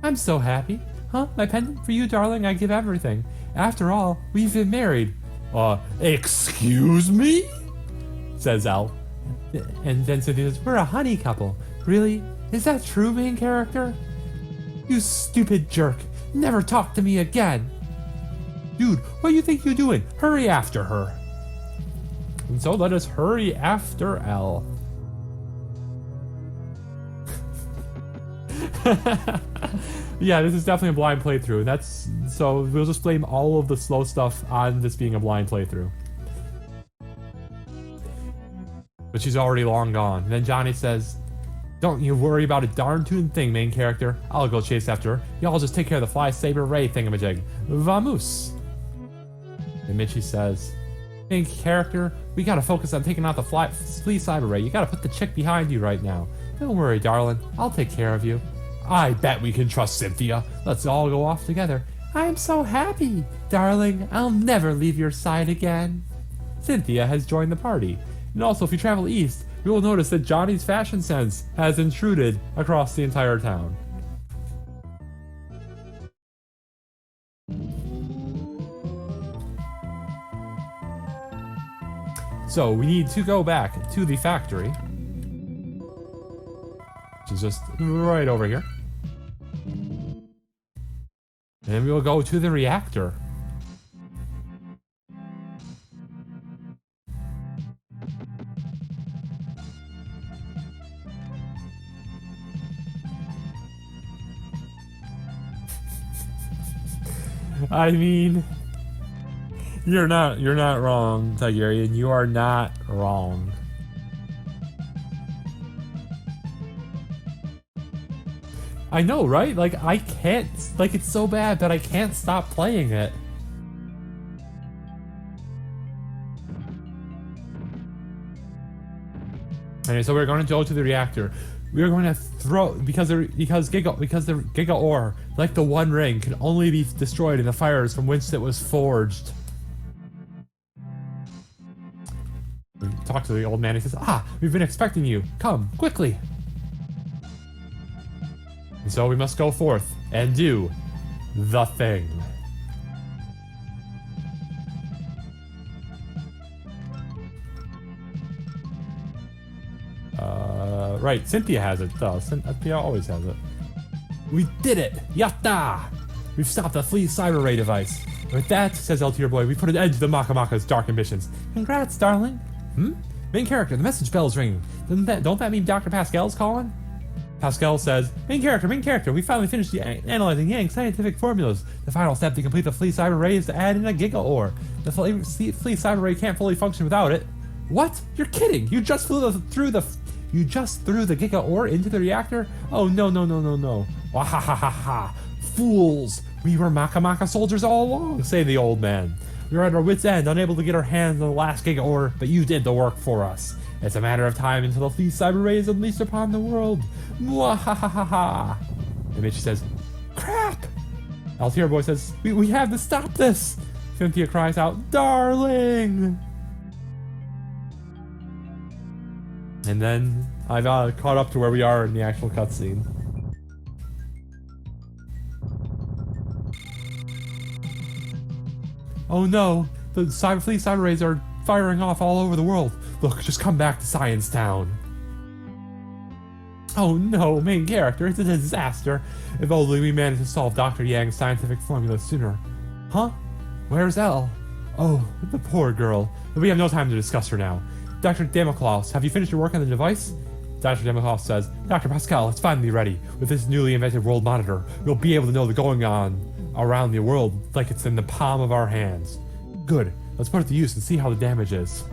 I'm so happy. Huh? My pendant? For you, darling, I give everything. After all, we've been married. Excuse me? Says Al. And then Cynthia says, we're a honey couple. Really? Is that true, main character? You stupid jerk. Never talk to me again. Dude, what do you think you're doing? Hurry after her. And so let us hurry after L. Yeah, this is definitely a blind playthrough. So we'll just blame all of the slow stuff on this being a blind playthrough. But she's already long gone. And then Johnny says, "Don't you worry about a darn tune thing, main character. I'll go chase after her. Y'all just take care of the fly saber ray thingamajig. Vamos." And Mitchie says, "Main character, we gotta focus on taking out the flea cyber ray. You gotta put the chick behind you right now. Don't worry, darling. I'll take care of you." "I bet we can trust Cynthia. Let's all go off together." "I'm so happy, darling. I'll never leave your side again." Cynthia has joined the party. And also, if you travel east, you will notice that Johnny's fashion sense has intruded across the entire town. So we need to go back to the factory, which is just right over here. And we will go to the reactor. I mean, you're not wrong, Tigerian. You are not wrong. I know, right? Like, I can't, like, it's so bad that I can't stop playing it. Anyway, so we're going to go to the reactor. We are going to throw, because the Giga Ore, like the One Ring, can only be destroyed in the fires from which it was forged. We talk to the old man. He says, "Ah, we've been expecting you. Come quickly." And so we must go forth and do the thing. Right, Cynthia has it, though. Cynthia always has it. We did it! Yatta! We've stopped the flea cyber ray device. With that, says Altier Boy, we put an end to the Maka's dark ambitions. Congrats, darling. Main character, the message bell's ringing. Don't that mean Dr. Pascal's calling? Pascal says, main character, we finally finished analyzing Yang's scientific formulas. The final step to complete the flea cyber ray is to add in a Giga Ore. The flea cyber ray can't fully function without it. What? You're kidding! You just threw the Giga Ore into the reactor? Oh, no. Wahahaha. Fools! We were Maka soldiers all along, say the old man. We were at our wits' end, unable to get our hands on the last Giga Ore, but you did the work for us. It's a matter of time until the flea cyber ray is unleashed upon the world. Mwahahaha. And Mitch says, crap! Altier Boy says, we have to stop this! Cynthia cries out, darling! And then I've caught up to where we are in the actual cutscene. Oh no, the flea cyber rays are firing off all over the world. Look, just come back to Science Town. Oh no, main character, it's a disaster. If only we managed to solve Dr. Yang's scientific formula sooner. Huh? Where's Elle? Oh, the poor girl. But we have no time to discuss her now. Dr. Damoclaus, have you finished your work on the device? Dr. Damoclaus says, Dr. Pascal, it's finally ready. With this newly invented world monitor, we'll be able to know the going on around the world like it's in the palm of our hands. Good, let's put it to use and see how the damage is.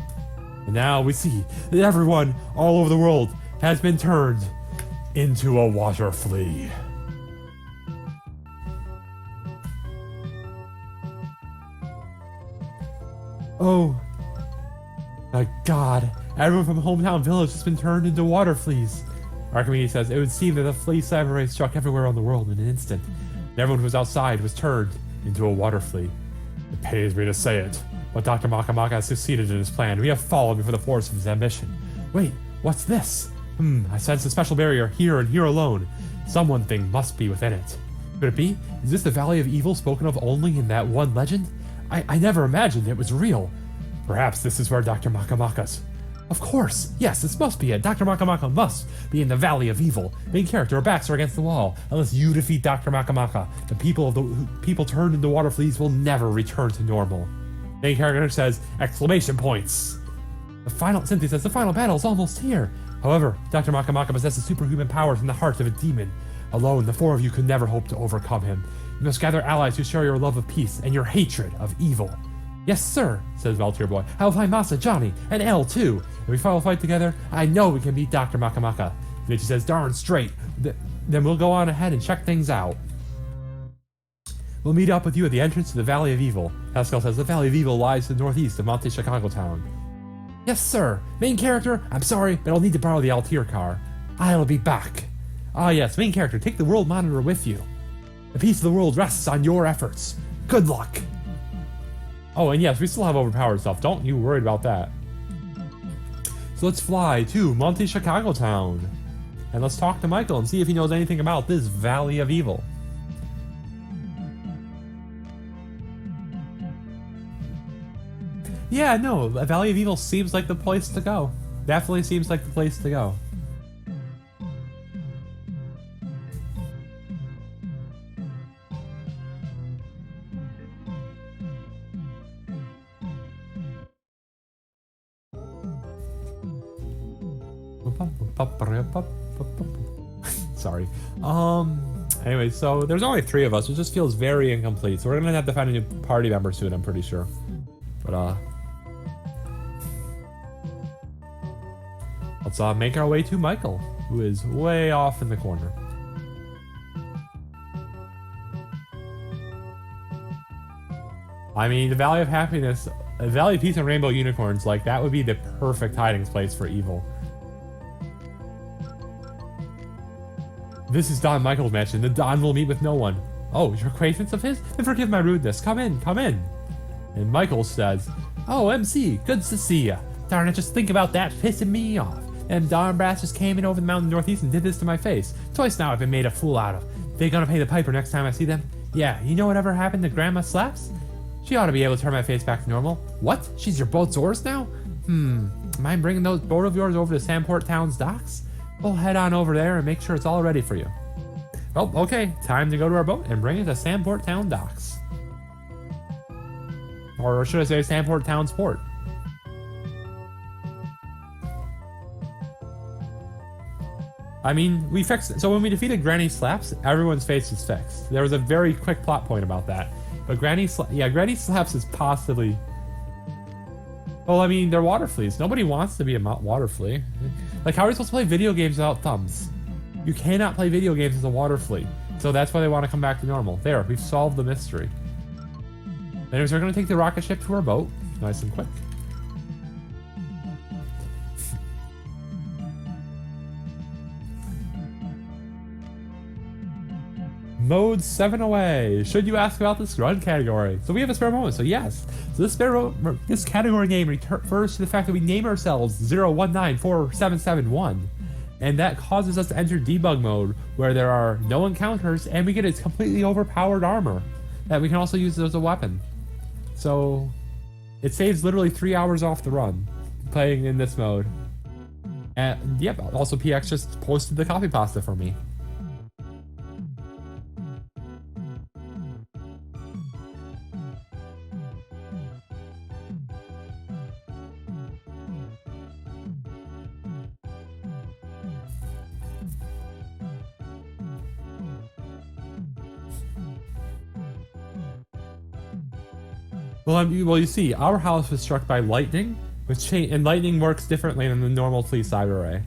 And now we see that everyone all over the world has been turned into a water flea. Oh my god, everyone from Hometown Village has been turned into water fleas. Archimedes says, it would seem that the flea cyber ray struck everywhere on the world in an instant. And everyone who was outside was turned into a water flea. It pains me to say it, but Dr. Maka has succeeded in his plan. We have fallen before the force of his ambition. Wait, what's this? I sense a special barrier here and here alone. Someone thing must be within it. Could it be? Is this the Valley of Evil spoken of only in that one legend? I never imagined it was real. Perhaps this is where Dr. Maka's. Of course, yes, this must be it. Dr. Maka must be in the Valley of Evil. Main character, our backs are against the wall. Unless you defeat Dr. Maka, the people turned into water fleas will never return to normal. Main character says, exclamation points. Cynthia says, the final battle is almost here. However, Dr. Maka possesses superhuman powers in the heart of a demon. Alone, the four of you could never hope to overcome him. You must gather allies who share your love of peace and your hatred of evil. Yes, sir, says Valtier Boy. I'll find Masa, Johnny, and Elle, too. If we follow fight together, I know we can beat Dr. Maka. Vinci says, darn straight. Then we'll go on ahead and check things out. We'll meet up with you at the entrance to the Valley of Evil. Pascal says, the Valley of Evil lies to the northeast of Monte Chicago Town. Yes, sir. Main character, I'm sorry, but I'll need to borrow the Altier car. I'll be back. Ah, yes, main character, take the world monitor with you. The peace of the world rests on your efforts. Good luck. Oh, and yes, we still have overpowered stuff. Don't you worry about that. So let's fly to Monte Chicago Town. And let's talk to Michael and see if he knows anything about this Valley of Evil. Yeah, no, Valley of Evil seems like the place to go. Definitely seems like the place to go. Sorry. Anyway, so there's only 3 of us. It just feels very incomplete. So we're gonna have to find a new party member soon, I'm pretty sure. But let's make our way to Michael, who is way off in the corner. I mean, the Valley of Happiness, the Valley of Peace and Rainbow Unicorns, like, that would be the perfect hiding place for evil. This is Don Michael's mansion. The Don will meet with no one. Oh, your acquaintance of his? Then forgive my rudeness. Come in, come in. And Michael says, oh, MC, good to see ya. Darn it, just think about that pissing me off. Them darn brats just came in over the mountain northeast and did this to my face. Twice now I've been made a fool out of. They gonna pay the piper next time I see them? Yeah, you know whatever happened to Grandma Slaps? She ought to be able to turn my face back to normal. What? She's your boat's oars now? Mind bringing those boat of yours over to Sandport Town's docks? We'll head on over there and make sure it's all ready for you. Well, okay, time to go to our boat and bring it to Sandport Town docks. Or should I say Sandport Town's port? I mean, we fixed it. So when we defeated Granny Slaps, everyone's face is fixed. There was a very quick plot point about that. But Granny Slaps is possibly... Well, I mean, they're water fleas. Nobody wants to be a water flea. Like, how are we supposed to play video games without thumbs? You cannot play video games as a water flea. So that's why they want to come back to normal. There, we've solved the mystery. Anyways, we're going to take the rocket ship to our boat. Nice and quick. Mode 7 away. Should you ask about this run category? So we have a spare moment, so yes. So this category name refers to the fact that we name ourselves 01947771. And that causes us to enter debug mode, where there are no encounters, and we get its completely overpowered armor that we can also use as a weapon. So it saves literally 3 hours off the run playing in this mode. And yep, also PX just posted the copy pasta for me. Well, you see, our house was struck by lightning, and lightning works differently than the normal flea cyber ray.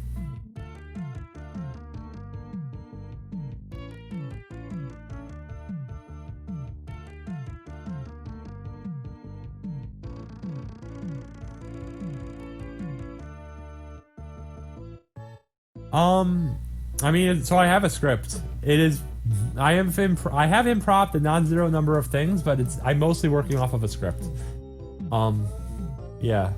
I mean, so I have a script. It is. I have improv a non-zero number of things, but I'm mostly working off of a script. Yeah.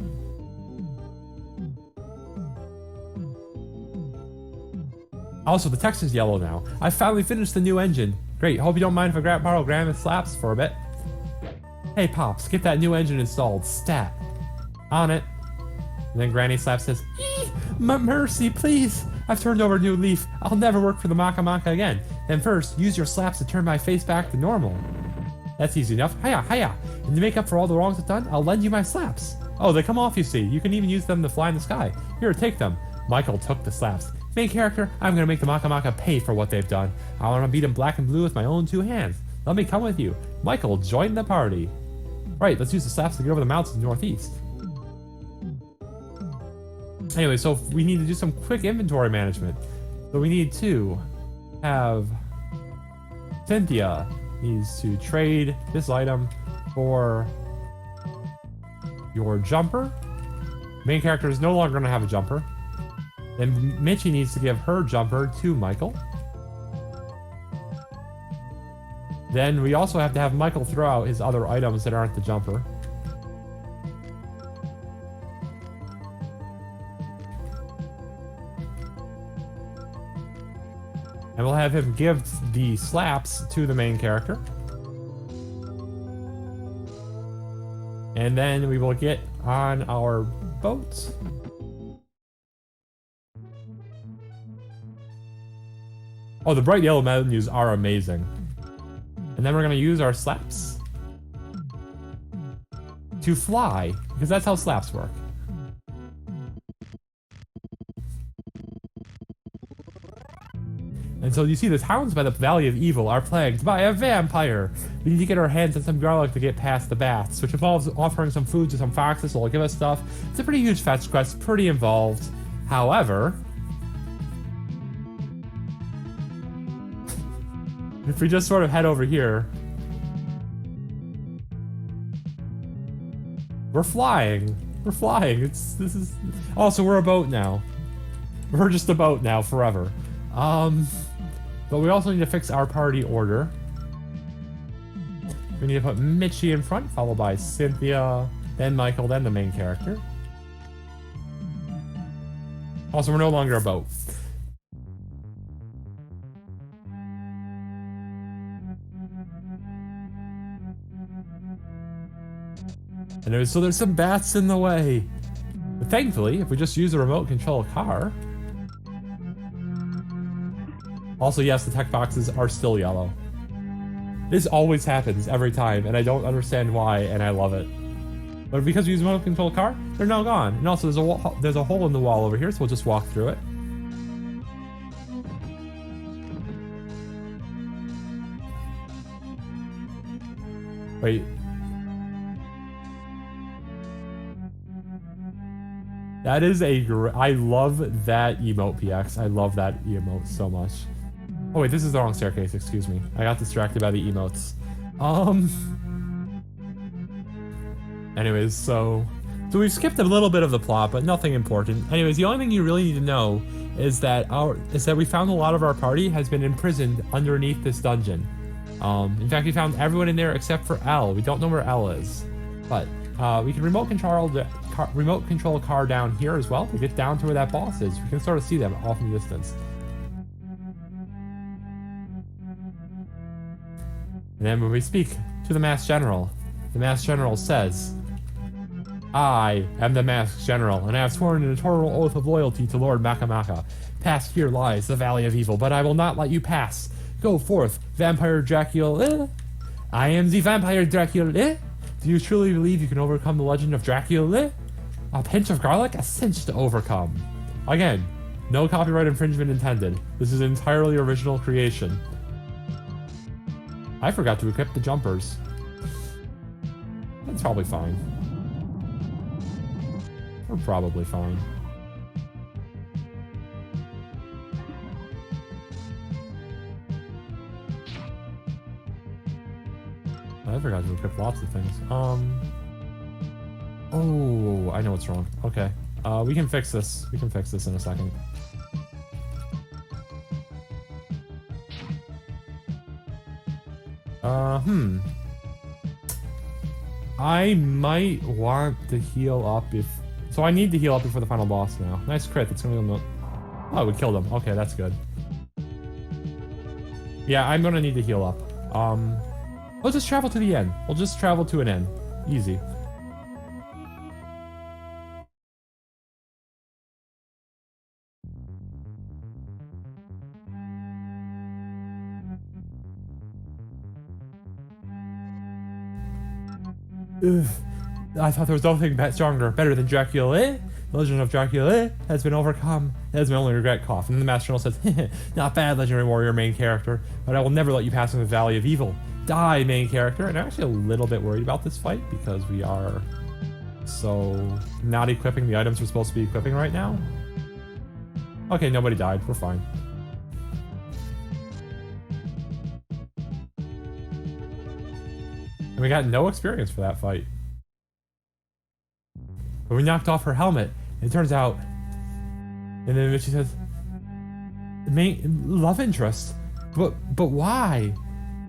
Also, the text is yellow now. I finally finished the new engine. Great, hope you don't mind if I borrow Grandma Slaps for a bit. Hey Pops, get that new engine installed, stat. On it. And then Granny Slaps says, mercy, please. I've turned over a new leaf. I'll never work for the Maka again. Then first, use your slaps to turn my face back to normal. That's easy enough. Hiya, hiya. And to make up for all the wrongs I've done, I'll lend you my slaps. Oh, they come off, you see. You can even use them to fly in the sky. Here, take them. Michael took the slaps. Main character, I'm gonna make the Maka pay for what they've done. I wanna beat them black and blue with my own 2 hands. Let me come with you. Michael, join the party. Right, let's use the slaps to get over the mountains northeast. Anyway, so we need to do some quick inventory management. So we need to have Cynthia needs to trade this item for your jumper. Main character is no longer going to have a jumper. Then Mitchie needs to give her jumper to Michael. Then we also have to have Michael throw out his other items that aren't the jumper. And we'll have him give the slaps to the main character. And then we will get on our boat. Oh, the bright yellow menus are amazing. And then we're gonna use our slaps to fly, because that's how slaps work. And so you see the towns by the Valley of Evil are plagued by a vampire. We need to get our hands on some garlic to get past the bats, which involves offering some food to some foxes, so they'll give us stuff. It's a pretty huge fetch quest, pretty involved. However, if we just sort of head over here, we're flying. We're flying. Also, we're a boat now. We're just a boat now forever. But we also need to fix our party order. We need to put Mitchie in front, followed by Cynthia, then Michael, then the main character. Also, we're no longer a boat. And so there's some bats in the way. But thankfully, if we just use a remote control car. Also, yes, the tech boxes are still yellow. This always happens every time, and I don't understand why, and I love it. But because we use a remote control car, they're now gone. And also, there's a hole in the wall over here, so we'll just walk through it. Wait. That is I love that emote, PX. I love that emote so much. Oh wait, this is the wrong staircase, excuse me. I got distracted by the emotes. Anyways, so we've skipped a little bit of the plot, but nothing important. Anyways, the only thing you really need to know is that we found a lot of our party has been imprisoned underneath this dungeon. In fact, we found everyone in there except for L. We don't know where L is, but we can remote control a car down here as well to get down to where that boss is. We can sort of see them off in the distance. And then when we speak to the Masked General, the Masked General says, I am the Masked General, and I have sworn an eternal oath of loyalty to Lord Maka. Past here lies the Valley of Evil, but I will not let you pass. Go forth, Vampire Dracula. I am the Vampire Dracula. Do you truly believe you can overcome the legend of Dracula? A pinch of garlic, a cinch to overcome. Again, no copyright infringement intended. This is entirely original creation. I forgot to equip the jumpers. That's probably fine. We're probably fine. I forgot to equip lots of things. Oh, I know what's wrong. Okay. We can fix this. We can fix this in a second. I might want to heal up so I need to heal up before the final boss now. Nice crit. That's gonna go. Oh, we killed him. Okay, that's good. Yeah, I'm gonna need to heal up. We'll just travel to the end. We'll just travel to an end. Easy. Ugh. I thought there was nothing stronger, better than Dracula. The legend of Dracula has been overcome. That is my only regret, cough. And then the Master General says, not bad, legendary warrior main character, but I will never let you pass in the Valley of Evil. Die, main character. And I'm actually a little bit worried about this fight because we are so not equipping the items we're supposed to be equipping right now. Okay, nobody died. We're fine. And we got no experience for that fight. But we knocked off her helmet. And it turns out... And then she says... Love interest? But why?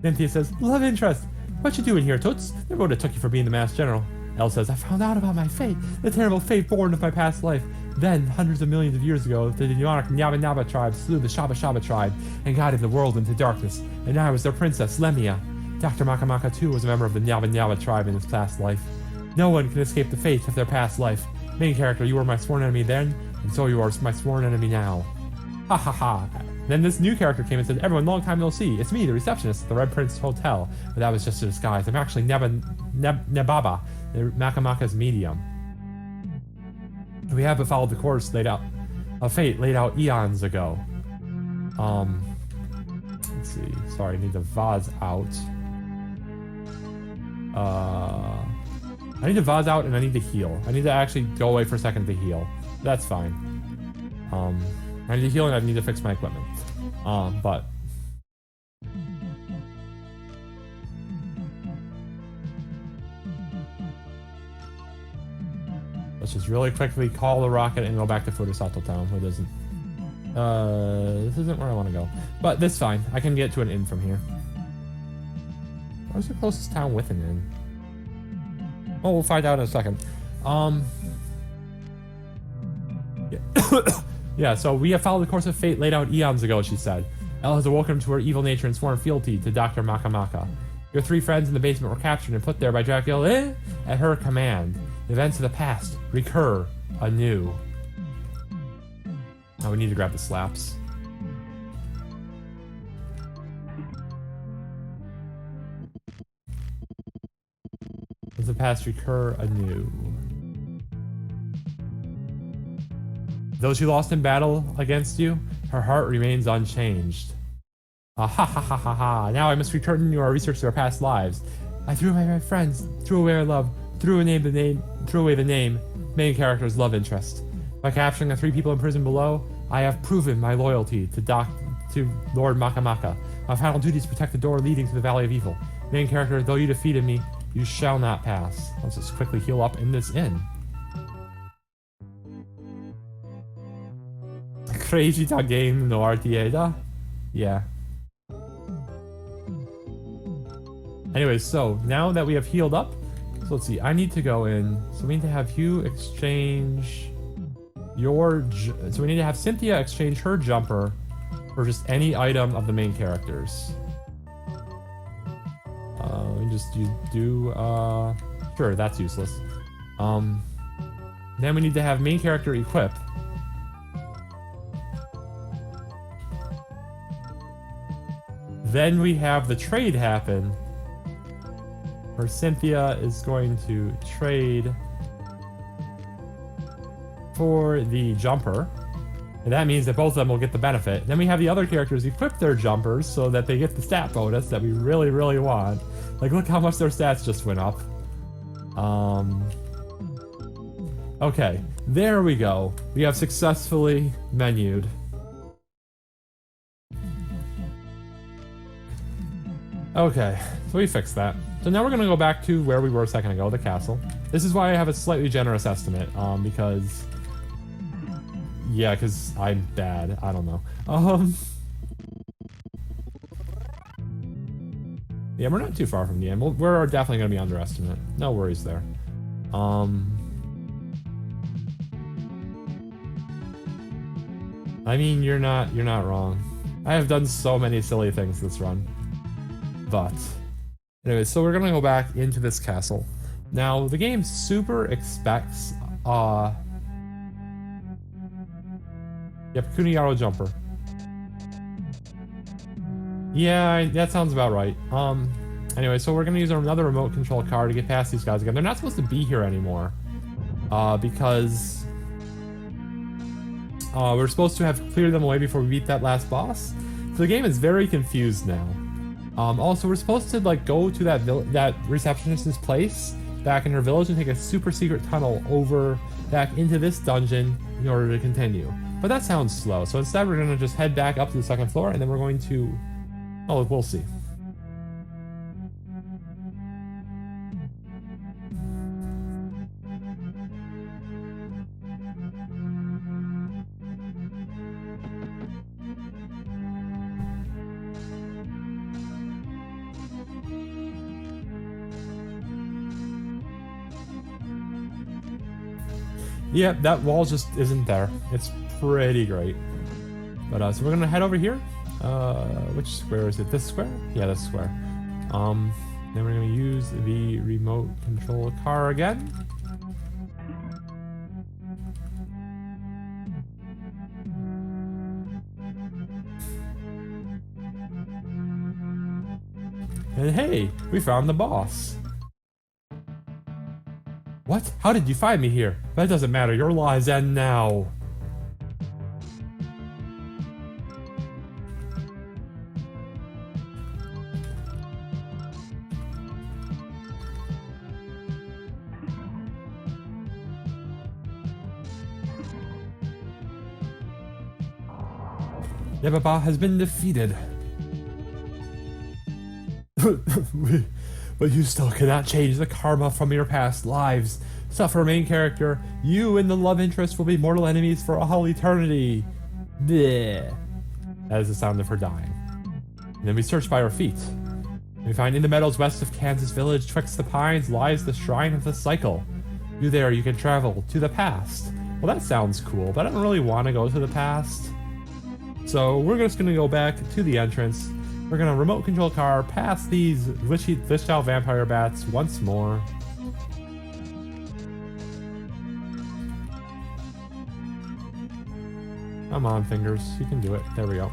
Cynthia says, love interest? What you doing here, Toots? They would have took you for being the Masked General. Elle says, I found out about my fate. The terrible fate born of my past life. Then, hundreds of millions of years ago, the demonic Nyaba Nyaba tribe slew the Shaba Shaba tribe and guided the world into darkness. And I was their princess, Lemia. Dr. Maka Maka too was a member of the Nyaba Nyaba tribe in his past life. No one can escape the fate of their past life. Main character, you were my sworn enemy then, and so you are my sworn enemy now. Ha ha ha. Then this new character came and said, everyone, long time no see. It's me, the receptionist at the Red Prince Hotel. But that was just a disguise. I'm actually Nebaba, Maka Maka's medium. We have followed the course laid out, of fate laid out eons ago. Let's see. Sorry, I need to vase out. I need to vase out and I need to heal. I need to actually go away for a second to heal. That's fine. I need to heal and I need to fix my equipment. But let's just really quickly call the rocket and go back to Furusato Town. It doesn't. This isn't where I want to go. But this is fine. I can get to an inn from here. Where's the closest town with an inn? Oh, we'll find out in a second. Yeah. Yeah, so we have followed the course of fate laid out eons ago, she said. Elle has awoken to her evil nature and sworn fealty to Dr. Maka Maka. Your three friends in the basement were captured and put there by Dracula at her command. The events of the past recur anew. Now we need to grab the slaps. Does the past recur anew? Those who lost in battle against you, her heart remains unchanged. Ah ha ha ha ha ha. Now I must return to our research to our past lives. I threw away my friends, threw away our love, threw away the name, main character's love interest. By capturing the three people in prison below, I have proven my loyalty to Lord Maka Maka. My final duty is to protect the door leading to the Valley of Evil. Main character, though you defeated me, you shall not pass. Let's just quickly heal up in this inn. Crazy ta game no RTA. Yeah. Anyways, so now that we have healed up, so let's see. I need to go in. So we need to have you exchange your. So we need to have Cynthia exchange her jumper for just any item of the main characters. We just do. Sure, that's useless. Then we need to have main character equip. Then we have the trade happen, where Cynthia is going to trade for the jumper. And that means that both of them will get the benefit. Then we have the other characters equip their jumpers so that they get the stat bonus that we really, really want. Like, look how much their stats just went up. Okay, there we go. We have successfully menued. Okay, so we fixed that. So now we're gonna go back to where we were a second ago, the castle. This is why I have a slightly generous estimate, because... Yeah, because I'm bad. I don't know. Yeah, we're not too far from the end. We're definitely gonna be underestimate. No worries there. I mean, you're not wrong. I have done so many silly things this run. But anyway, so we're gonna go back into this castle. Now the game super expects yep, Kuniyaro jumper. Yeah, that sounds about right. Anyway, so we're gonna use another remote control car to get past these guys again. They're not supposed to be here anymore. Because We're supposed to have cleared them away before we beat that last boss. So the game is very confused now. Also, we're supposed to like go to that receptionist's place back in her village and take a super secret tunnel over back into this dungeon in order to continue. But that sounds slow, so instead we're gonna just head back up to the second floor and then we're going to... Oh, we'll see. Yeah, that wall just isn't there. It's pretty great. But so we're gonna head over here. Which square is it? This square? Yeah, this square. Then we're gonna use the remote control car again. And hey, we found the boss. What? How did you find me here? That doesn't matter. Your lives end now. Yababa has been defeated. But you still cannot change the karma from your past lives. Suffer, main character. You and the love interest will be mortal enemies for all eternity. Bleh. That is the sound of her dying. And then we search by our feet. We find in the meadows west of Kansas Village, twixt the pines, lies the Shrine of the Cycle. There you can travel to the past. Well, that sounds cool, but I don't really want to go to the past. So we're just going to go back to the entrance. We're gonna remote control car past these glitched out vampire bats once more. Come on, fingers. You can do it. There we go.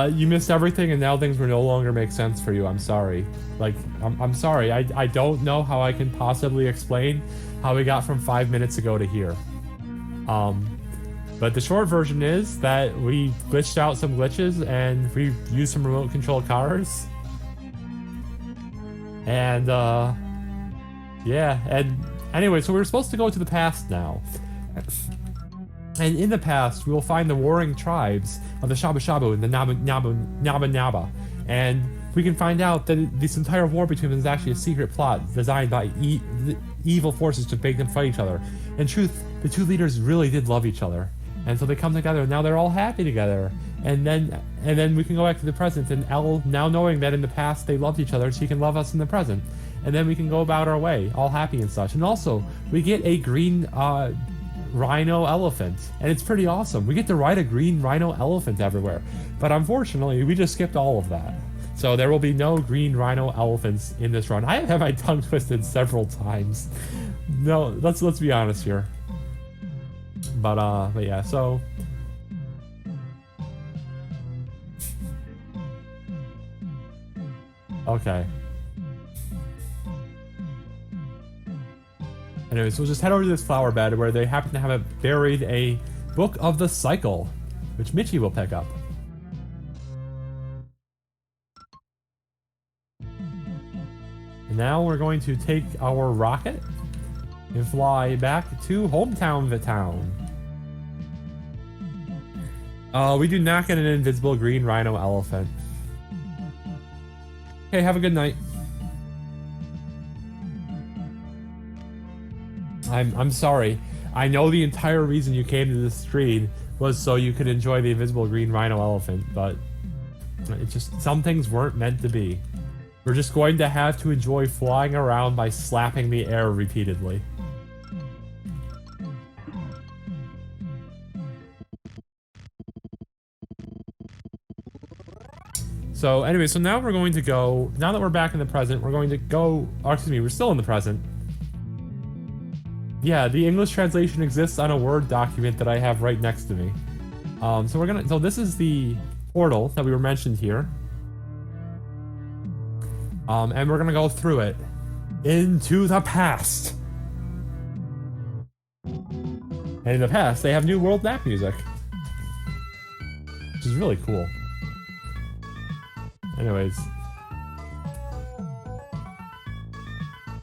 You missed everything and now things will no longer make sense for you. I'm sorry. Like, I'm sorry. I don't know how I can possibly explain how we got from 5 minutes ago to here. But the short version is that we glitched out some glitches and we used some remote control cars. And, yeah. And anyway, so we're supposed to go to the past now. And in the past, we will find the warring tribes of the Shabu Shabu and the Naba Naba. And we can find out that this entire war between them is actually a secret plot designed by evil forces to make them fight each other. In truth, the two leaders really did love each other. And so they come together and now they're all happy together. And then we can go back to the present and Elle, now knowing that in the past they loved each other, she can love us in the present. And then we can go about our way, all happy and such. And also, we get a green, rhino elephant, and it's pretty awesome. We get to ride a green rhino elephant everywhere, but unfortunately we just skipped all of that, so there will be no green rhino elephants in this run. I have had my tongue twisted several times. No, let's be honest here. But yeah, so okay. Anyways, we'll just head over to this flower bed where they happen to have buried a book of the cycle, which Michi will pick up. And now we're going to take our rocket and fly back to hometown Vitown. We do not get an invisible green rhino elephant. Okay, have a good night. I'm sorry. I know the entire reason you came to this stream was so you could enjoy the invisible green rhino elephant, but it just, some things weren't meant to be. We're just going to have to enjoy flying around by slapping the air repeatedly. So anyway, so now we're going to go, now that we're back in the present, we're going to go, oh, excuse me, we're still in the present. Yeah, the English translation exists on a Word document that I have right next to me. So this is the portal that we were mentioned here. And we're gonna go through it into the past. And in the past, they have new world map music, which is really cool. Anyways.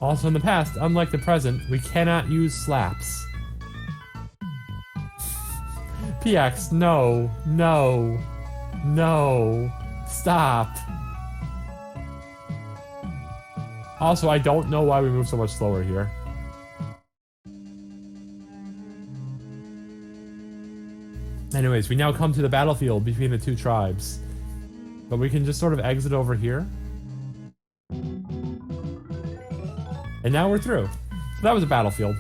Also in the past, unlike the present, we cannot use slaps. PX, no, no, no, stop. Also, I don't know why we move so much slower here. Anyways, we now come to the battlefield between the two tribes. But we can just sort of exit over here. And now we're through. So that was a battlefield.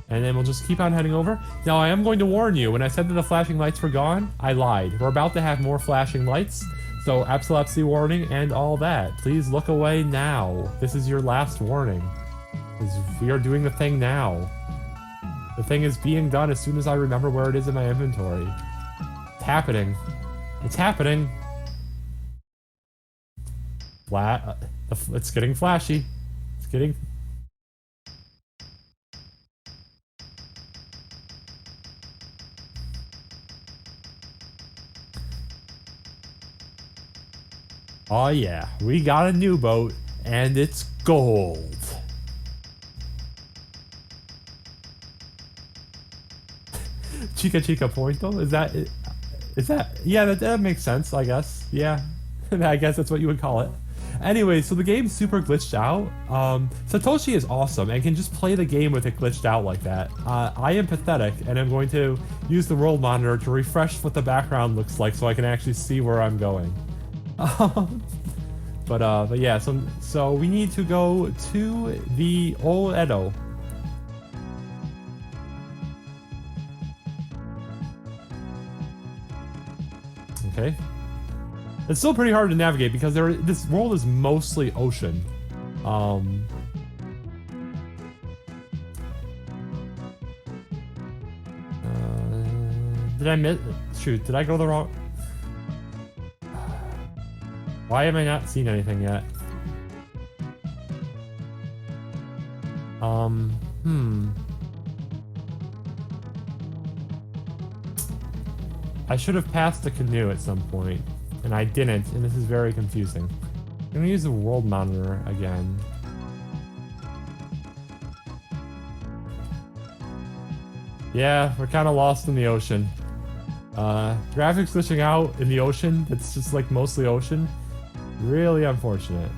And then we'll just keep on heading over. Now, I am going to warn you, when I said that the flashing lights were gone, I lied. We're about to have more flashing lights. So, epilepsy warning and all that. Please look away now. This is your last warning. Because we are doing the thing now. The thing is being done as soon as I remember where it is in my inventory. It's happening. It's happening. It's getting flashy. It's getting... Oh yeah, we got a new boat, and it's gold. Chica Chica Pointo? Is that... Yeah, that makes sense, I guess. Yeah, I guess that's what you would call it. Anyway, so the game's super glitched out. Satoshi is awesome and can just play the game with it glitched out like that. I am pathetic, and I'm going to use the world monitor to refresh what the background looks like so I can actually see where I'm going. But yeah, so we need to go to the Old Edo. Okay. It's still pretty hard to navigate because this world is mostly ocean. Did I miss? Shoot, did I go the wrong? Why am I not seeing anything yet? I should have passed the canoe at some point, and I didn't, and this is very confusing. I'm gonna use the world monitor again. Yeah, we're kind of lost in the ocean. Graphics glitching out in the ocean, that's just like mostly ocean. Really unfortunate.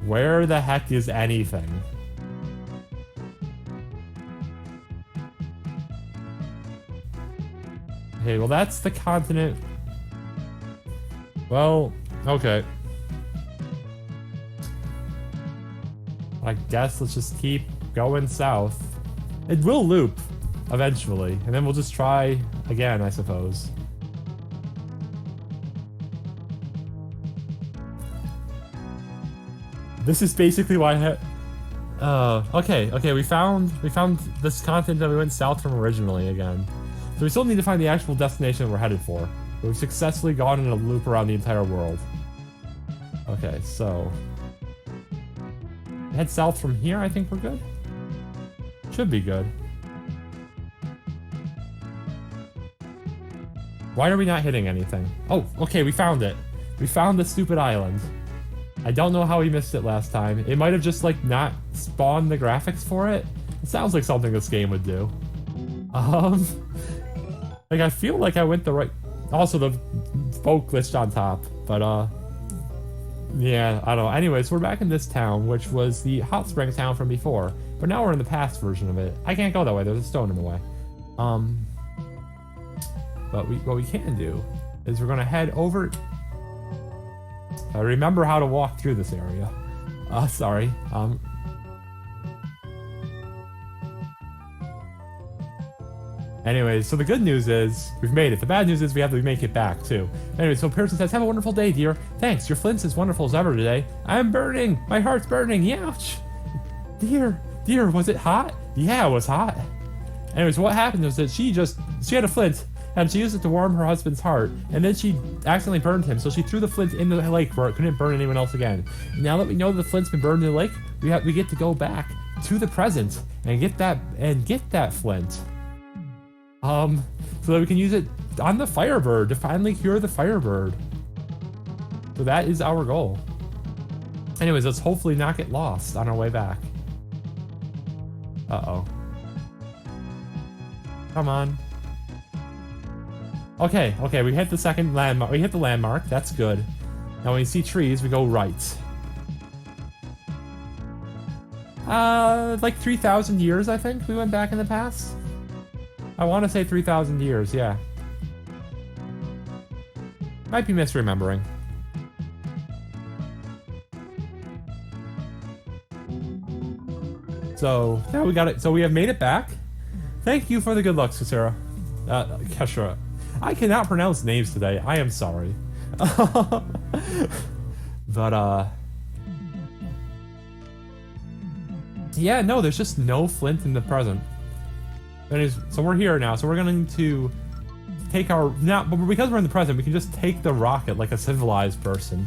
Where the heck is anything? Okay, well that's the continent. Well, okay. I guess let's just keep going south. It will loop eventually, and then we'll just try again, I suppose. This is basically why okay, we found this continent that we went south from originally again. So we still need to find the actual destination we're headed for. But we've successfully gone in a loop around the entire world. Okay, so head south from here, I think we're good. Should be good. Why are we not hitting anything? Oh, okay, we found it. We found the stupid island. I don't know how we missed it last time. It might have just like not spawned the graphics for it. It sounds like something this game would do. Like I feel like I went the right... Also the boat glitched on top, but yeah, I don't know. Anyways, we're back in this town, which was the hot spring town from before, but now we're in the past version of it. I can't go that way, there's a stone in the way. But what we can do is we're gonna head over... I remember how to walk through this area. Sorry. Anyways, so the good news is we've made it. The bad news is we have to make it back too. Anyway, so Pearson says, "Have a wonderful day, dear. Thanks. Your flint's as wonderful as ever today. I'm burning. My heart's burning. Ouch. Dear, was it hot? Yeah, it was hot. Anyways, what happened was that she had a flint, and she used it to warm her husband's heart, and then she accidentally burned him, so she threw the flint in the lake where it couldn't burn anyone else again. Now that we know the flint's been burned in the lake, we get to go back to the present and get that flint. So that we can use it on the Firebird to finally cure the Firebird. So that is our goal. Anyways, let's hopefully not get lost on our way back. Uh-oh. Come on. Okay, we hit the second landmark. We hit the landmark. That's good. Now when we see trees, we go right. Like 3,000 years, I think we went back in the past. I want to say 3,000 years, yeah. Might be misremembering. So, yeah, we got it. So we have made it back. Thank you for the good luck, Sarah. Keshra. I cannot pronounce names today. I am sorry. But, yeah, no, there's just no flint in the present. So we're here now, so we're going to take our... Now, but because we're in the present, we can just take the rocket like a civilized person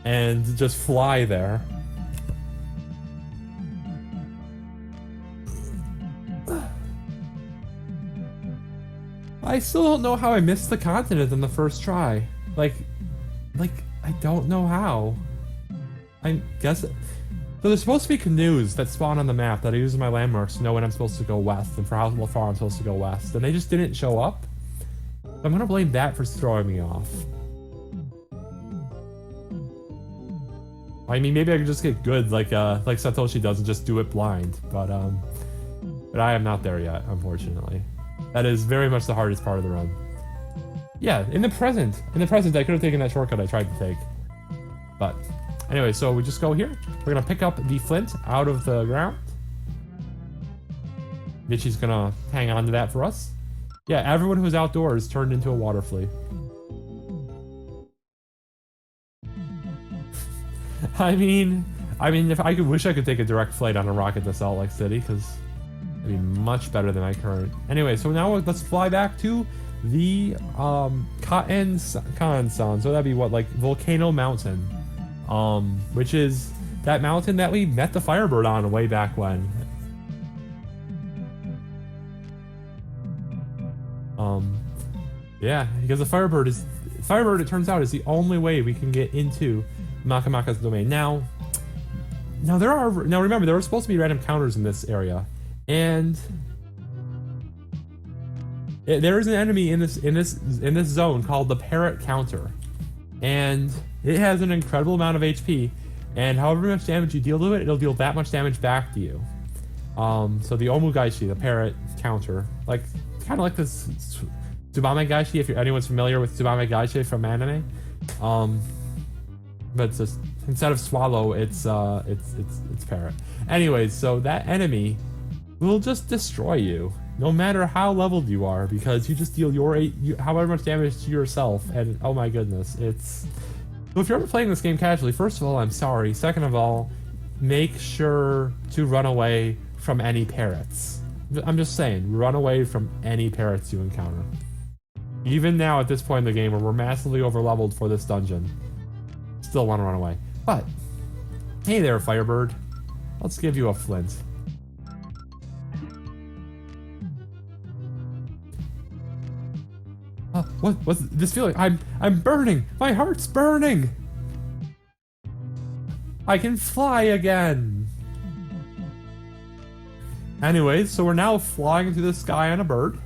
and just fly there. I still don't know how I missed the continent in the first try. Like, I don't know how. I guess... So there's supposed to be canoes that spawn on the map that I use as my landmarks to know when I'm supposed to go west and for how far I'm supposed to go west. And they just didn't show up. I'm gonna blame that for throwing me off. I mean, maybe I could just get good like Satoshi does and just do it blind. But I am not there yet, unfortunately. That is very much the hardest part of the run. Yeah, in the present, I could have taken that shortcut I tried to take. But anyway, so we just go here. We're gonna pick up the flint out of the ground. Mitchie's gonna hang on to that for us. Yeah, everyone who's outdoors turned into a water flea. I mean, if I wish I could take a direct flight on a rocket to Salt Lake City, because it'd be much better than my current. Anyway, so now let's fly back to the Kansan. So that'd be what, like Volcano Mountain, which is that mountain that we met the Firebird on way back when. Yeah, because the Firebird, it turns out, is the only way we can get into Maka's domain. Now remember, there were supposed to be random counters in this area, and there is an enemy in this zone called the Parrot Counter, and it has an incredible amount of HP, and however much damage you deal to it, it'll deal that much damage back to you. So the Omugaishi, the Parrot Counter, like kind of like this Tsubame Gaishi, if anyone's familiar with Tsubame Gaishi from anime. But it's just, instead of swallow, it's parrot. Anyways, so that enemy will just destroy you, no matter how leveled you are, because you just deal however much damage to yourself, and oh my goodness, it's... So if you're ever playing this game casually, first of all, I'm sorry. Second of all, make sure to run away from any parrots. I'm just saying, run away from any parrots you encounter. Even now, at this point in the game, where we're massively overleveled for this dungeon, still want to run away. But, hey there, Firebird. Let's give you a flint. What's this feeling? I'm burning! My heart's burning! I can fly again! Anyways, so we're now flying through the sky on a bird,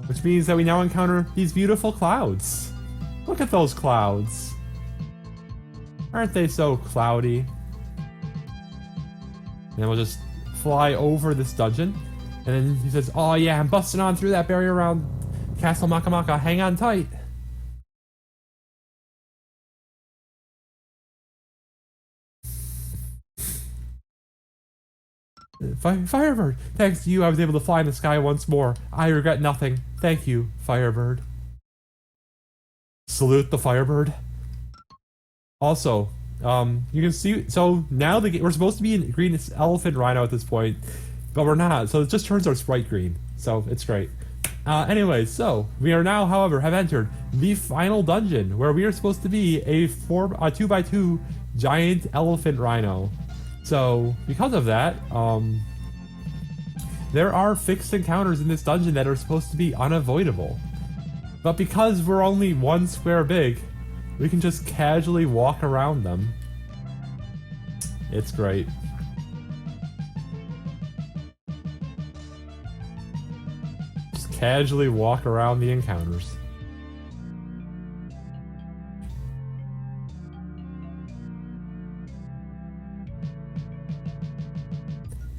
which means that we now encounter these beautiful clouds. Look at those clouds. Aren't they so cloudy? And then we'll just fly over this dungeon. And then he says, oh yeah, I'm busting on through that barrier around Castle Maka. Hang on tight. Firebird! Thanks to you, I was able to fly in the sky once more. I regret nothing. Thank you, Firebird. Salute the Firebird. Also, you can see, so now we're supposed to be in Green Elephant Rhino at this point. but we're not, so it just turns our sprite green. So it's great. Anyways, so we are now, however, have entered the final dungeon where we are supposed to be a 2x2 giant elephant rhino. So because of that, there are fixed encounters in this dungeon that are supposed to be unavoidable. But because we're only 1 square big, we can just casually walk around them. It's great. Just casually walk around the encounters.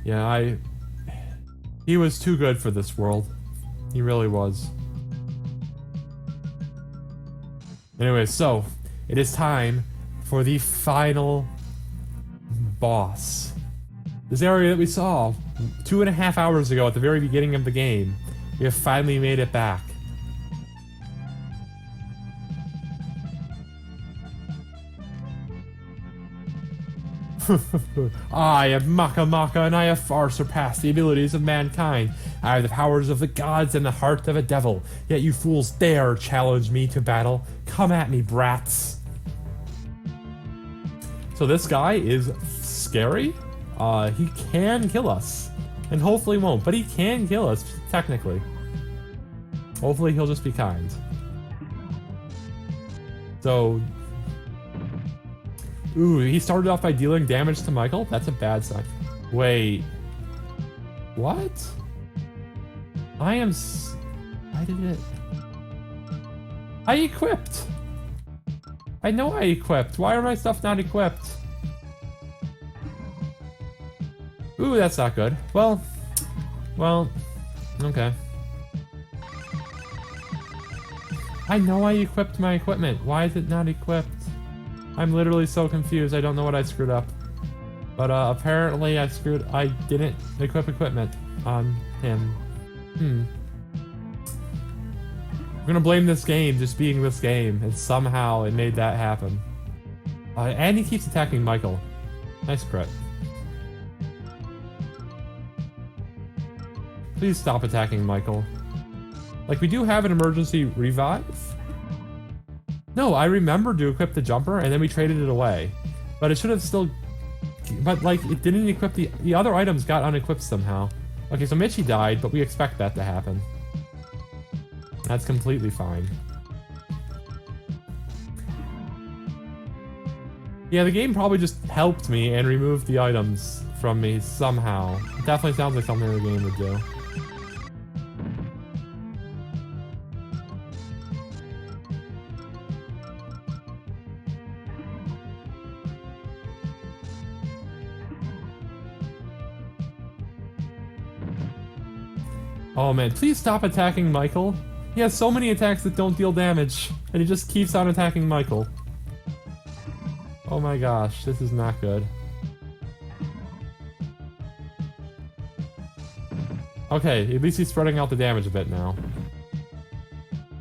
Yeah, he was too good for this world. He really was. Anyway, so it is time for the final boss. This area that we saw 2.5 hours ago at the very beginning of the game. We have finally made it back. I am Maka, and I have far surpassed the abilities of mankind. I have the powers of the gods and the heart of a devil. Yet you fools dare challenge me to battle. Come at me, brats. So this guy is scary. He can kill us. And hopefully won't, but he can kill us, technically. Hopefully he'll just be kind. So... Ooh, he started off by dealing damage to Michael? That's a bad sign. Wait. What? I did it. I equipped! I know I equipped. Why are my stuff not equipped? Ooh, that's not good. Well, okay. I know I equipped my equipment. Why is it not equipped? I'm literally so confused. I don't know what I screwed up. But apparently I didn't equip equipment on him. I'm gonna blame this game just being this game, and somehow it made that happen. And he keeps attacking Michael. Nice crit. Please stop attacking Michael. Like, we do have an emergency revive. No, I remember to equip the jumper, and then we traded it away. But it should have still... But, like, it didn't equip the other items got unequipped somehow. Okay, so Mitchie died, but we expect that to happen. That's completely fine. Yeah, the game probably just helped me and removed the items from me somehow. It definitely sounds like something the game would do. Oh man, please stop attacking Michael. He has so many attacks that don't deal damage, and he just keeps on attacking Michael. Oh my gosh, this is not good. Okay, at least he's spreading out the damage a bit now.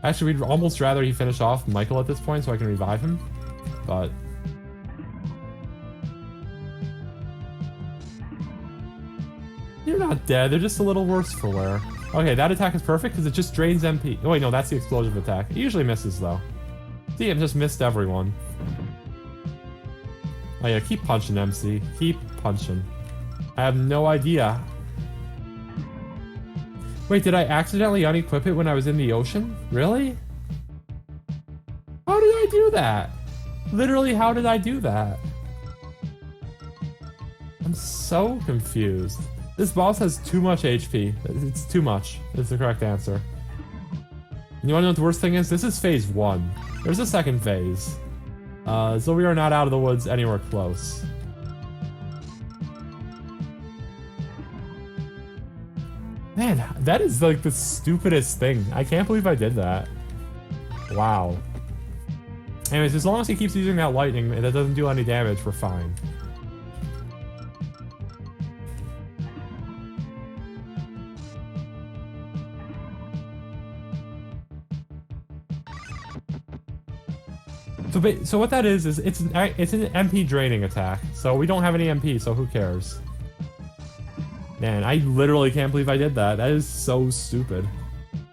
Actually, we'd almost rather he finish off Michael at this point so I can revive him, but... You're not dead, they're just a little worse for wear. Okay, that attack is perfect because it just drains MP. Oh wait, no, that's the explosive attack. It usually misses though. See, it just missed everyone. Oh yeah, keep punching, MC. Keep punching. I have no idea. Wait, did I accidentally unequip it when I was in the ocean? Really? How did I do that? Literally, how did I do that? I'm so confused. This boss has too much HP. It's too much. It's the correct answer. And you wanna know what the worst thing is? This is phase 1. There's a second phase. So we are not out of the woods anywhere close. Man, that is like the stupidest thing. I can't believe I did that. Wow. Anyways, as long as he keeps using that lightning and it doesn't do any damage, we're fine. So what that is it's an MP draining attack. So we don't have any MP, so who cares? Man, I literally can't believe I did that. That is so stupid.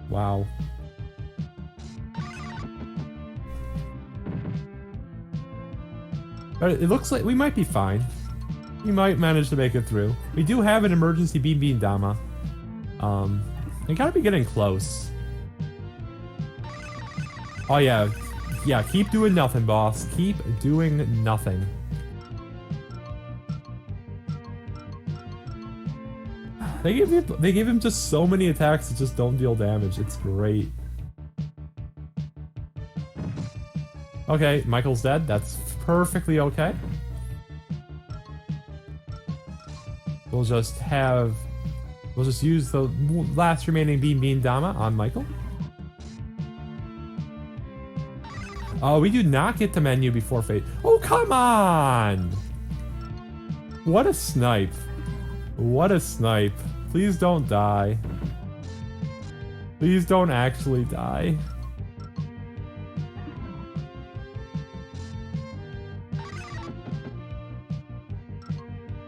Wow. But it looks like we might be fine. We might manage to make it through. We do have an emergency beam dama. We gotta be getting close. Oh yeah. Yeah, keep doing nothing, boss. Keep doing nothing. They give him just so many attacks that just don't deal damage. It's great. Okay, Michael's dead. That's perfectly okay. We'll just use the last remaining Beam Dama on Michael. Oh, we do not get the menu before fate. Oh, come on! What a snipe. What a snipe. Please don't die. Please don't actually die.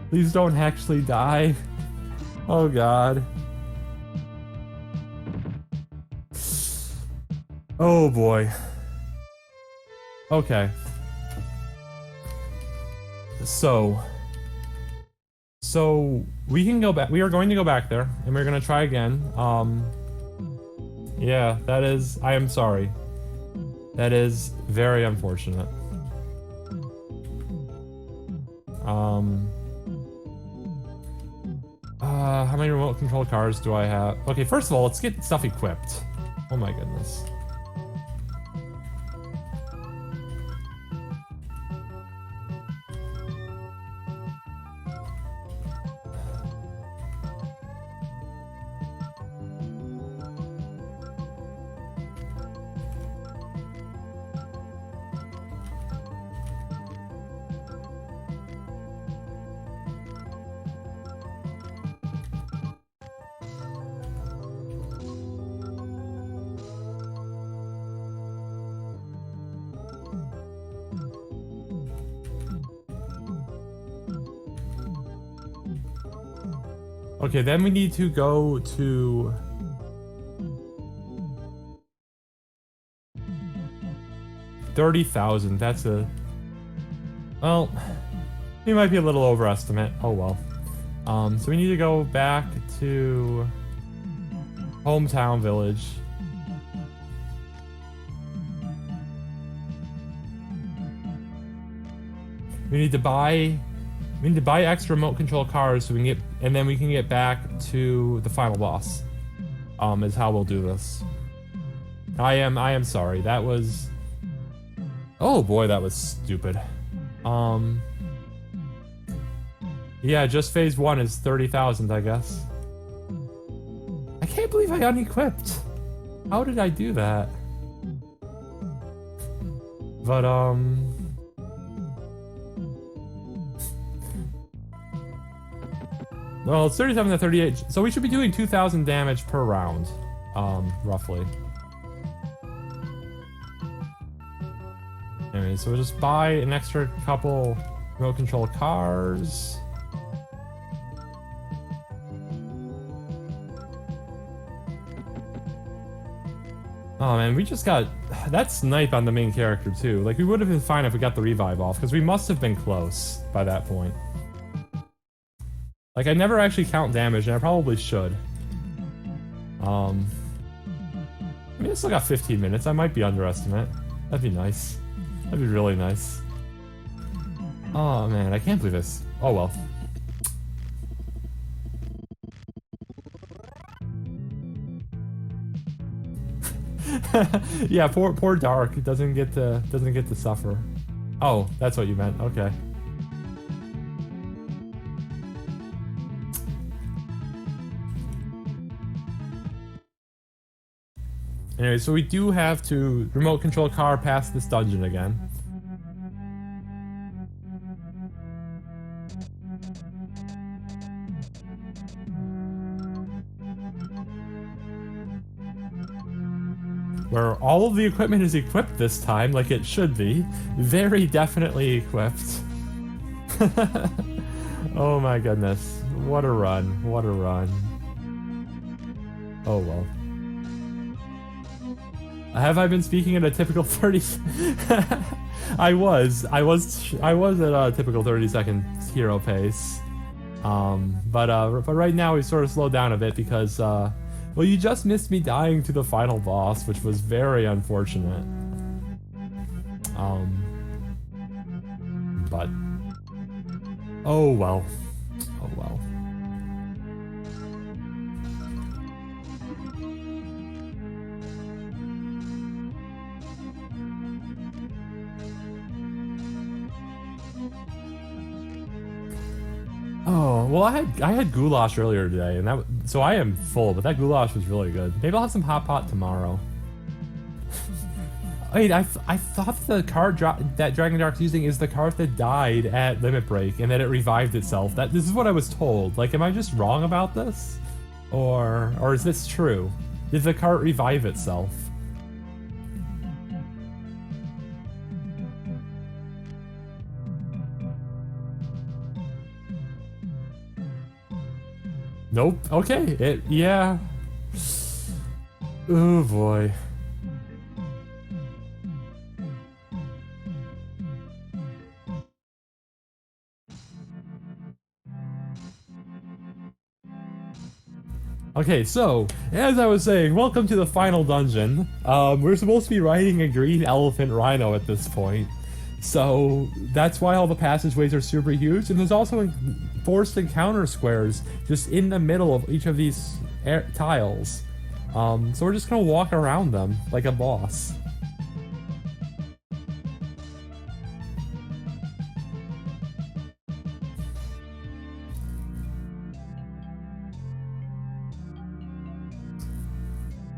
Please don't actually die. Oh god. Oh boy. Okay. So we can go back. We are going to go back there, and we're gonna try again. Yeah, that is. I am sorry. That is very unfortunate. How many remote control cars do I have? Okay, first of all, let's get stuff equipped. Oh my goodness. Okay, then we need to go to... $30,000, that's a... Well, we might be a little overestimate. Oh well. So we need to go back to... Hometown Village. We need to buy extra remote control cars so we can get, and then we can get back to the final boss. Is how we'll do this. I am sorry. That was, oh boy, that was stupid. Yeah, just phase 1 is 30,000, I guess. I can't believe I unequipped. How did I do that? But well, it's 37 to 38, so we should be doing 2,000 damage per round, roughly. Anyway, so we'll just buy an extra couple remote control cars. Oh man, we just got that snipe on the main character too. Like, we would have been fine if we got the revive off, because we must have been close by that point. Like, I never actually count damage, and I probably should. I mean, I still got 15 minutes. I might be underestimate. That'd be nice. That'd be really nice. Oh man, I can't believe this. Oh well. Yeah, poor Dark doesn't get to suffer. Oh, that's what you meant. Okay. Anyway, so we do have to remote control car past this dungeon again. Where all of the equipment is equipped this time, like it should be. Very definitely equipped. Oh my goodness. What a run. What a run. Oh well. Have I been speaking at a typical 30? I was at a typical 30-second hero pace. But right now we sort of slowed down a bit because well, you just missed me dying to the final boss, which was very unfortunate. But oh well. Oh well. Oh, well I had goulash earlier today, and so I am full, but that goulash was really good. Maybe I'll have some hot pot tomorrow. Wait, I thought the card that Dragon Dark's using is the card that died at Limit Break, and that it revived itself. This is what I was told. Like, am I just wrong about this? Or is this true? Did the card revive itself? Nope. Okay. Yeah. Oh boy. Okay, so, as I was saying, welcome to the final dungeon. We're supposed to be riding a green elephant rhino at this point. So, that's why all the passageways are super huge, and there's also forced encounter squares just in the middle of each of these tiles. So we're just gonna walk around them like a boss.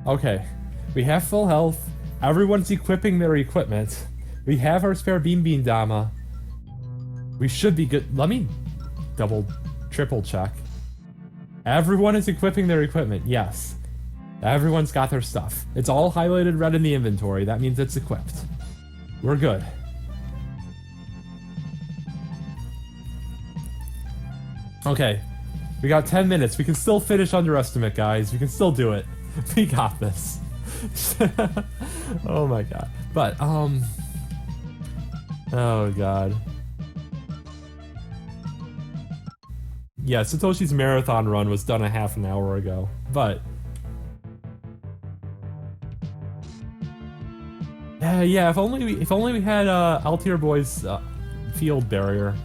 Okay, we have full health, everyone's equipping their equipment, we have our spare Bean Dama, we should be good. Let me triple check. Everyone is equipping their equipment, yes. Everyone's got their stuff. It's all highlighted red in the inventory, that means it's equipped. We're good. Okay, we got 10 minutes, we can still finish Underestimate, guys, we can still do it. We got this. Oh my god. But, oh god. Yeah, Satoshi's marathon run was done a half an hour ago, but... yeah, if only we had, Altier Boy's, field barrier.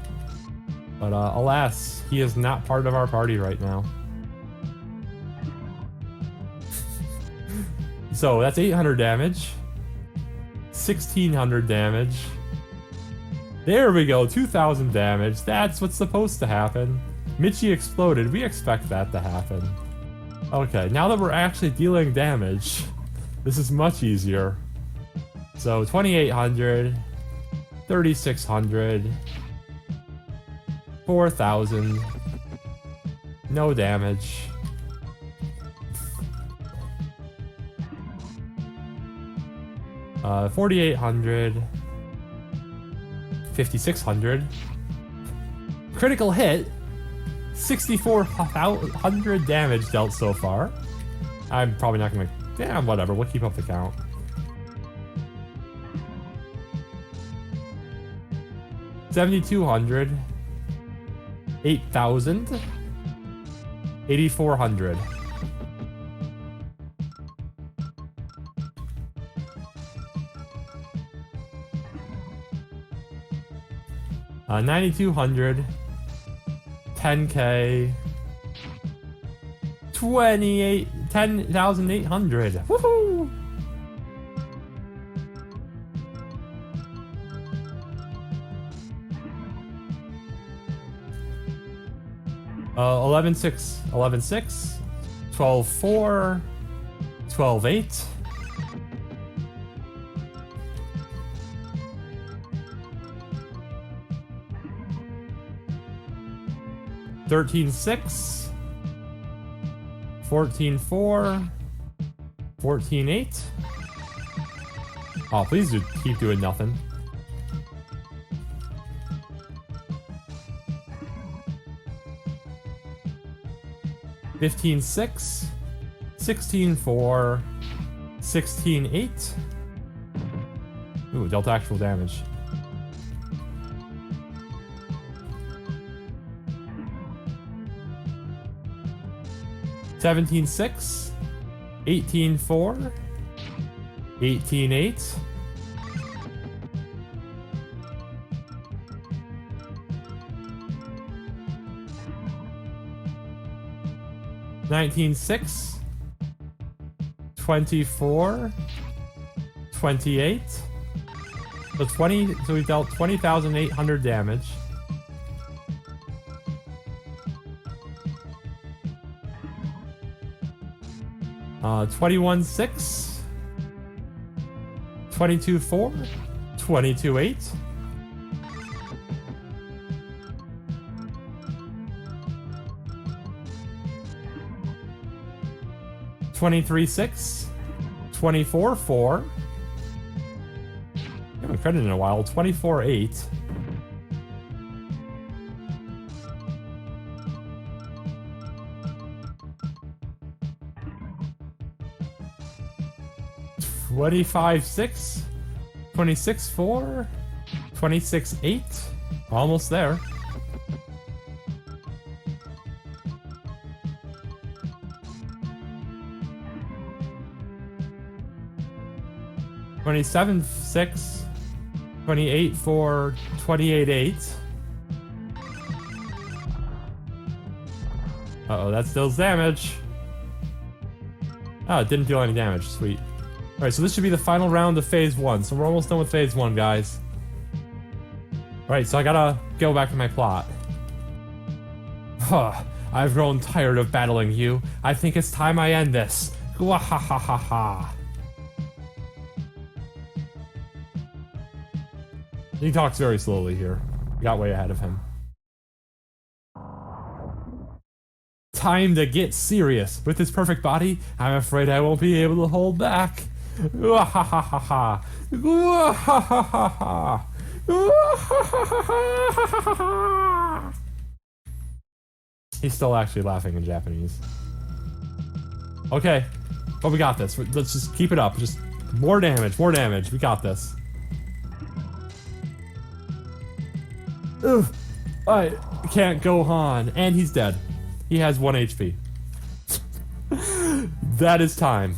But, alas, he is not part of our party right now. So that's 800 damage, 1600 damage. There we go, 2000 damage. That's what's supposed to happen. Michi exploded. We expect that to happen. Okay, now that we're actually dealing damage, this is much easier. So 2800, 3600, 4000. No damage. 4800, 5600, critical hit, 6400 damage dealt so far. I'm probably not gonna, yeah, whatever, we'll keep up the count. $7,200, 8,000, 8,400. Uh, 9,200, 10k, 10,800. Woohoo! 11,600, 11,600, 12,400, 12,800. 13,600, 14,400, 14,800. Oh, please keep doing nothing. 15-6, 16-4, 16-8. Ooh, dealt actual damage. $17-6, 18-4, 18-8. $19-6, 24, 28. So 20. So we dealt 20,800 damage. Uh, 21-6, 22-4, 22-8. $23-6, 24-4. I haven't credited in a while. 24-8. $25-6, 26-4, 26-8. Almost there. $27-6, 28-4, 28-8. Uh-oh, that deals damage. Oh, it didn't deal any damage. Sweet. Alright, so this should be the final round of Phase 1. So we're almost done with Phase 1, guys. Alright, so I gotta go back to my plot. Huh, I've grown tired of battling you. I think it's time I end this. Gwahahaha. He talks very slowly here. Got way ahead of him. Time to get serious. With this perfect body, I'm afraid I won't be able to hold back. He's still actually laughing in Japanese. Okay, but we got this. Let's just keep it up. Just more damage, more damage. We got this. Ugh, I can't go on. And he's dead. He has 1 HP. That is time.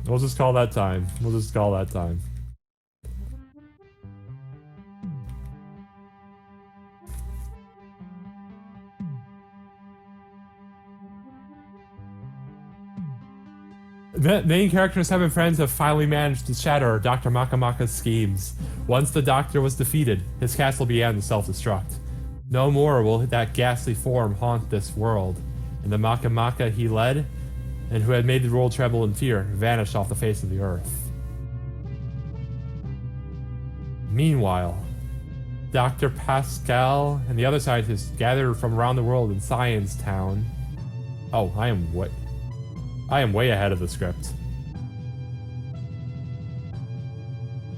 We'll just call that time. We'll just call that time. The main character and 7 friends have finally managed to shatter Dr. Maka's schemes. Once the Doctor was defeated, his castle began to self-destruct. No more will that ghastly form haunt this world, and the Maka he led, and who had made the world tremble in fear, vanished off the face of the earth. Meanwhile, Dr. Pascal and the other scientists gathered from around the world in Science Town. Oh, I am way ahead of the script.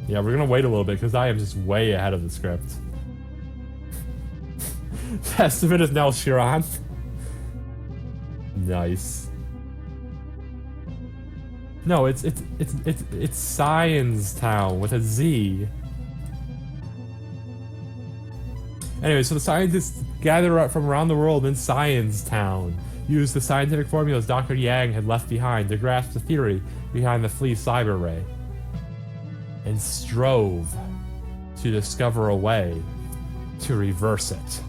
Yeah, we're gonna wait a little bit because I am just way ahead of the script. Testament is now Shiran. Nice. No, it's Science Town with a Z. Anyway, so the scientists gather up from around the world in Science Town, use the scientific formulas Dr. Yang had left behind to grasp the theory behind the Flea Cyber Ray, and strove to discover a way to reverse it.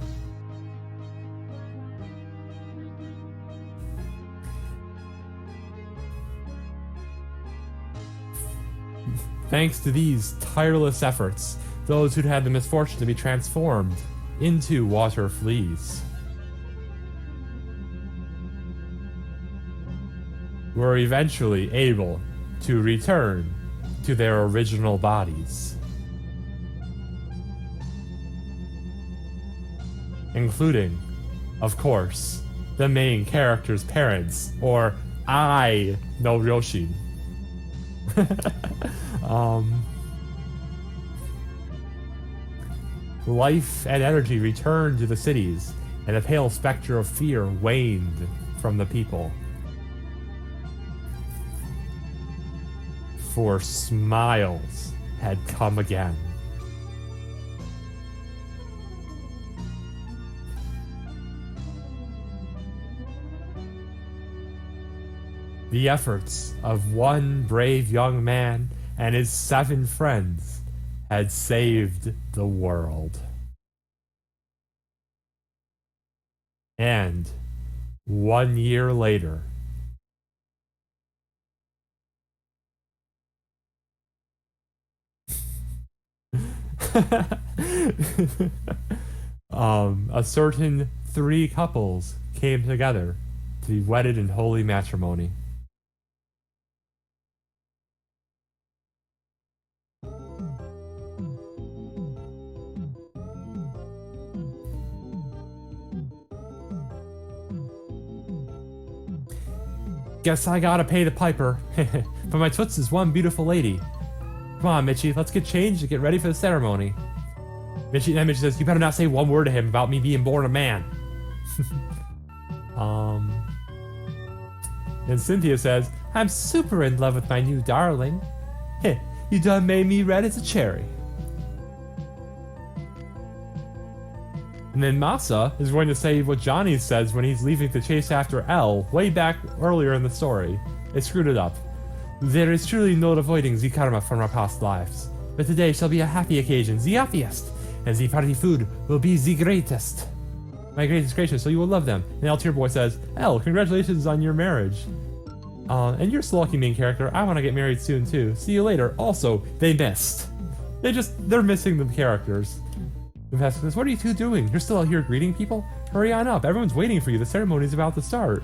Thanks to these tireless efforts, those who'd had the misfortune to be transformed into water fleas were eventually able to return to their original bodies, including, of course, the main character's parents, or I no Ryoshin. Life and energy returned to the cities, and a pale specter of fear waned from the people. For smiles had come again. The efforts of one brave young man and his 7 friends had saved the world. And 1 year later, a certain 3 couples came together to be wedded in holy matrimony. Guess I gotta pay the piper. But my toots is one beautiful lady. Come on, Mitchie, let's get changed and get ready for the ceremony. Mitchie says, you better not say one word to him about me being born a man. And Cynthia says, I'm super in love with my new darling. Heh, you done made me red as a cherry. And then Masa is going to say what Johnny says when he's leaving to chase after Elle way back earlier in the story. They screwed it up. There is truly no avoiding the karma from our past lives. But today shall be a happy occasion, the happiest, and the party food will be the greatest. My greatest gracious, so you will love them. And Altier Boy says, Elle, congratulations on your marriage. And you're still lucky main character. I want to get married soon too. See you later. Also, they missed. They're missing the characters. What are you two doing? You're still out here greeting people? Hurry on up. Everyone's waiting for you. The ceremony's about to start.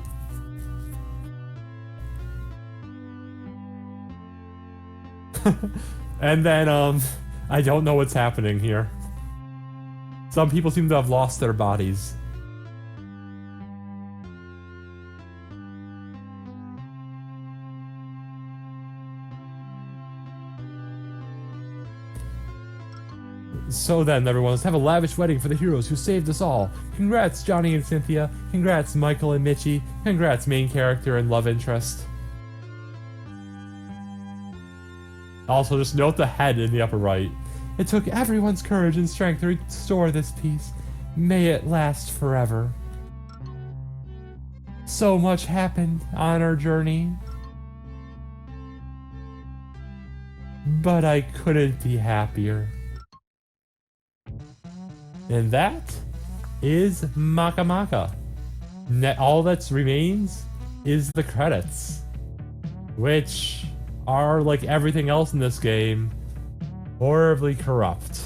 And then, I don't know what's happening here. Some people seem to have lost their bodies. So then, everyone, let's have a lavish wedding for the heroes who saved us all. Congrats, Johnny and Cynthia. Congrats, Michael and Mitchie. Congrats, main character and love interest. Also, just note the head in the upper right. It took everyone's courage and strength to restore this peace. May it last forever. So much happened on our journey. But I couldn't be happier. And that is Maka Maka. All that remains is the credits, which are, like everything else in this game, horribly corrupt.